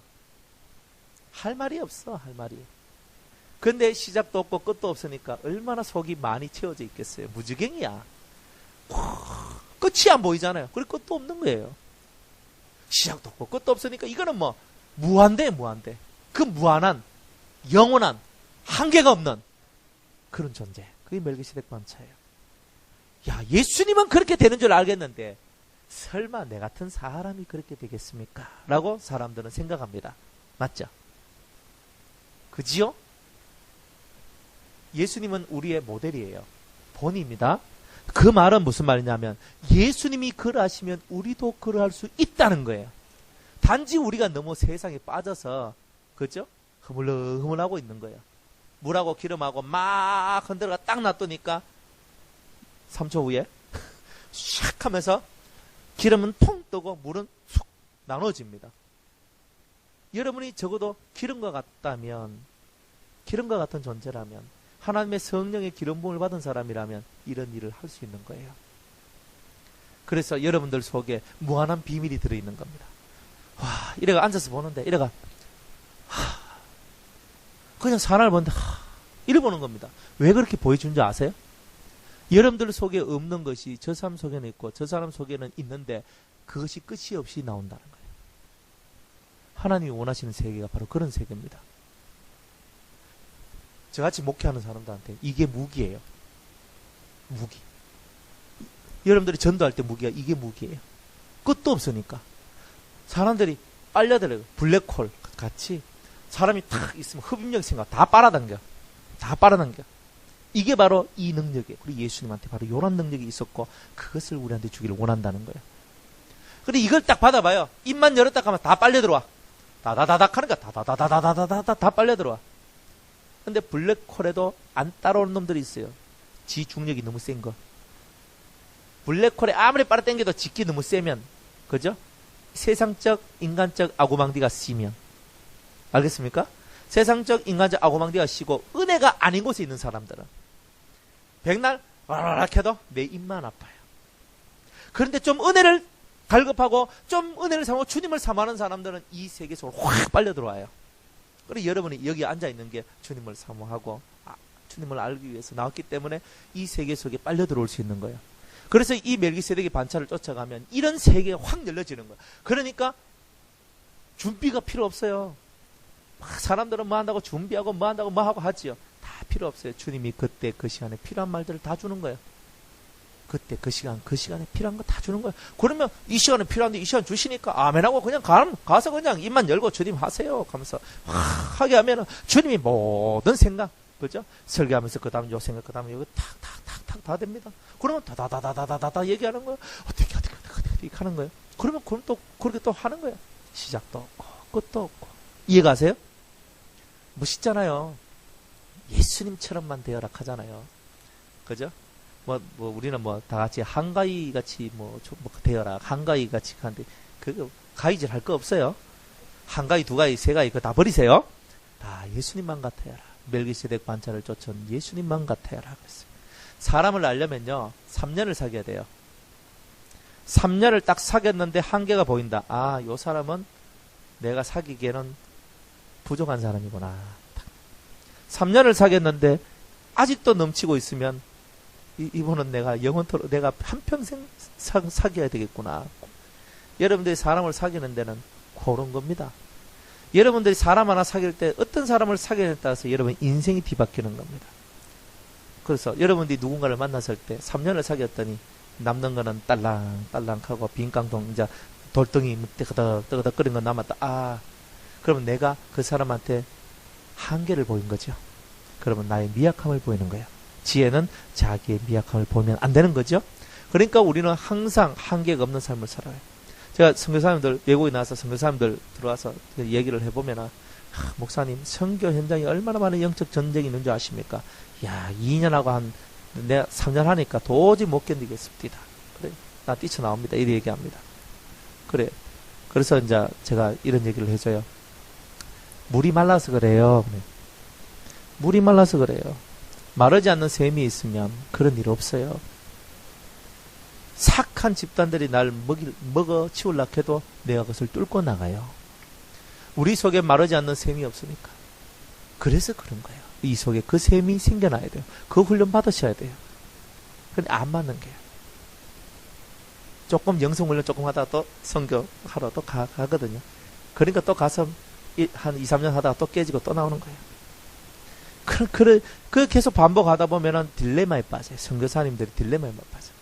할 말이 없어, 할 말이. 근데 시작도 없고 끝도 없으니까 얼마나 속이 많이 채워져 있겠어요. 무지갱이야. 끝이 안 보이잖아요. 그리고 끝도 없는 거예요. 시작도 없고 끝도 없으니까 이거는 뭐 무한대. 그 무한한, 영원한, 한계가 없는 그런 존재. 그게 멜기세덱 반차예요. 예수님은 그렇게 되는 줄 알겠는데 설마 내 같은 사람이 그렇게 되겠습니까? 라고 사람들은 생각합니다. 맞죠? 그지요? 예수님은 우리의 모델이에요. 본입니다. 그 말은 무슨 말이냐면 예수님이 그러하시면 우리도 그러할 수 있다는 거예요. 단지 우리가 너무 세상에 빠져서, 그죠? 흐물흐물하고 있는 거예요. 물하고 기름하고 막 흔들어가 딱 놔두니까 3초 후에 샥 하면서 기름은 퐁 뜨고 물은 쑥 나눠집니다. 여러분이 적어도 기름과 같다면, 기름과 같은 존재라면, 하나님의 성령의 기름 부음을 받은 사람이라면 이런 일을 할 수 있는 거예요. 그래서 여러분들 속에 무한한 비밀이 들어있는 겁니다. 이래가 앉아서 보는데 이래가 그냥 사람을 보는데 이래 보는 겁니다. 왜 그렇게 보여준 줄 아세요? 여러분들 속에 없는 것이 저 사람 속에는 있고 저 사람 속에는 있는데 그것이 끝이 없이 나온다는 거예요. 하나님이 원하시는 세계가 바로 그런 세계입니다. 저같이 목회하는 사람들한테 이게 무기예요. 무기. 여러분들이 전도할 때 무기가 이게 무기예요. 끝도 없으니까. 사람들이 빨려들어요. 블랙홀 같이 사람이 탁 있으면 흡입력 생각 다 빨아당겨. 다 빨아당겨. 이게 바로 이 능력이에요. 우리 예수님한테 바로 이런 능력이 있었고 그것을 우리한테 주기를 원한다는 거예요. 근데 이걸 딱 받아봐요. 입만 열었다 하면 다 빨려 들어와. 다다다닥 하니까 다다다다다다다다 다 빨려 들어와. 근데 블랙홀에도 안 따라오는 놈들이 있어요. 지 중력이 너무 센 거. 블랙홀에 아무리 빨아당겨도 직기 너무 세면, 그죠? 세상적, 인간적 아고망디가 씨면. 알겠습니까? 세상적, 인간적 아고망디가 씨고, 은혜가 아닌 곳에 있는 사람들은, 백날, 와라락 해도 내 입만 아파요. 그런데 좀 은혜를 갈급하고, 좀 은혜를 사모하고, 주님을 사모하는 사람들은 이 세계 속으로 확 빨려 들어와요. 그리고 여러분이 여기 앉아있는 게 주님을 사모하고, 주님을 알기 위해서 나왔기 때문에 이 세계 속에 빨려 들어올 수 있는 거예요. 그래서 이 멜기세덱의 반차를 쫓아가면 이런 세계가 확 열려지는 거예요. 그러니까 준비가 필요 없어요. 막 사람들은 뭐 한다고 준비하고 뭐 한다고 뭐 하고 하지요. 다 필요 없어요. 주님이 그때 그 시간에 필요한 말들을 다 주는 거예요. 그때 그 시간에 필요한 거 다 주는 거예요. 그러면 이 시간에 필요한데 이 시간 주시니까 아멘하고 그냥 가서 그냥 입만 열고 주님 하세요 하면서 하게 하면은 주님이 모든 생각, 그죠? 설교하면서 그 다음 요 생각, 그 다음 요거 탁탁탁탁 다 됩니다. 그러면 다다다다다다다 얘기하는 거예요. 어떻게 하는 거예요. 그러면 그럼 또 그렇게 또 하는 거예요. 시작도 없고 끝도 없고. 이해가세요? 멋있잖아요. 예수님처럼만 되어라 하잖아요. 그죠? 뭐 우리는 뭐 다 같이 한가위 같이 뭐 되어라 한가위 같이 하는데 그거 가위질 할 거 없어요. 한가위, 두가위, 세가위 그거 다 버리세요. 다 예수님만 같아야라. 멜기세덱 반차를 쫓은 예수님만 같아야라 그랬어요. 사람을 알려면요 3년을 사귀어야 돼요. 3년을 딱 사귀었는데 한계가 보인다. 아, 요 사람은 내가 사귀기에는 부족한 사람이구나. 3년을 사귀었는데 아직도 넘치고 있으면 이분은 내가 영원토록 내가 한평생 사귀어야 되겠구나. 여러분들이 사람을 사귀는 데는 그런 겁니다. 여러분들이 사람 하나 사귈 때 어떤 사람을 사귀느냐에 따라서 여러분 인생이 뒤바뀌는 겁니다. 그래서 여러분들이 누군가를 만났을 때 3년을 사귀었더니 남는 거는 딸랑딸랑하고 빈깡통 이제 돌덩이 뜨거덕 끓인 거 남았다. 아, 그러면 내가 그 사람한테 한계를 보인 거죠. 그러면 나의 미약함을 보이는 거예요. 지혜는 자기의 미약함을 보면 안 되는 거죠. 그러니까 우리는 항상 한계가 없는 삶을 살아요. 제가 선교사님들 외국에 나와서 선교사님들 들어와서 얘기를 해보면 목사님 선교 현장에 얼마나 많은 영적 전쟁이 있는 줄 아십니까? 야, 2년하고 내가 3년 하니까 도저히 못 견디겠습니다. 그래, 나 뛰쳐나옵니다. 이렇게 얘기합니다. 그래. 그래서 이제 제가 이런 얘기를 해줘요. 물이 말라서 그래요. 물이 말라서 그래요. 마르지 않는 샘이 있으면 그런 일 없어요. 착한 집단들이 날 먹어 치우려고 해도 내가 그것을 뚫고 나가요. 우리 속에 마르지 않는 샘이 없으니까. 그래서 그런 거예요. 이 속에 그 샘이 생겨나야 돼요. 그 훈련 받으셔야 돼요. 근데 안 맞는 게요. 조금 영성 훈련 조금 하다가 또 선교하러 또 가거든요. 그러니까 또 가서 한 2, 3년 하다가 또 깨지고 또 나오는 거예요. 그 계속 반복하다 보면은 딜레마에 빠져요. 선교사님들이 딜레마에 빠져요.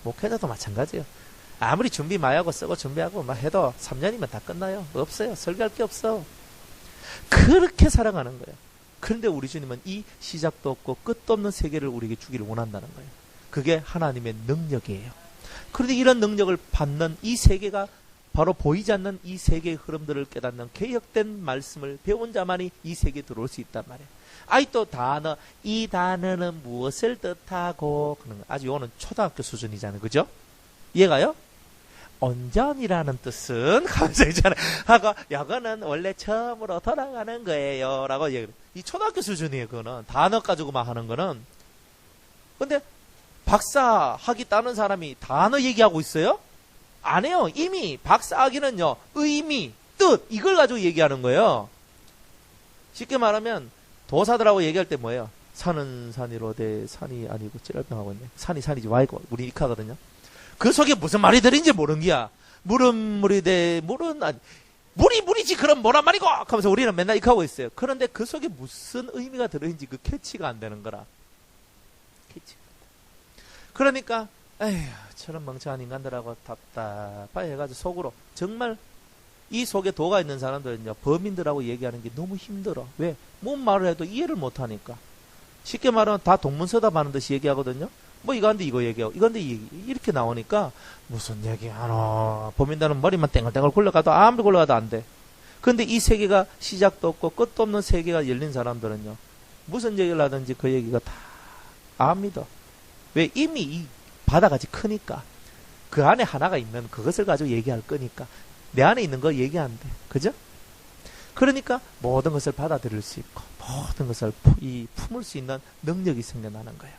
목회자도 마찬가지예요. 아무리 준비 많이 하고 쓰고 준비하고 막 해도 3년이면 다 끝나요. 없어요. 설교할 게 없어. 그렇게 살아가는 거예요. 그런데 우리 주님은 이 시작도 없고 끝도 없는 세계를 우리에게 주기를 원한다는 거예요. 그게 하나님의 능력이에요. 그런데 이런 능력을 받는 이 세계가 바로 보이지 않는 이 세계의 흐름들을 깨닫는 개혁된 말씀을 배운 자만이 이 세계에 들어올 수 있단 말이에요. 또 단어, 이 단어는 무엇을 뜻하고, 아주 요거는 초등학교 수준이잖아요. 그죠? 이해가요? 온전이라는 뜻은, 하면서 있잖아요. 하고, 요거는 원래 처음으로 돌아가는 거예요. 라고 얘기해요. 이 초등학교 수준이에요. 그거는. 단어 가지고 막 하는 거는. 근데, 박사 학위 따는 사람이 단어 얘기하고 있어요? 안 해요. 이미 박사 학위는요, 의미, 뜻, 이걸 가지고 얘기하는 거예요. 쉽게 말하면, 도사들하고 얘기할 때 뭐예요? 산은 산이로되 산이 아니고 찌랄병하고 있네. 산이 산이지 와이고 우리 익하거든요. 그 속에 무슨 말이 들인지 모르는 게야. 물은 물이 돼, 물은 아니, 물이지 그럼 뭐란 말이고 하면서 우리는 맨날 이렇게 하고 있어요. 그런데 그 속에 무슨 의미가 들어있는지 그 캐치가 안 되는 거라. 캐치. 그러니까 에휴 저런 멍청한 인간들하고 답답해 해가지고 속으로 정말 이 속에 도가 있는 사람들은요 범인들하고 얘기하는 게 너무 힘들어. 왜? 뭔 말을 해도 이해를 못하니까. 쉽게 말하면 다 동문서답하는 듯이 얘기하거든요. 뭐 이거 한데 이거 얘기하고 이건데 이렇게 나오니까 무슨 얘기하노. 범인들은 머리만 땡글땡글 굴러가도 아무리 굴러가도 안 돼. 근데 이 세계가 시작도 없고 끝도 없는 세계가 열린 사람들은요 무슨 얘기를 하든지 그 얘기가 다 안 믿어. 왜? 이미 이 바다같이 크니까 그 안에 하나가 있는 그것을 가지고 얘기할 거니까 내 안에 있는 거 얘기 안 돼. 그죠? 그러니까 모든 것을 받아들일 수 있고 모든 것을 품을 수 있는 능력이 생겨나는 거예요.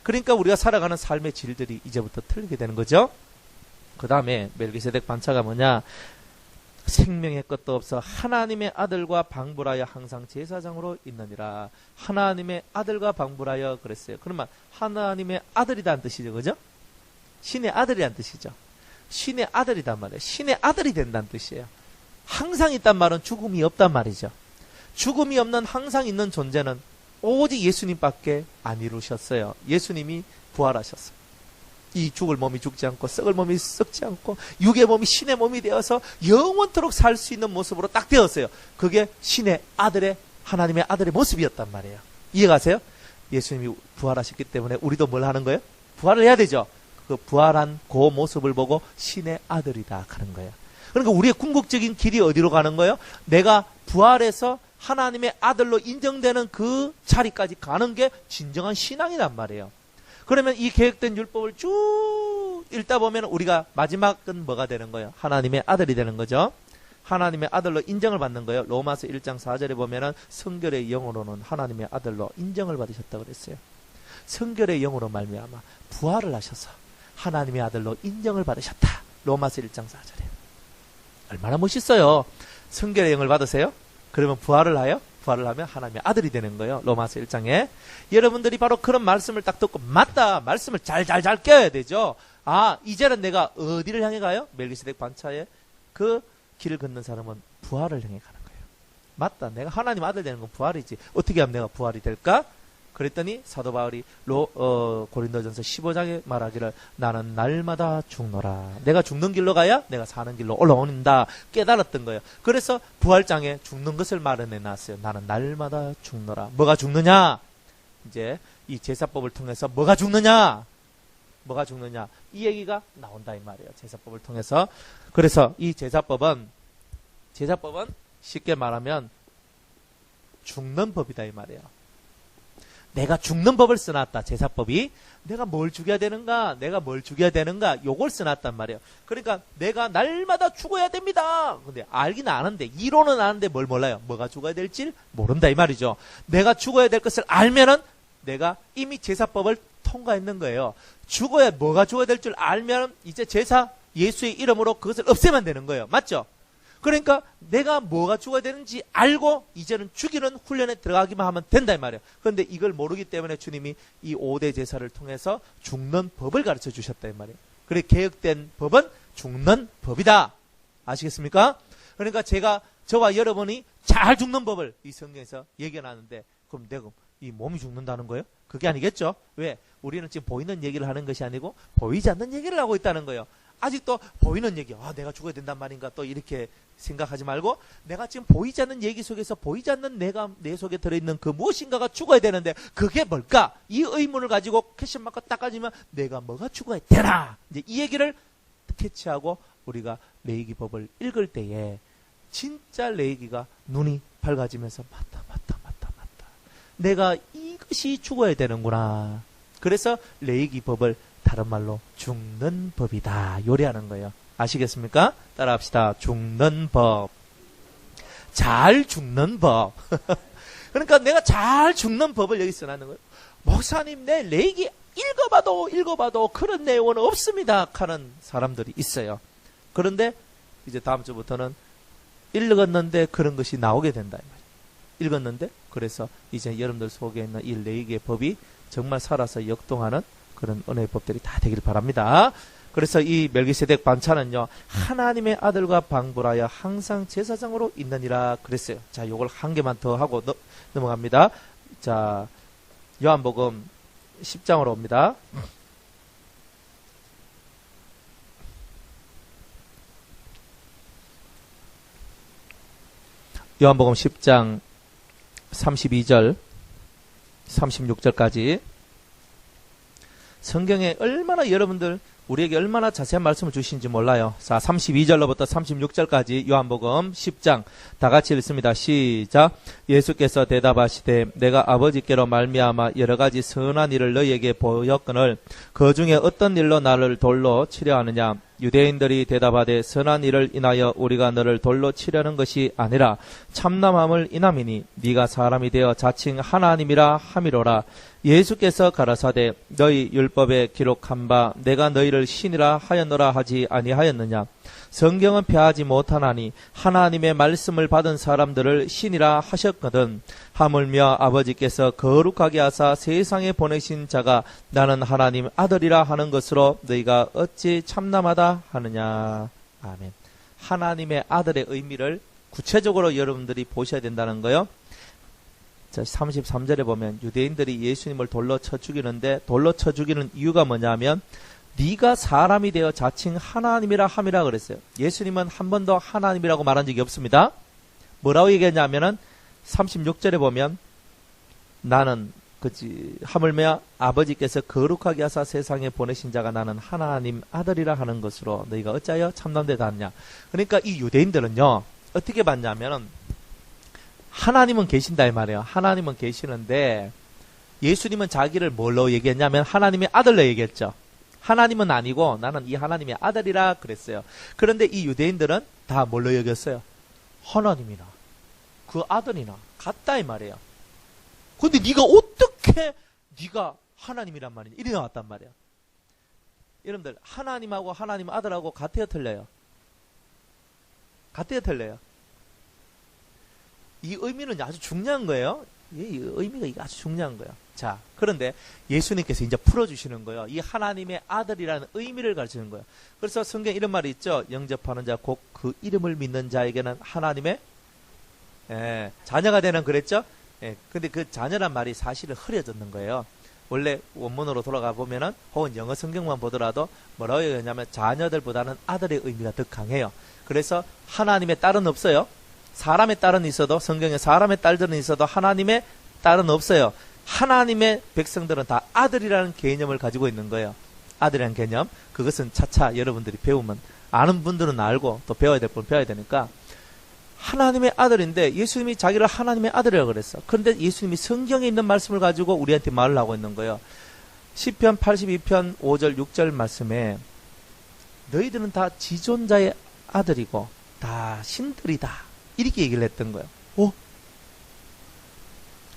그러니까 우리가 살아가는 삶의 질들이 이제부터 틀리게 되는 거죠. 그 다음에 멜기세덱 반차가 뭐냐? 생명의 것도 없어 하나님의 아들과 방불하여 항상 제사장으로 있느니라. 하나님의 아들과 방불하여 그랬어요. 그러면 하나님의 아들이라는 뜻이죠. 그죠? 신의 아들이라는 뜻이죠. 신의 아들이란 말이에요. 신의 아들이 된다는 뜻이에요. 항상 있단 말은 죽음이 없단 말이죠. 죽음이 없는 항상 있는 존재는 오직 예수님밖에 안 이루셨어요. 예수님이 부활하셨어요. 이 죽을 몸이 죽지 않고 썩을 몸이 썩지 않고 육의 몸이 신의 몸이 되어서 영원토록 살 수 있는 모습으로 딱 되었어요. 그게 신의 아들의 하나님의 아들의 모습이었단 말이에요. 이해가세요? 예수님이 부활하셨기 때문에 우리도 뭘 하는 거예요? 부활을 해야 되죠. 그 부활한 그 모습을 보고 신의 아들이다 하는 거예요. 그러니까 우리의 궁극적인 길이 어디로 가는 거예요? 내가 부활해서 하나님의 아들로 인정되는 그 자리까지 가는 게 진정한 신앙이란 말이에요. 그러면 이 계획된 율법을 쭉 읽다 보면 우리가 마지막은 뭐가 되는 거예요? 하나님의 아들이 되는 거죠. 하나님의 아들로 인정을 받는 거예요. 로마서 1장 4절에 보면은 성결의 영으로는 하나님의 아들로 인정을 받으셨다고 그랬어요. 성결의 영으로 말미암아 부활을 하셔서 하나님의 아들로 인정을 받으셨다. 로마서 1장 4절에. 얼마나 멋있어요. 성결의 영을 받으세요? 그러면 부활을 하여? 부활을 하면 하나님의 아들이 되는 거예요. 로마서 1장에. 여러분들이 바로 그런 말씀을 딱 듣고 맞다. 말씀을 잘 껴야 되죠. 아 이제는 내가 어디를 향해 가요? 멜기세덱 반차에 그 길을 걷는 사람은 부활을 향해 가는 거예요. 맞다. 내가 하나님 아들 되는 건 부활이지. 어떻게 하면 내가 부활이 될까? 그랬더니 사도 바울이 고린도전서 15장에 말하기를 나는 날마다 죽노라. 내가 죽는 길로 가야 내가 사는 길로 올라온다. 깨달았던 거예요. 그래서 부활장에 죽는 것을 마련해 놨어요. 나는 날마다 죽노라. 뭐가 죽느냐? 이제 이 제사법을 통해서 뭐가 죽느냐? 뭐가 죽느냐? 이 얘기가 나온다 이 말이에요. 제사법을 통해서. 그래서 이 제사법은 쉽게 말하면 죽는 법이다 이 말이에요. 내가 죽는 법을 써놨다. 제사법이. 내가 뭘 죽여야 되는가? 내가 뭘 죽여야 되는가? 요걸 써놨단 말이에요. 그러니까 내가 날마다 죽어야 됩니다. 근데 알긴 아는데 이론은 아는데 뭘 몰라요. 뭐가 죽어야 될지 모른다 이 말이죠. 내가 죽어야 될 것을 알면은 내가 이미 제사법을 통과했는 거예요. 죽어야 뭐가 죽어야 될 줄 알면 이제 제사 예수의 이름으로 그것을 없애면 되는 거예요. 맞죠? 그러니까 내가 뭐가 죽어야 되는지 알고 이제는 죽이는 훈련에 들어가기만 하면 된다 이 말이에요. 그런데 이걸 모르기 때문에 주님이 이 5대 제사를 통해서 죽는 법을 가르쳐 주셨다 이 말이에요. 그래 개혁된 법은 죽는 법이다. 아시겠습니까? 그러니까 저와 여러분이 잘 죽는 법을 이 성경에서 얘기해놨는데 그럼 내가 이 몸이 죽는다는 거예요? 그게 아니겠죠? 왜? 우리는 지금 보이는 얘기를 하는 것이 아니고 보이지 않는 얘기를 하고 있다는 거예요. 아직도 보이는 얘기, 내가 죽어야 된단 말인가 또 이렇게 생각하지 말고 내가 지금 보이지 않는 얘기 속에서 보이지 않는 내가 내 속에 들어있는 그 무엇인가가 죽어야 되는데 그게 뭘까? 이 의문을 가지고 퀘스천마크 딱 가지면 내가 뭐가 죽어야 되나? 이제 이 얘기를 캐치하고 우리가 레위기법을 읽을 때에 진짜 레위기가 눈이 밝아지면서 맞다. 내가 이것이 죽어야 되는구나. 그래서 레위기법을 다른 말로 죽는 법이다. 요리하는 거예요. 아시겠습니까? 따라합시다. 죽는 법. 잘 죽는 법. 그러니까 내가 잘 죽는 법을 여기 써놨는 거예요. 목사님, 내 레위기 읽어봐도 그런 내용은 없습니다. 하는 사람들이 있어요. 그런데 이제 다음 주부터는 읽었는데 그런 것이 나오게 된다. 읽었는데 그래서 이제 여러분들 속에 있는 이 레위기의 법이 정말 살아서 역동하는 그런 은혜의 법들이 다 되길 바랍니다. 그래서 이 멜기세덱 반차는요, 하나님의 아들과 방불하여 항상 제사장으로 있느니라 그랬어요. 자, 요걸 한 개만 더 하고 넘어갑니다. 자, 요한복음 10장으로 옵니다. 요한복음 10장 32절 36절까지 성경에 얼마나 여러분들 우리에게 얼마나 자세한 말씀을 주신지 몰라요. 자, 32절로부터 36절까지 요한복음 10장 다 같이 읽습니다. 시작. 예수께서 대답하시되 내가 아버지께로 말미암아 여러 가지 선한 일을 너희에게 보였거늘 그 중에 어떤 일로 나를 돌로 치려 하느냐. 유대인들이 대답하되 선한 일을 인하여 우리가 너를 돌로 치려는 것이 아니라 참남함을 인함이니 네가 사람이 되어 자칭 하나님이라 함이로라. 예수께서 가라사대 너희 율법에 기록한 바 내가 너희를 신이라 하였노라 하지 아니하였느냐. 성경은 폐하지 못하나니 하나님의 말씀을 받은 사람들을 신이라 하셨거든. 하물며 아버지께서 거룩하게 하사 세상에 보내신 자가 나는 하나님 아들이라 하는 것으로 너희가 어찌 참남하다 하느냐. 아멘. 하나님의 아들의 의미를 구체적으로 여러분들이 보셔야 된다는 거요. 자, 33절에 보면 유대인들이 예수님을 돌로 쳐 죽이는데 돌로 쳐 죽이는 이유가 뭐냐면 네가 사람이 되어 자칭 하나님이라 함이라 그랬어요. 예수님은 한 번도 하나님이라고 말한 적이 없습니다. 뭐라고 얘기했냐면은 36절에 보면 나는 하물며 아버지께서 거룩하게 하사 세상에 보내신 자가 나는 하나님 아들이라 하는 것으로 너희가 어찌하여 참남되다 하느냐. 그러니까 이 유대인들은요 어떻게 봤냐면은 하나님은 계신다 이 말이에요. 하나님은 계시는데 예수님은 자기를 뭘로 얘기했냐면 하나님의 아들로 얘기했죠. 하나님은 아니고 나는 이 하나님의 아들이라 그랬어요. 그런데 이 유대인들은 다 뭘로 여겼어요? 하나님이나 그 아들이나 같다 이 말이에요. 근데 네가 어떻게 네가 하나님이란 말이냐 이리 나왔단 말이에요. 여러분들 하나님하고 하나님 아들하고 같아요 틀려요? 같아요 틀려요? 이 의미는 아주 중요한 거예요. 이 의미가 아주 중요한 거예요. 자, 그런데 예수님께서 이제 풀어주시는 거예요. 이 하나님의 아들이라는 의미를 가르치는 거예요. 그래서 성경에 이런 말이 있죠. 영접하는 자, 곧 그 이름을 믿는 자에게는 하나님의 자녀가 되는 그랬죠. 근데 그 자녀란 말이 사실은 흐려졌는 거예요. 원래 원문으로 돌아가 보면은 혹은 영어 성경만 보더라도 뭐라고 얘기하냐면 자녀들보다는 아들의 의미가 더 강해요. 그래서 하나님의 딸은 없어요. 사람의 딸은 있어도 성경에 사람의 딸들은 있어도 하나님의 딸은 없어요. 하나님의 백성들은 다 아들이라는 개념을 가지고 있는 거예요. 아들이라는 개념. 그것은 차차 여러분들이 배우면 아는 분들은 알고 또 배워야 될 분은 배워야 되니까 하나님의 아들인데 예수님이 자기를 하나님의 아들이라고 그랬어. 그런데 예수님이 성경에 있는 말씀을 가지고 우리한테 말을 하고 있는 거예요. 시편 82편 5절 6절 말씀에 너희들은 다 지존자의 아들이고 다 신들이다. 이렇게 얘기를 했던 거예요.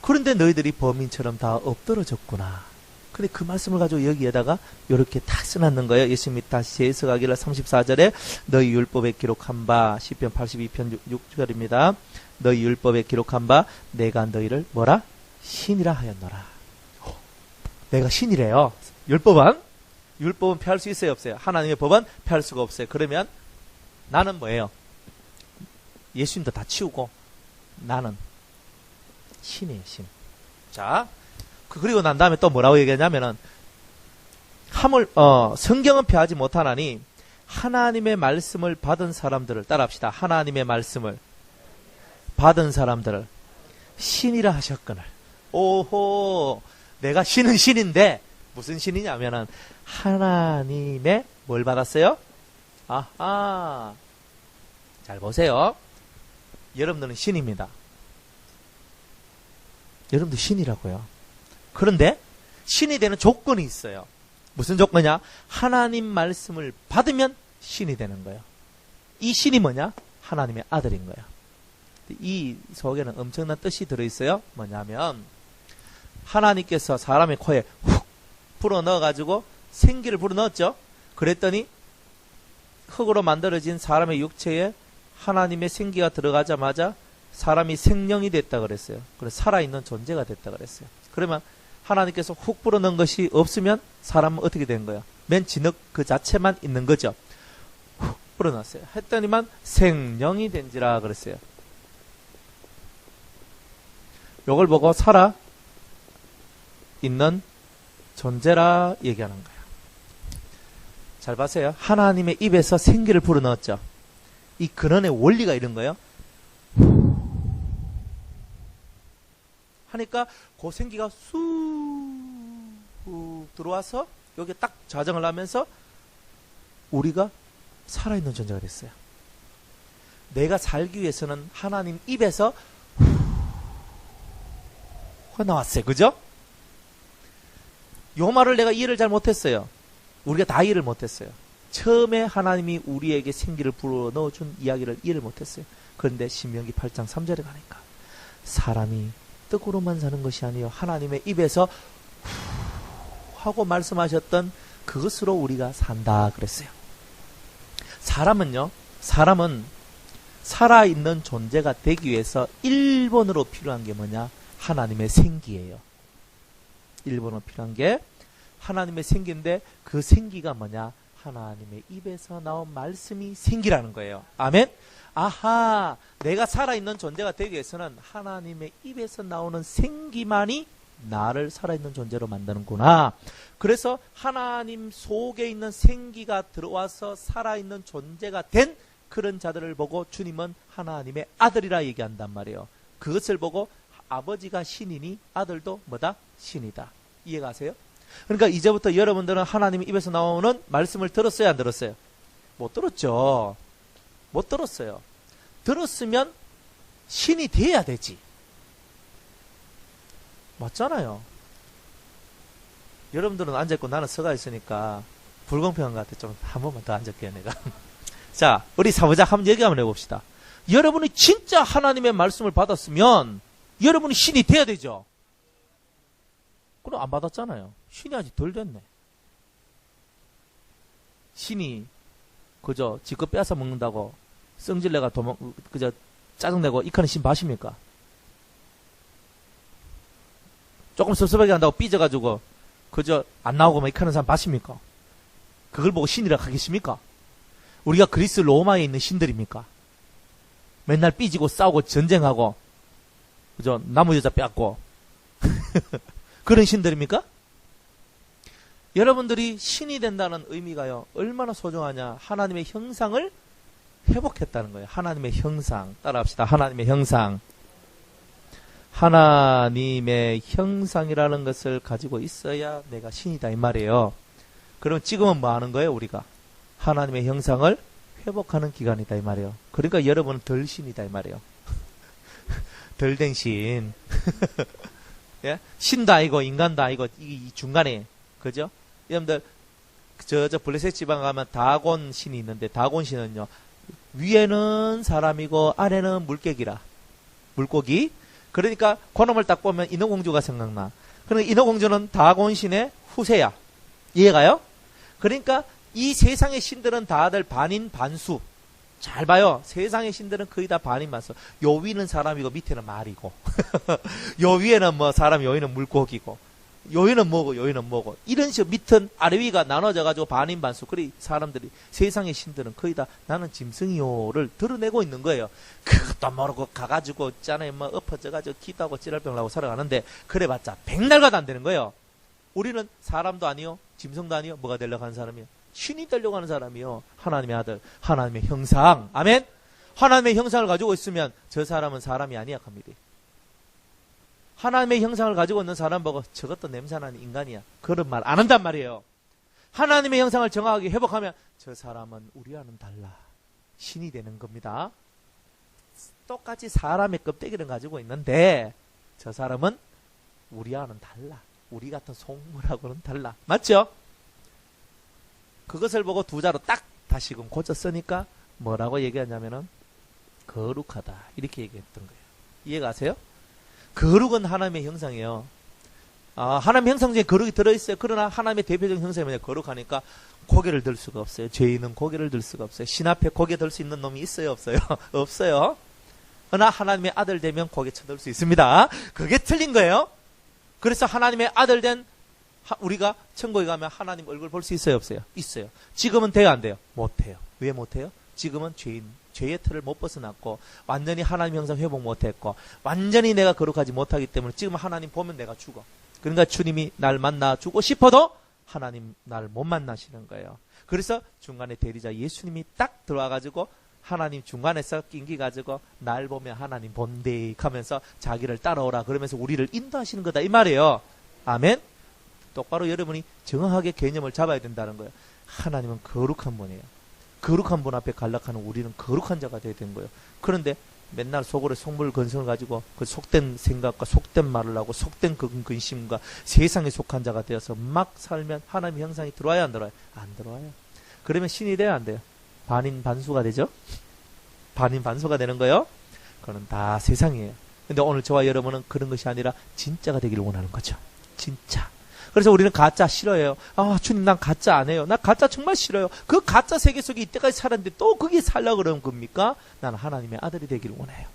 그런데 너희들이 범인처럼 다 엎드러졌구나. 근데 그 말씀을 가지고 여기에다가 이렇게 딱 써놨는 거예요. 예수님이 다시 해석하기를 34절에 너희 율법에 기록한 바 시편 82편 6절입니다. 너희 율법에 기록한 바 내가 너희를 뭐라? 신이라 하였노라. 내가 신이래요. 율법은 폐할 수 있어요 없어요? 하나님의 법은 폐할 수가 없어요. 그러면 나는 뭐예요? 예수님도 다 치우고 나는 신이에요, 신. 자, 그리고 난 다음에 또 뭐라고 얘기하냐면은 성경은 폐하지 못하나니 하나님의 말씀을 받은 사람들을 따라합시다. 하나님의 말씀을 받은 사람들을 신이라 하셨거늘. 오호, 내가 신은 신인데 무슨 신이냐면은 하나님의 뭘 받았어요? 아하, 잘 보세요. 여러분들은 신입니다. 여러분들 신이라고요. 그런데 신이 되는 조건이 있어요. 무슨 조건이냐? 하나님 말씀을 받으면 신이 되는 거예요. 이 신이 뭐냐? 하나님의 아들인 거예요. 이 속에는 엄청난 뜻이 들어있어요. 뭐냐면 하나님께서 사람의 코에 훅 불어넣어가지고 생기를 불어넣었죠. 그랬더니 흙으로 만들어진 사람의 육체에 하나님의 생기가 들어가자마자 사람이 생명이 됐다 그랬어요. 그래서 살아있는 존재가 됐다 그랬어요. 그러면 하나님께서 훅 불어넣은 것이 없으면 사람은 어떻게 된 거예요? 맨 진흙 그 자체만 있는 거죠. 훅 불어났어요. 했더니만 생령이 된지라 그랬어요. 요걸 보고 살아 있는 존재라 얘기하는 거예요. 잘 봤어요. 하나님의 입에서 생기를 불어넣었죠. 이 근원의 원리가 이런 거예요. 하니까 그 생기가 쑥 들어와서 여기 딱 자정을 하면서 우리가 살아있는 존재가 됐어요. 내가 살기 위해서는 하나님 입에서 나왔어요. 그죠? 요 말을 내가 이해를 잘 못했어요. 우리가 다 이해를 못했어요. 처음에 하나님이 우리에게 생기를 불어넣어준 이야기를 이해를 못했어요. 그런데 신명기 8장 3절에 가니까 사람이 떡으로만 사는 것이 아니요 하나님의 입에서 하고 말씀하셨던 그것으로 우리가 산다 그랬어요. 사람은 살아있는 존재가 되기 위해서 1번으로 필요한 게 뭐냐? 하나님의 생기예요. 1번으로 필요한 게 하나님의 생기인데 그 생기가 뭐냐? 하나님의 입에서 나온 말씀이 생기라는 거예요. 아멘? 아하, 내가 살아있는 존재가 되기 위해서는 하나님의 입에서 나오는 생기만이 나를 살아있는 존재로 만드는구나. 그래서 하나님 속에 있는 생기가 들어와서 살아있는 존재가 된 그런 자들을 보고 주님은 하나님의 아들이라 얘기한단 말이에요. 그것을 보고 아버지가 신이니 아들도 뭐다? 신이다. 이해가세요? 그러니까 이제부터 여러분들은 하나님 입에서 나오는 말씀을 들었어요? 안 들었어요? 못 들었죠. 못 들었어요. 들었으면 신이 돼야 되지. 맞잖아요. 여러분들은 앉아있고 나는 서가 있으니까 불공평한 것 같아. 좀 한 번만 더 앉을게요, 내가. 자, 우리 사부작 한번 얘기 한번 해봅시다. 여러분이 진짜 하나님의 말씀을 받았으면 여러분이 신이 돼야 되죠. 그럼 안 받았잖아요. 신이 아직 덜 됐네. 신이 그저 지껏 빼앗아 먹는다고 성질내가 그저 짜증내고 이카는 신 봐십니까? 조금 섭섭하게 한다고 삐져가지고 그저 안 나오고만 이카는 사람 봐십니까? 그걸 보고 신이라고 하겠습니까? 우리가 그리스 로마에 있는 신들입니까? 맨날 삐지고 싸우고 전쟁하고 그저 나무 여자 빼앗고 그런 신들입니까? 여러분들이 신이 된다는 의미가요 얼마나 소중하냐. 하나님의 형상을 회복했다는 거예요. 하나님의 형상. 따라합시다. 하나님의 형상. 하나님의 형상이라는 것을 가지고 있어야 내가 신이다 이 말이에요. 그럼 지금은 뭐 하는 거예요? 우리가 하나님의 형상을 회복하는 기간이다 이 말이에요. 그러니까 여러분은 덜 신이다 이 말이에요. 덜 된 신. 예? 신도 아니고 인간도 아니고 이 중간에 그죠? 여러분들 저 블레셋 지방 가면 다곤 신이 있는데 다곤 신은요 위에는 사람이고 아래는 물개기라. 물고기. 그러니까 그놈을 딱 보면 인어공주가 생각나. 그러니까 인어공주는 다곤 신의 후세야. 이해가요? 그러니까 이 세상의 신들은 다들 반인 반수. 잘 봐요. 세상의 신들은 거의 다 반인 반수. 요 위는 사람이고 밑에는 말이고 요 위에는 뭐 사람, 요 위는 물고기고 요 위는 뭐고 요 위는 뭐고 이런 식으로 밑은 아래 위가 나눠져 가지고 반인 반수. 그래 사람들이 세상의 신들은 거의 다 나는 짐승이요를 드러내고 있는 거예요. 그것도 모르고 가가지고 있잖아요. 뭐 엎어져 가지고 기도하고 찌랄병을 하고 살아가는데 그래봤자 백날가도 안 되는 거예요. 우리는 사람도 아니요 짐승도 아니요 뭐가 되려고 하는 사람이요 신이 되려고 하는 사람이요. 하나님의 아들, 하나님의 형상. 아멘? 하나님의 형상을 가지고 있으면 저 사람은 사람이 아니야 합니다. 하나님의 형상을 가지고 있는 사람 보고 저것도 냄새나는 인간이야. 그런 말 안 한단 말이에요. 하나님의 형상을 정확하게 회복하면 저 사람은 우리와는 달라. 신이 되는 겁니다. 똑같이 사람의 껍데기를 가지고 있는데 저 사람은 우리와는 달라. 우리 같은 속물하고는 달라. 맞죠? 그것을 보고 두 자로 딱 다시금 고쳐 쓰니까 뭐라고 얘기하냐면은 거룩하다 이렇게 얘기했던 거예요. 이해가세요? 거룩은 하나님의 형상이에요. 하나님의 형상 중에 거룩이 들어있어요. 그러나 하나님의 대표적인 형상이 뭐냐? 거룩하니까 고개를 들 수가 없어요. 죄인은 고개를 들 수가 없어요. 신 앞에 고개 들 수 있는 놈이 있어요? 없어요? 없어요. 그러나 하나님의 아들 되면 고개 쳐들 수 있습니다. 그게 틀린 거예요. 그래서 하나님의 아들 된 우리가 천국에 가면 하나님 얼굴 볼 수 있어요, 없어요? 있어요. 지금은 돼요, 안 돼요? 못해요. 왜 못해요? 지금은 죄의 틀을 못 벗어났고 완전히 하나님 형상 회복 못했고 완전히 내가 거룩하지 못하기 때문에 지금 하나님 보면 내가 죽어. 그러니까 주님이 날 만나주고 싶어도 하나님 날 못 만나시는 거예요. 그래서 중간에 대리자 예수님이 딱 들어와가지고 하나님 중간에서 낑기 가지고 날 보면 하나님 본데익 하면서 자기를 따라오라 그러면서 우리를 인도하시는 거다 이 말이에요. 아멘. 똑바로 여러분이 정확하게 개념을 잡아야 된다는 거예요. 하나님은 거룩한 분이에요. 거룩한 분 앞에 간락하는 우리는 거룩한 자가 되어야 되는 거예요. 그런데 맨날 속으로 속물 근성을 가지고 그 속된 생각과 속된 말을 하고 속된 근심과 세상에 속한 자가 되어서 막 살면 하나님의 형상이 들어와야 안 들어와요? 안 들어와요. 그러면 신이 돼야 안 돼요? 반인 반수가 되죠? 반인 반수가 되는 거예요? 그건 다 세상이에요. 근데 오늘 저와 여러분은 그런 것이 아니라 진짜가 되기를 원하는 거죠. 진짜. 그래서 우리는 가짜 싫어해요. 아, 주님, 난 가짜 안 해요. 나 가짜 정말 싫어요. 그 가짜 세계 속에 이때까지 살았는데 또 거기에 살려고 그러는 겁니까? 나는 하나님의 아들이 되기를 원해요.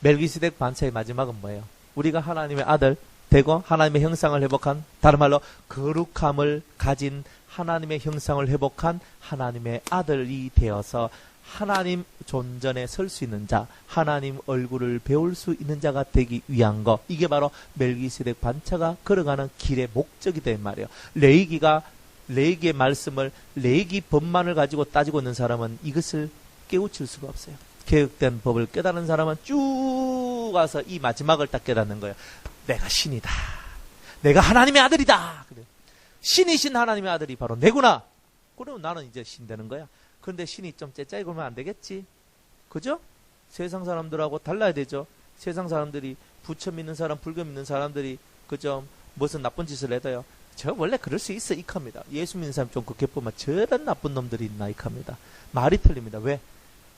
멜기세덱 반차의 마지막은 뭐예요? 우리가 하나님의 아들 되고 하나님의 형상을 회복한, 다른 말로 거룩함을 가진 하나님의 형상을 회복한 하나님의 아들이 되어서 하나님 존전에 설 수 있는 자, 하나님 얼굴을 배울 수 있는 자가 되기 위한 것. 이게 바로 멜기세덱 반차가 걸어가는 길의 목적이 된 말이에요. 레위기의 말씀을, 레위기 법만을 가지고 따지고 있는 사람은 이것을 깨우칠 수가 없어요. 개혁된 법을 깨달은 사람은 쭉 와서 이 마지막을 딱 깨닫는 거예요. 내가 신이다. 내가 하나님의 아들이다. 그래. 신이신 하나님의 아들이 바로 내구나. 그러면 나는 이제 신 되는 거야. 그런데 신이 좀 째짜이 굴면 안 되겠지? 그죠? 세상 사람들하고 달라야 되죠. 세상 사람들이 부처 믿는 사람, 불교 믿는 사람들이 그죠? 무슨 나쁜 짓을 해도요. 저 원래 그럴 수 있어 익합니다. 예수 믿는 사람 좀 그렇게 보면 저런 나쁜 놈들이 있나 익합니다. 말이 틀립니다. 왜?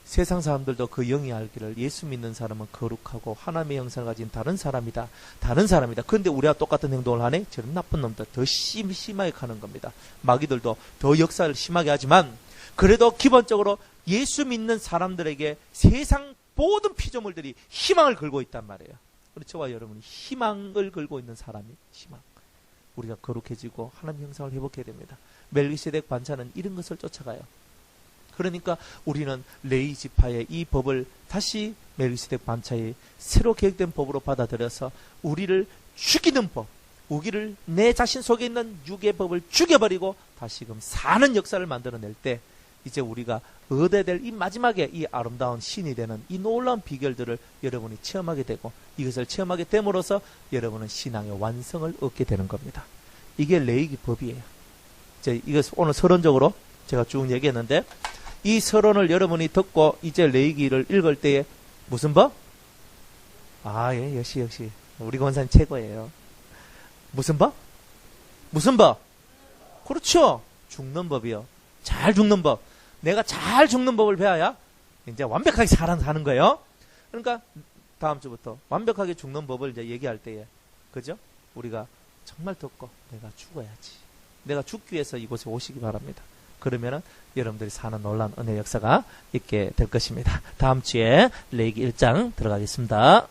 세상 사람들도 그 영이 알기를 예수 믿는 사람은 거룩하고 하나님의 형상을 가진 다른 사람이다. 다른 사람이다. 그런데 우리와 똑같은 행동을 하네? 저런 나쁜 놈들 더 심하게 하는 겁니다. 마귀들도 더 역사를 심하게 하지만 그래도 기본적으로 예수 믿는 사람들에게 세상 모든 피조물들이 희망을 걸고 있단 말이에요. 우리 저와 여러분이 희망을 걸고 있는 사람이 희망. 우리가 거룩해지고 하나님 형상을 회복해야 됩니다. 멜기세덱 반차는 이런 것을 쫓아가요. 그러니까 우리는 레위 지파의 이 법을 다시 멜기세덱 반차의 새로 개혁된 법으로 받아들여서 우리를 죽이는 법, 우리를 내 자신 속에 있는 육의 법을 죽여버리고 다시금 사는 역사를 만들어낼 때 이제 우리가 얻어야 될 이 마지막에 이 아름다운 신이 되는 이 놀라운 비결들을 여러분이 체험하게 되고 이것을 체험하게 됨으로써 여러분은 신앙의 완성을 얻게 되는 겁니다. 이게 레위기 법이에요. 이거 오늘 서론적으로 제가 쭉 얘기했는데 이 서론을 여러분이 듣고 이제 레위기를 읽을 때에 무슨 법? 아, 예, 역시 우리 권사님 최고예요. 무슨 법? 무슨 법? 그렇죠. 죽는 법이요. 잘 죽는 법. 내가 잘 죽는 법을 배워야 이제 완벽하게 사는 거예요. 그러니까 다음 주부터 완벽하게 죽는 법을 이제 얘기할 때에 그죠? 우리가 정말 듣고 내가 죽어야지. 내가 죽기 위해서 이곳에 오시기 바랍니다. 그러면은 여러분들이 사는 놀라운 은혜 역사가 있게 될 것입니다. 다음 주에 레위기 1장 들어가겠습니다.